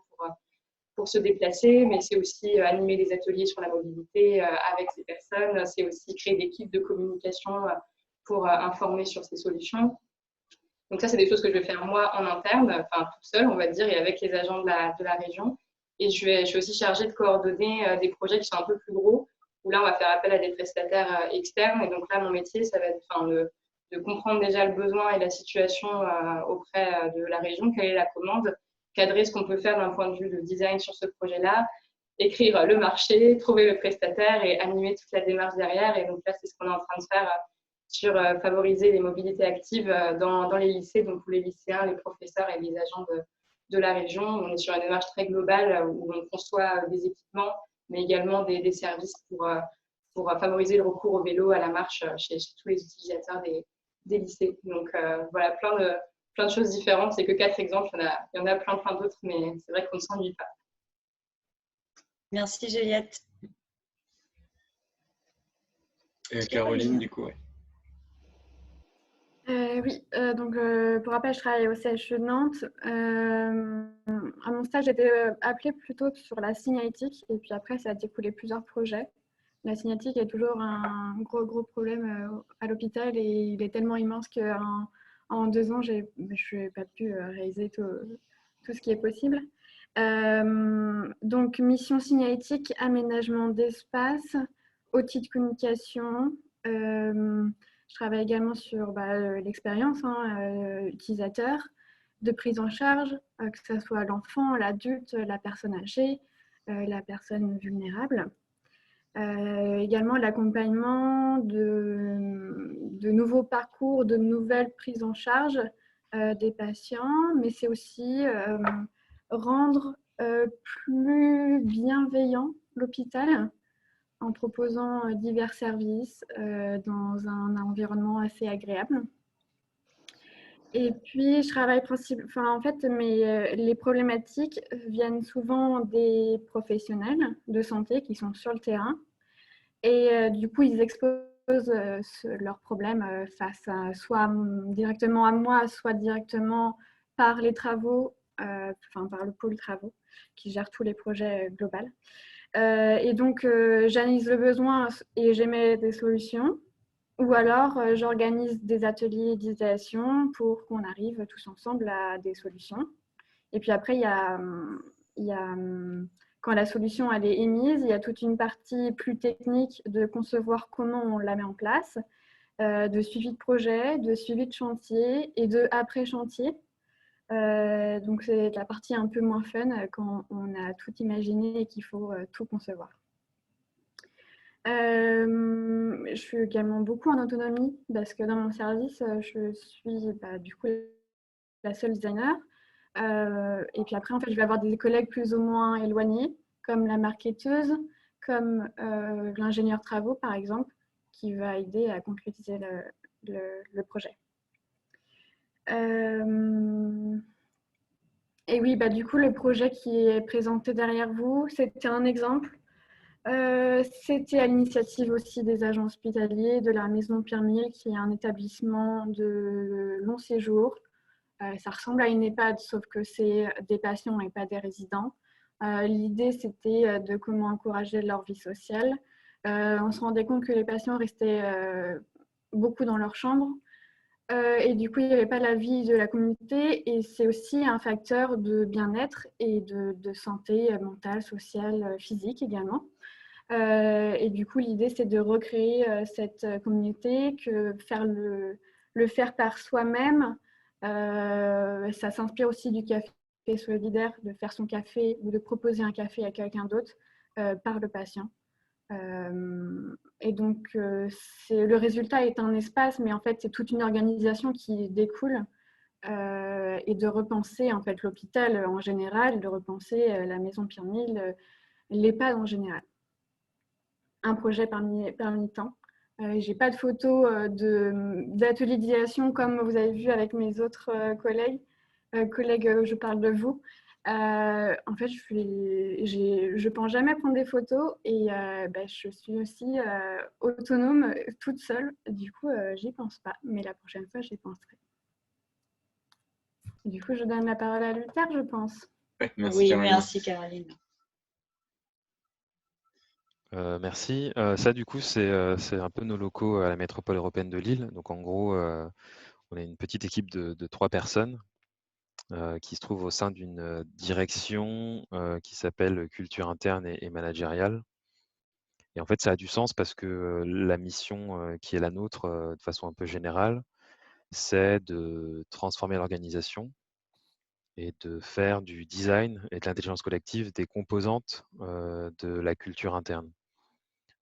pour se déplacer, mais c'est aussi animer des ateliers sur la mobilité avec ces personnes, c'est aussi créer des kits de communication pour informer sur ces solutions. Donc ça, c'est des choses que je vais faire moi en interne, enfin toute seule, on va dire, et avec les agents de la région. Et je suis aussi chargée de coordonner des projets qui sont un peu plus gros, où là, on va faire appel à des prestataires externes. Et donc là, mon métier, ça va être de comprendre déjà le besoin et la situation auprès de la région, quelle est la commande, cadrer ce qu'on peut faire d'un point de vue de design sur ce projet-là, écrire le marché, trouver le prestataire et animer toute la démarche derrière. Et donc là, c'est ce qu'on est en train de faire sur favoriser les mobilités actives dans les lycées, donc pour les lycéens, les professeurs et les agents de la région. On est sur une démarche très globale où on conçoit des équipements, mais également des services pour favoriser le recours au vélo, à la marche chez tous les utilisateurs des lycées. Donc voilà, plein de choses différentes. C'est que 4 exemples, il y en a plein d'autres, mais c'est vrai qu'on ne s'ennuie pas. Merci Juliette. Caroline, du coup, ouais. Oui, donc pour rappel, je travaille au CHU de Nantes. À mon stage, j'étais appelée plutôt sur la signalétique et puis après, ça a découlé plusieurs projets. La signalétique est toujours un gros problème à l'hôpital et il est tellement immense qu'en 2 ans, je n'ai pas pu réaliser tout ce qui est possible. Donc, mission signalétique, aménagement d'espace, outils de communication. Je travaille également sur l'expérience utilisateur, de prise en charge, que ce soit l'enfant, l'adulte, la personne âgée, la personne vulnérable. Également l'accompagnement de nouveaux parcours, de nouvelles prises en charge des patients, mais c'est aussi rendre plus bienveillant l'hôpital en proposant divers services dans un environnement assez agréable. Et puis, je travaille les problématiques viennent souvent des professionnels de santé qui sont sur le terrain. Et du coup, ils exposent leurs problèmes face à soit directement à moi, soit directement par les travaux, par le pôle travaux qui gère tous les projets globaux. Et donc, j'analyse le besoin et j'émets des solutions. Ou alors, j'organise des ateliers d'idéation pour qu'on arrive tous ensemble à des solutions. Et puis après, il y a quand la solution elle est émise, il y a toute une partie plus technique de concevoir comment on la met en place, de suivi de projet, de suivi de chantier et de après-chantier. Donc, c'est la partie un peu moins fun quand on a tout imaginé et qu'il faut tout concevoir. Je suis également beaucoup en autonomie parce que dans mon service, je suis du coup la seule designer. Et puis après, en fait, je vais avoir des collègues plus ou moins éloignés, comme la marketeuse, comme l'ingénieur travaux, par exemple, qui va aider à concrétiser le projet. Et oui, du coup, le projet qui est présenté derrière vous, c'était un exemple. C'était à l'initiative aussi des agents hospitaliers de la Maison Pierre Mille, qui est un établissement de long séjour Ça ressemble à une EHPAD, sauf que c'est des patients et pas des résidents. L'idée, c'était de comment encourager leur vie sociale. On se rendait compte que les patients restaient beaucoup dans leur chambre. Et du coup, il n'y avait pas la vie de la communauté. Et c'est aussi un facteur de bien-être et de santé mentale, sociale, physique également. Et du coup, l'idée, c'est de recréer cette communauté, que le faire par soi-même. Ça s'inspire aussi du café solidaire, de faire son café ou de proposer un café à quelqu'un d'autre par le patient. Et donc, le résultat est un espace, mais en fait, c'est toute une organisation qui découle et de repenser en fait l'hôpital en général, de repenser la maison Pierre-Mille, l'EHPAD en général. Un projet parmi tant. J'ai pas de photos d'atelier d'idéation comme vous avez vu avec mes autres collègues. Je parle de vous. En fait, je pense jamais prendre des photos et je suis aussi autonome toute seule. Du coup, j'y pense pas. Mais la prochaine fois, j'y penserai. Du coup, je donne la parole à Luther, je pense. Merci, Oui, Caroline. merci Caroline. Merci. Ça, du coup, c'est un peu nos locaux à la métropole européenne de Lille. Donc, en gros, on est une petite équipe de 3 personnes qui se trouve au sein d'une direction qui s'appelle culture interne et managériale. Et en fait, ça a du sens parce que la mission qui est la nôtre, de façon un peu générale, c'est de transformer l'organisation et de faire du design et de l'intelligence collective des composantes de la culture interne.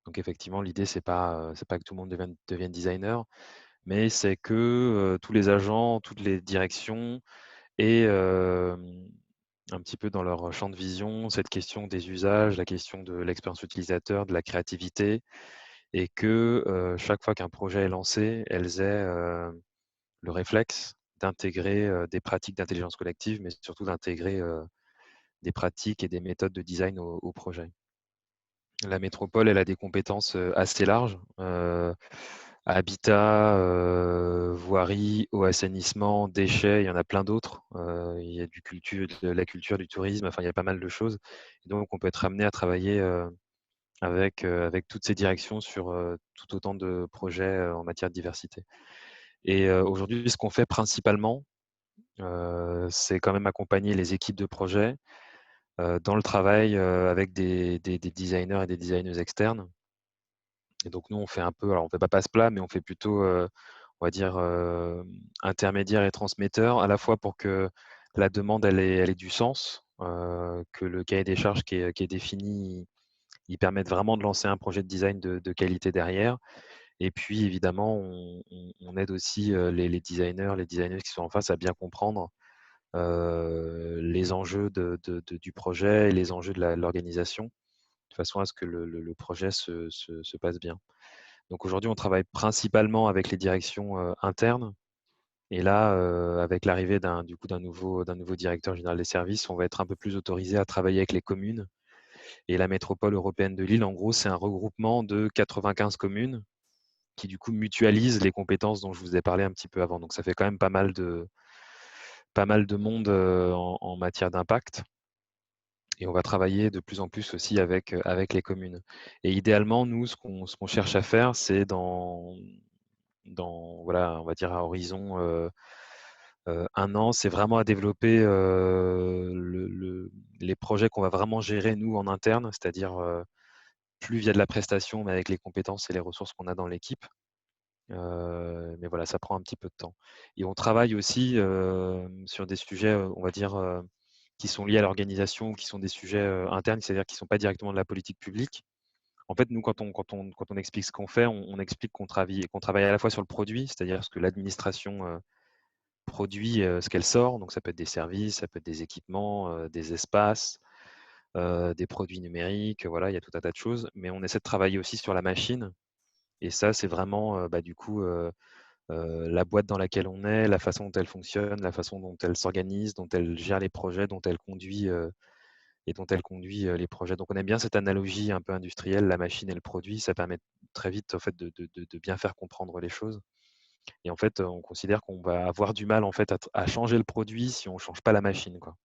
Donc effectivement, l'idée, c'est pas que tout le monde devienne designer, mais c'est que tous les agents, toutes les directions aient un petit peu dans leur champ de vision cette question des usages, la question de l'expérience utilisateur, de la créativité, et que chaque fois qu'un projet est lancé, elles aient le réflexe d'intégrer des pratiques d'intelligence collective, mais surtout d'intégrer des pratiques et des méthodes de design au projet. La métropole, elle a des compétences assez larges. Habitat, voirie, eau, assainissement, déchets, il y en a plein d'autres. Il y a de la culture, du tourisme, enfin il y a pas mal de choses. Et donc on peut être amené à travailler avec toutes ces directions sur tout autant de projets en matière de diversité. Et aujourd'hui, ce qu'on fait principalement, c'est quand même accompagner les équipes de projet dans le travail avec des designers et des designeuses externes. Et donc nous, on fait un peu, alors on fait pas passe-plat, mais on fait plutôt, on va dire, intermédiaire et transmetteur, à la fois pour que la demande elle ait du sens, que le cahier des charges qui est défini, il permette vraiment de lancer un projet de design de qualité derrière. Et puis évidemment, on aide aussi les designers, les designers qui sont en face à bien comprendre les enjeux du projet et les enjeux de l'organisation, de façon à ce que le projet se passe bien. Donc aujourd'hui, on travaille principalement avec les directions internes. Et là, avec l'arrivée d'un nouveau directeur général des services, on va être un peu plus autorisé à travailler avec les communes. Et la métropole européenne de Lille, en gros, c'est un regroupement de 95 communes qui du coup mutualisent les compétences dont je vous ai parlé un petit peu avant. Donc ça fait quand même pas mal de monde en matière d'impact. Et on va travailler de plus en plus aussi avec les communes. Et idéalement, nous, ce qu'on cherche à faire, c'est voilà, on va dire à horizon 1 an, c'est vraiment à développer les projets qu'on va vraiment gérer nous en interne, c'est-à-dire plus via de la prestation, mais avec les compétences et les ressources qu'on a dans l'équipe. Mais voilà, ça prend un petit peu de temps. Et on travaille aussi sur des sujets, on va dire, qui sont liés à l'organisation, qui sont des sujets internes, c'est-à-dire qui ne sont pas directement de la politique publique. En fait, nous, quand on explique ce qu'on fait, on explique qu'on travaille à la fois sur le produit, c'est-à-dire ce que l'administration produit, ce qu'elle sort. Donc, ça peut être des services, ça peut être des équipements, des espaces, des produits numériques. Voilà, il y a tout un tas de choses. Mais on essaie de travailler aussi sur la machine. Et ça, c'est vraiment, du coup, la boîte dans laquelle on est, la façon dont elle fonctionne, la façon dont elle s'organise, dont elle gère les projets, dont elle conduit les projets. Donc on aime bien cette analogie un peu industrielle, la machine et le produit. Ça permet très vite en fait, de bien faire comprendre les choses. Et en fait, on considère qu'on va avoir du mal en fait, à changer le produit si on ne change pas la machine, quoi.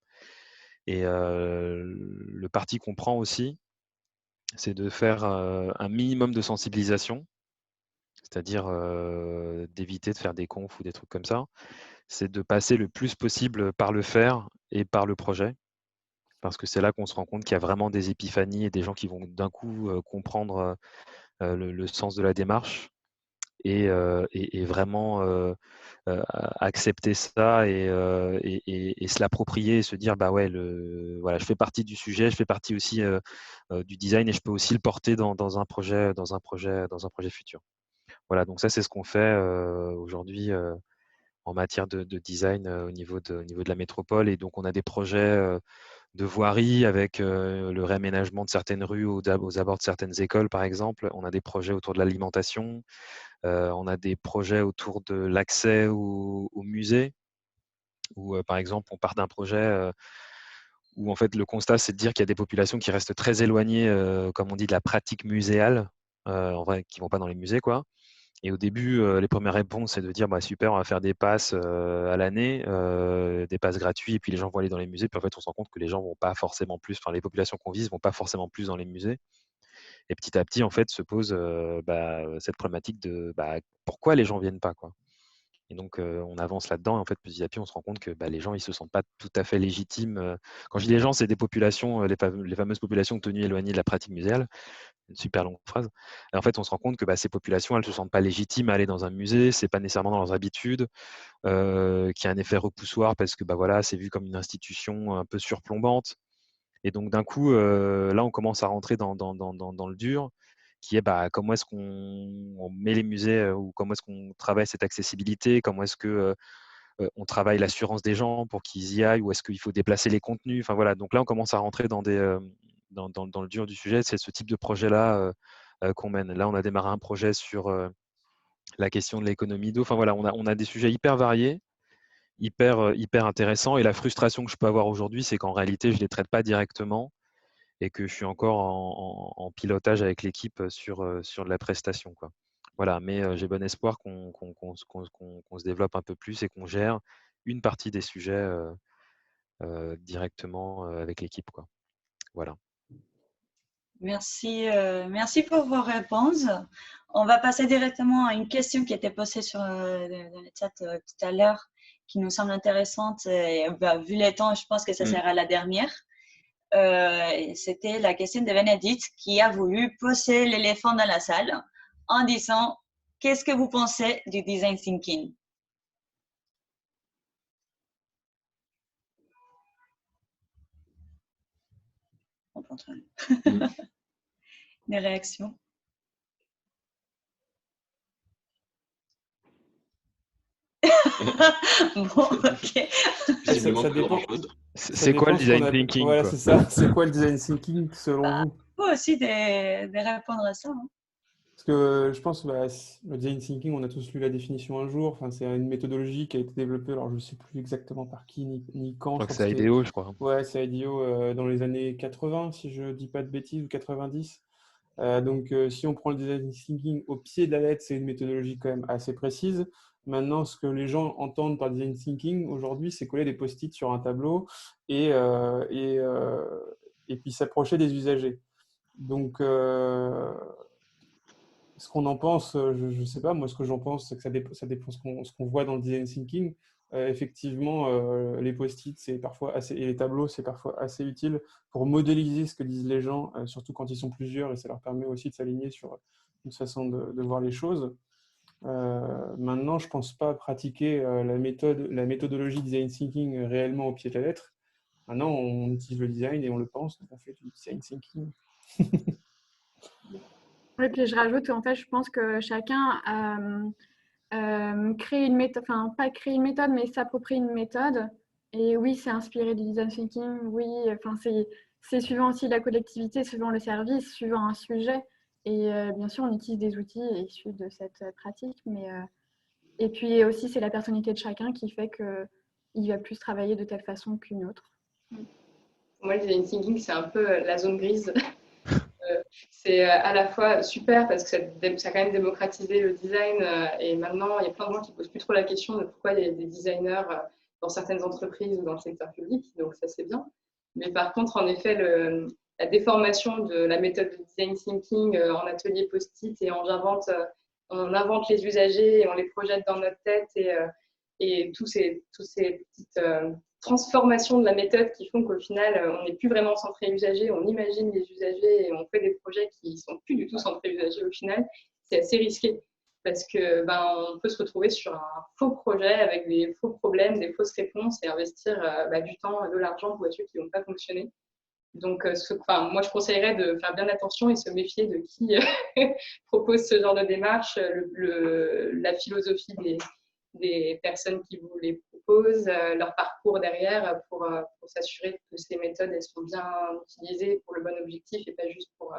Et le parti qu'on prend aussi, c'est de faire un minimum de sensibilisation, c'est-à-dire d'éviter de faire des confs ou des trucs comme ça. C'est de passer le plus possible par le faire et par le projet, parce que c'est là qu'on se rend compte qu'il y a vraiment des épiphanies et des gens qui vont d'un coup comprendre le sens de la démarche et vraiment accepter ça et se l'approprier et se dire bah ouais, voilà, je fais partie du sujet, je fais partie aussi du design et je peux aussi le porter dans un projet futur. Voilà, donc ça c'est ce qu'on fait aujourd'hui en matière de design au niveau de la métropole. Et donc on a des projets de voirie avec le réaménagement de certaines rues aux abords de certaines écoles, par exemple. On a des projets autour de l'alimentation. On a des projets autour de l'accès au musée, où par exemple on part d'un projet où en fait le constat c'est de dire qu'il y a des populations qui restent très éloignées, comme on dit, de la pratique muséale, en vrai, qui vont pas dans les musées, quoi. Et au début, les premières réponses, c'est de dire bah, super, on va faire des passes à l'année, des passes gratuits, et puis les gens vont aller dans les musées. Puis en fait, on se rend compte que les gens vont pas forcément plus, enfin les populations qu'on vise vont pas forcément plus dans les musées. Et petit à petit, en fait, se pose cette problématique de bah, pourquoi les gens viennent pas, quoi. Et donc, on avance là-dedans, et en fait, petit à petit, on se rend compte que bah, les gens, ils se sentent pas tout à fait légitimes. Quand je dis les gens, c'est des populations, les fameuses populations tenues éloignées de la pratique muséale. Une super longue phrase. Et en fait, on se rend compte que bah, ces populations, elles ne se sentent pas légitimes à aller dans un musée, c'est pas nécessairement dans leurs habitudes, qu'il y a un effet repoussoir parce que bah, voilà, c'est vu comme une institution un peu surplombante. Et donc, d'un coup, là, on commence à rentrer dans le dur, qui est bah, comment est-ce qu'on met les musées ou comment est-ce qu'on travaille cette accessibilité, comment est-ce que on travaille l'assurance des gens pour qu'ils y aillent, ou est-ce qu'il faut déplacer les contenus. Enfin voilà, donc là on commence à rentrer dans le dur du sujet. C'est ce type de projet-là qu'on mène. Là, on a démarré un projet sur la question de l'économie d'eau. Enfin voilà, on a des sujets hyper variés, hyper intéressants. Et la frustration que je peux avoir aujourd'hui, c'est qu'en réalité, je ne les traite pas directement et que je suis encore en pilotage avec l'équipe sur de la prestation, quoi. Voilà, mais j'ai bon espoir qu'on se développe un peu plus et qu'on gère une partie des sujets directement avec l'équipe, quoi. Voilà. Merci, merci pour vos réponses. On va passer directement à une question qui était posée dans le chat tout à l'heure, qui nous semble intéressante. Et, bah, vu les temps, je pense que ça sera la dernière. C'était la question de Bénédicte qui a voulu poser l'éléphant dans la salle en disant « Qu'est-ce que vous pensez du design thinking ?» Des réactions? Bon, ok. Ça dépend. C'est quoi le design thinking? Voilà, c'est ça. C'est quoi le design thinking selon vous? Faut aussi de répondre à ça. Hein. Parce que je pense que le design thinking, on a tous lu la définition un jour. Enfin, c'est une méthodologie qui a été développée, alors je ne sais plus exactement par qui ni quand. Je crois que c'est IDEO, je crois. Ouais, c'est IDEO dans les années 80, si je ne dis pas de bêtises, ou 90. Donc, si on prend le design thinking au pied de la lettre, c'est une méthodologie quand même assez précise. Maintenant, ce que les gens entendent par design thinking aujourd'hui, c'est coller des post-it sur un tableau et puis s'approcher des usagers. Donc, ce qu'on en pense, je ne sais pas. Moi, ce que j'en pense, c'est que ça dépend ce qu'on voit dans le design thinking. Effectivement, les post-it et les tableaux, c'est parfois assez utile pour modéliser ce que disent les gens, surtout quand ils sont plusieurs, et ça leur permet aussi de s'aligner sur une façon de voir les choses. Maintenant, je ne pense pas pratiquer la méthodologie design thinking réellement au pied de la lettre. Maintenant, on utilise le design et on le pense, donc on fait du design thinking. Oui, puis je rajoute, en fait, je pense que chacun crée une méthode, enfin, pas créer une méthode, mais s'approprie une méthode. Et oui, c'est inspiré du design thinking. Oui, enfin, c'est suivant aussi la collectivité, suivant le service, suivant un sujet. Et bien sûr, on utilise des outils issus de cette pratique. Et puis aussi, c'est la personnalité de chacun qui fait qu'il va plus travailler de telle façon qu'une autre. Moi, le design thinking, c'est un peu la zone grise. c'est à la fois super parce que ça a quand même démocratisé le design et maintenant, il y a plein de gens qui ne posent plus trop la question de pourquoi il y a des designers dans certaines entreprises ou dans le secteur public, donc ça c'est bien. Mais par contre, en effet, la déformation de la méthode de design thinking en atelier post-it et on invente les usagers et on les projette dans notre tête et tous ces petites transformations de la méthode qui font qu'au final, on n'est plus vraiment centré usager, on imagine les usagers et on fait des projets qui ne sont plus du tout centrés usagers au final. C'est assez risqué parce que on peut se retrouver sur un faux projet avec des faux problèmes, des fausses réponses et investir du temps et de l'argent pour des trucs qui ne vont pas fonctionner. Donc, moi, je conseillerais de faire bien attention et se méfier de qui propose ce genre de démarche, la philosophie des personnes qui vous les proposent, leur parcours derrière pour s'assurer que ces méthodes elles sont bien utilisées pour le bon objectif et pas juste pour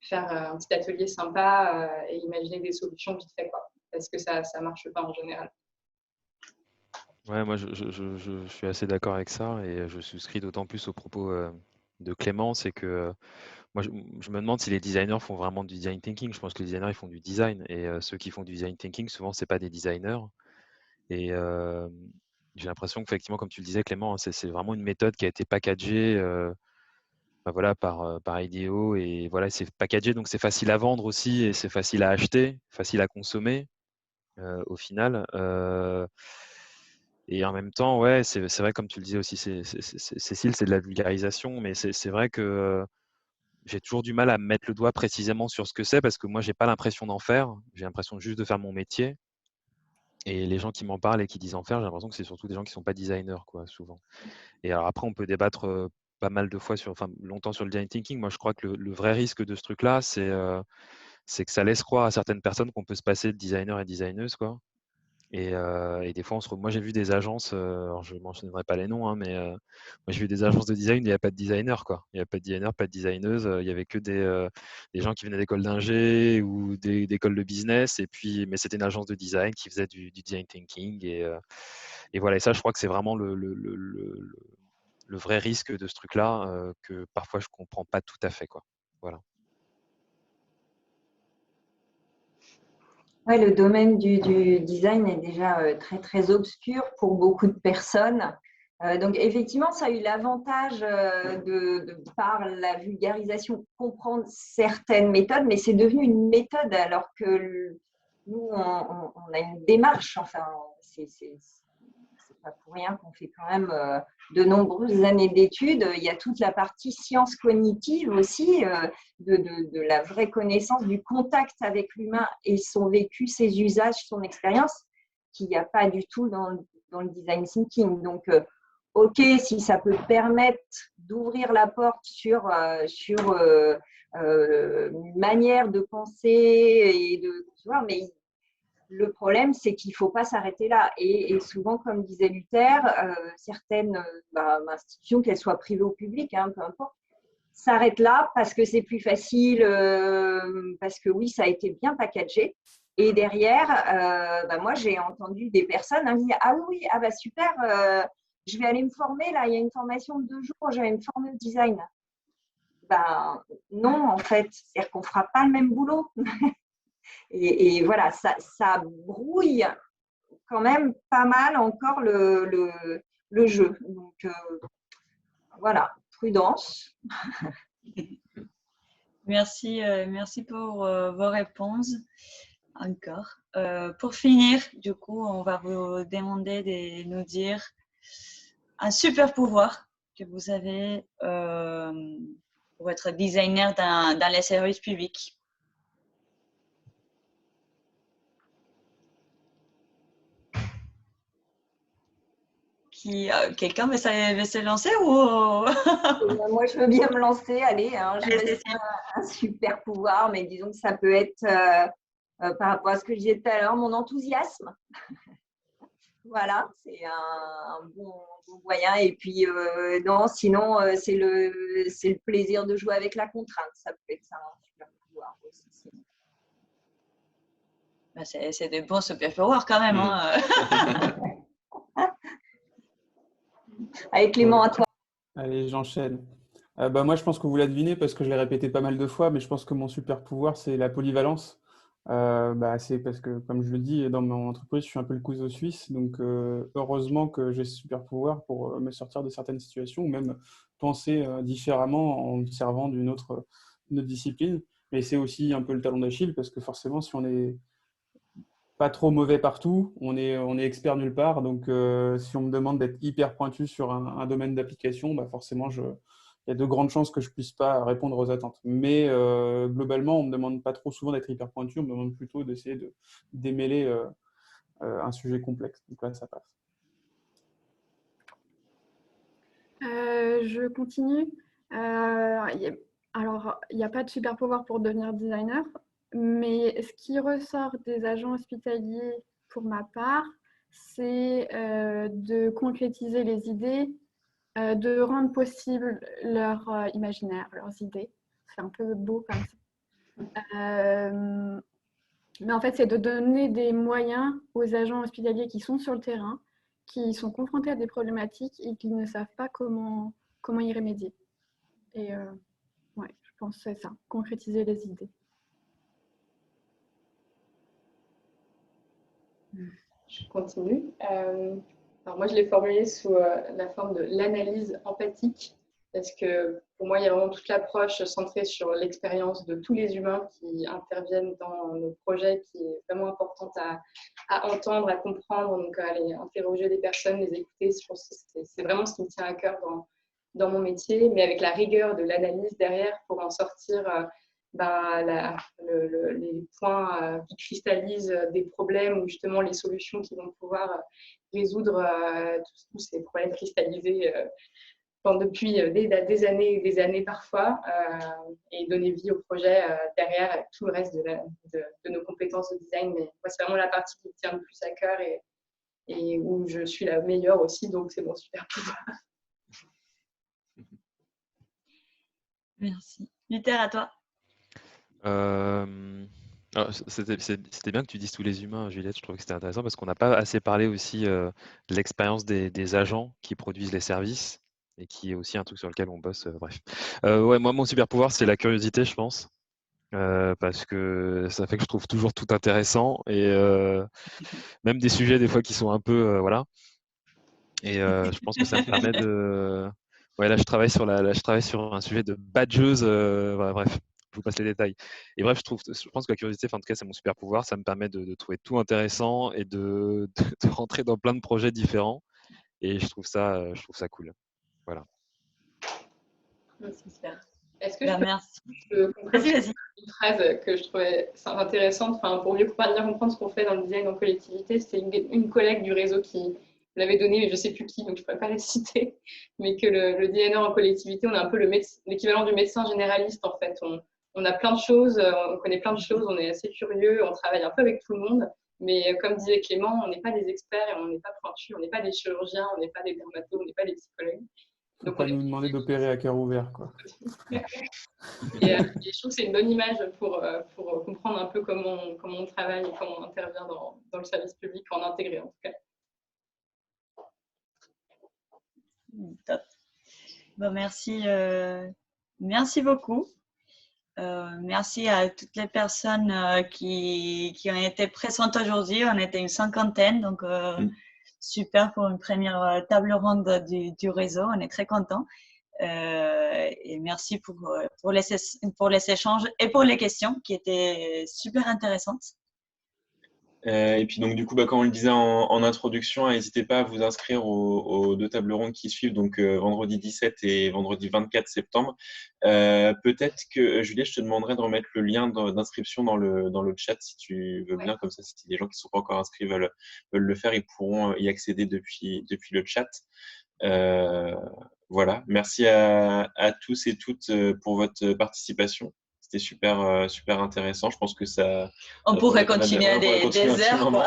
faire un petit atelier sympa et imaginer des solutions vite fait, quoi. Parce que ça ne marche pas en général. Ouais, moi je suis assez d'accord avec ça et je souscris d'autant plus aux propos de Clément, c'est que moi je me demande si les designers font vraiment du design thinking. Je pense que les designers ils font du design et ceux qui font du design thinking souvent c'est pas des designers et j'ai l'impression qu'effectivement comme tu le disais Clément, hein, c'est vraiment une méthode qui a été packagée voilà, par IDEO et voilà c'est packagé donc c'est facile à vendre aussi et c'est facile à acheter, facile à consommer au final. Et en même temps, ouais, c'est vrai, comme tu le disais aussi, Cécile, c'est de la vulgarisation, mais c'est vrai que j'ai toujours du mal à mettre le doigt précisément sur ce que c'est parce que moi, j'ai pas l'impression d'en faire. J'ai l'impression juste de faire mon métier. Et les gens qui m'en parlent et qui disent en faire, j'ai l'impression que c'est surtout des gens qui sont pas designers, quoi, souvent. Et alors après, on peut débattre pas mal de fois longtemps sur le design thinking. Moi, je crois que le vrai risque de ce truc-là, c'est que ça laisse croire à certaines personnes qu'on peut se passer de designer et designeuse, quoi. Et des fois, moi j'ai vu des agences, alors je ne mentionnerai pas les noms, hein, mais moi j'ai vu des agences de design, il n'y a pas de designer, quoi. Il n'y a pas de designer, pas de designeuse, il n'y avait que des gens qui venaient d'écoles d'ingé ou d'écoles de business, mais c'était une agence de design qui faisait du design thinking. Et voilà, et ça, je crois que c'est vraiment le vrai risque de ce truc-là, que parfois je ne comprends pas tout à fait, quoi. Voilà. Ouais, le domaine du design est déjà très, très obscur pour beaucoup de personnes. Donc, effectivement, ça a eu l'avantage par la vulgarisation, comprendre certaines méthodes, mais c'est devenu une méthode alors que nous, on a une démarche. Enfin, c'est pas pour rien qu'on fait quand même de nombreuses années d'études. Il y a toute la partie sciences cognitives aussi, de la vraie connaissance du contact avec l'humain et son vécu, ses usages, son expérience, qu'il n'y a pas du tout dans le design thinking. Donc, ok, si ça peut permettre d'ouvrir la porte sur une manière de penser et de concevoir, mais le problème, c'est qu'il ne faut pas s'arrêter là. Et souvent, comme disait Luther, certaines institutions, qu'elles soient privées ou publiques, hein, peu importe, s'arrêtent là parce que c'est plus facile, parce que oui, ça a été bien packagé. Et derrière, moi, j'ai entendu des personnes dire « Ah oui, ah bah super, je vais aller me former, là, il y a une formation de 2 jours, je vais me former au design. » Non, en fait, c'est-à-dire qu'on ne fera pas le même boulot. Et voilà, ça brouille quand même pas mal encore le jeu. Donc, voilà, prudence. Merci pour vos réponses encore. Pour finir, du coup, on va vous demander de nous dire un super pouvoir que vous avez pour être designer dans les services publics. Quelqu'un veut se lancer ou Moi, je veux bien me lancer. Allez, hein, je vais un super pouvoir, mais disons que ça peut être, par rapport à ce que je disais tout à l'heure, mon enthousiasme. Voilà, c'est un bon moyen. Et puis, non, sinon, c'est le plaisir de jouer avec la contrainte. Ça peut être ça, un super pouvoir aussi. C'est des bons super pouvoirs quand même. Hein. Avec Clément, à toi. Allez, j'enchaîne. Moi, je pense que vous l'avez deviné parce que je l'ai répété pas mal de fois, mais je pense que mon super pouvoir, c'est la polyvalence. C'est parce que, comme je le dis, dans mon entreprise, je suis un peu le couteau suisse. Donc, heureusement que j'ai ce super pouvoir pour me sortir de certaines situations ou même penser différemment en me servant d'une autre discipline. Mais c'est aussi un peu le talon d'Achille parce que forcément, si on n'est pas trop mauvais partout, on est expert nulle part. Donc, si on me demande d'être hyper pointu sur un domaine d'application, forcément, il y a de grandes chances que je puisse pas répondre aux attentes. Mais globalement, on me demande pas trop souvent d'être hyper pointu, on me demande plutôt d'essayer de démêler un sujet complexe. Donc là, ça passe. Je continue. Alors, il n'y a pas de super pouvoir pour devenir designer, mais ce qui ressort des agents hospitaliers pour ma part, c'est de concrétiser les idées, de rendre possible leur imaginaire, leurs idées. C'est un peu beau comme ça. Mais en fait, c'est de donner des moyens aux agents hospitaliers qui sont sur le terrain, qui sont confrontés à des problématiques et qui ne savent pas comment y remédier. Et ouais, je pense que c'est ça, concrétiser les idées. Je continue. Alors moi, je l'ai formulé sous la forme de l'analyse empathique, parce que pour moi, il y a vraiment toute l'approche centrée sur l'expérience de tous les humains qui interviennent dans nos projets, qui est vraiment importante à entendre, à comprendre, donc à aller interroger des personnes, les écouter. Je pense que c'est vraiment ce qui me tient à cœur dans mon métier, mais avec la rigueur de l'analyse derrière pour en sortir les points qui cristallisent des problèmes ou justement les solutions qui vont pouvoir résoudre tous ces problèmes cristallisés depuis des années et des années parfois et donner vie au projet derrière avec tout le reste de nos compétences de design. Mais moi, c'est vraiment la partie qui me tient le plus à cœur et où je suis la meilleure aussi, donc c'est mon super pouvoir. Merci. Luther, à toi. C'était bien que tu dises tous les humains, Juliette. Je trouve que c'était intéressant parce qu'on n'a pas assez parlé aussi de l'expérience des agents qui produisent les services et qui est aussi un truc sur lequel on bosse. Bref. Ouais, moi, mon super pouvoir, c'est la curiosité, je pense. Parce que ça fait que je trouve toujours tout intéressant et même des sujets des fois qui sont un peu voilà. Et je pense que ça me permet de. Ouais, là, je travaille sur un sujet de badgeuse. Voilà, bref, je vous passe les détails. Et bref, je pense que la curiosité, enfin, en tout cas, c'est mon super pouvoir. Ça me permet de trouver tout intéressant et de rentrer dans plein de projets différents. Et je trouve ça cool. Voilà. C'est super. Est-ce que je peux Vas-y. Une phrase que je trouvais intéressante, enfin, pour mieux bien comprendre ce qu'on fait dans le design en collectivité, c'était une collègue du réseau qui l'avait donné, mais je ne sais plus qui, donc je ne pourrais pas la citer, mais que le designer en collectivité, on a un peu l'équivalent du médecin généraliste en fait. On a plein de choses, on connaît plein de choses, on est assez curieux, on travaille un peu avec tout le monde, mais comme disait Clément, on n'est pas des experts et on n'est pas pointus, on n'est pas des chirurgiens, on n'est pas des dermatos, on n'est pas des psychologues. Faut pas nous demander d'opérer à cœur ouvert, quoi. et je trouve que c'est une bonne image pour comprendre un peu comment on travaille et comment on intervient dans le service public, en intégré en tout cas. Top. Bon, merci beaucoup. Merci à toutes les personnes qui ont été présentes aujourd'hui. On était une 50aine, donc super pour une première table ronde du réseau. On est très contents. Et merci pour les échanges et pour les questions qui étaient super intéressantes. Et puis donc du coup, comme on le disait en introduction, n'hésitez pas à vous inscrire aux deux tables rondes qui suivent, donc vendredi 17 et vendredi 24 septembre. Peut-être que Juliette, je te demanderai de remettre le lien d'inscription dans le chat si tu veux bien, comme ça si les gens qui ne sont pas encore inscrits veulent le faire, ils pourront y accéder depuis le chat. Voilà, merci à tous et toutes pour votre participation. C'était super intéressant. Je pense que ça. On pourrait continuer des heures, quoi.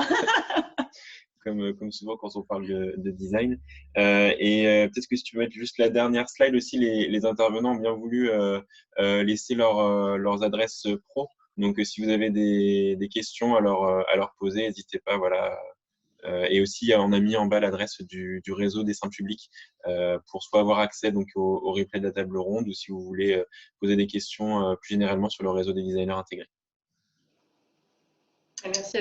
comme souvent quand on parle de design. Peut-être que si tu veux mettre juste la dernière slide aussi, les intervenants ont bien voulu laisser leurs adresses pro. Donc, si vous avez des questions à leur poser, n'hésitez pas, voilà, Et aussi, on a mis en bas l'adresse du réseau des Dessin Public pour soit avoir accès donc, au replay de la table ronde ou si vous voulez poser des questions plus généralement sur le réseau des designers intégrés. Merci.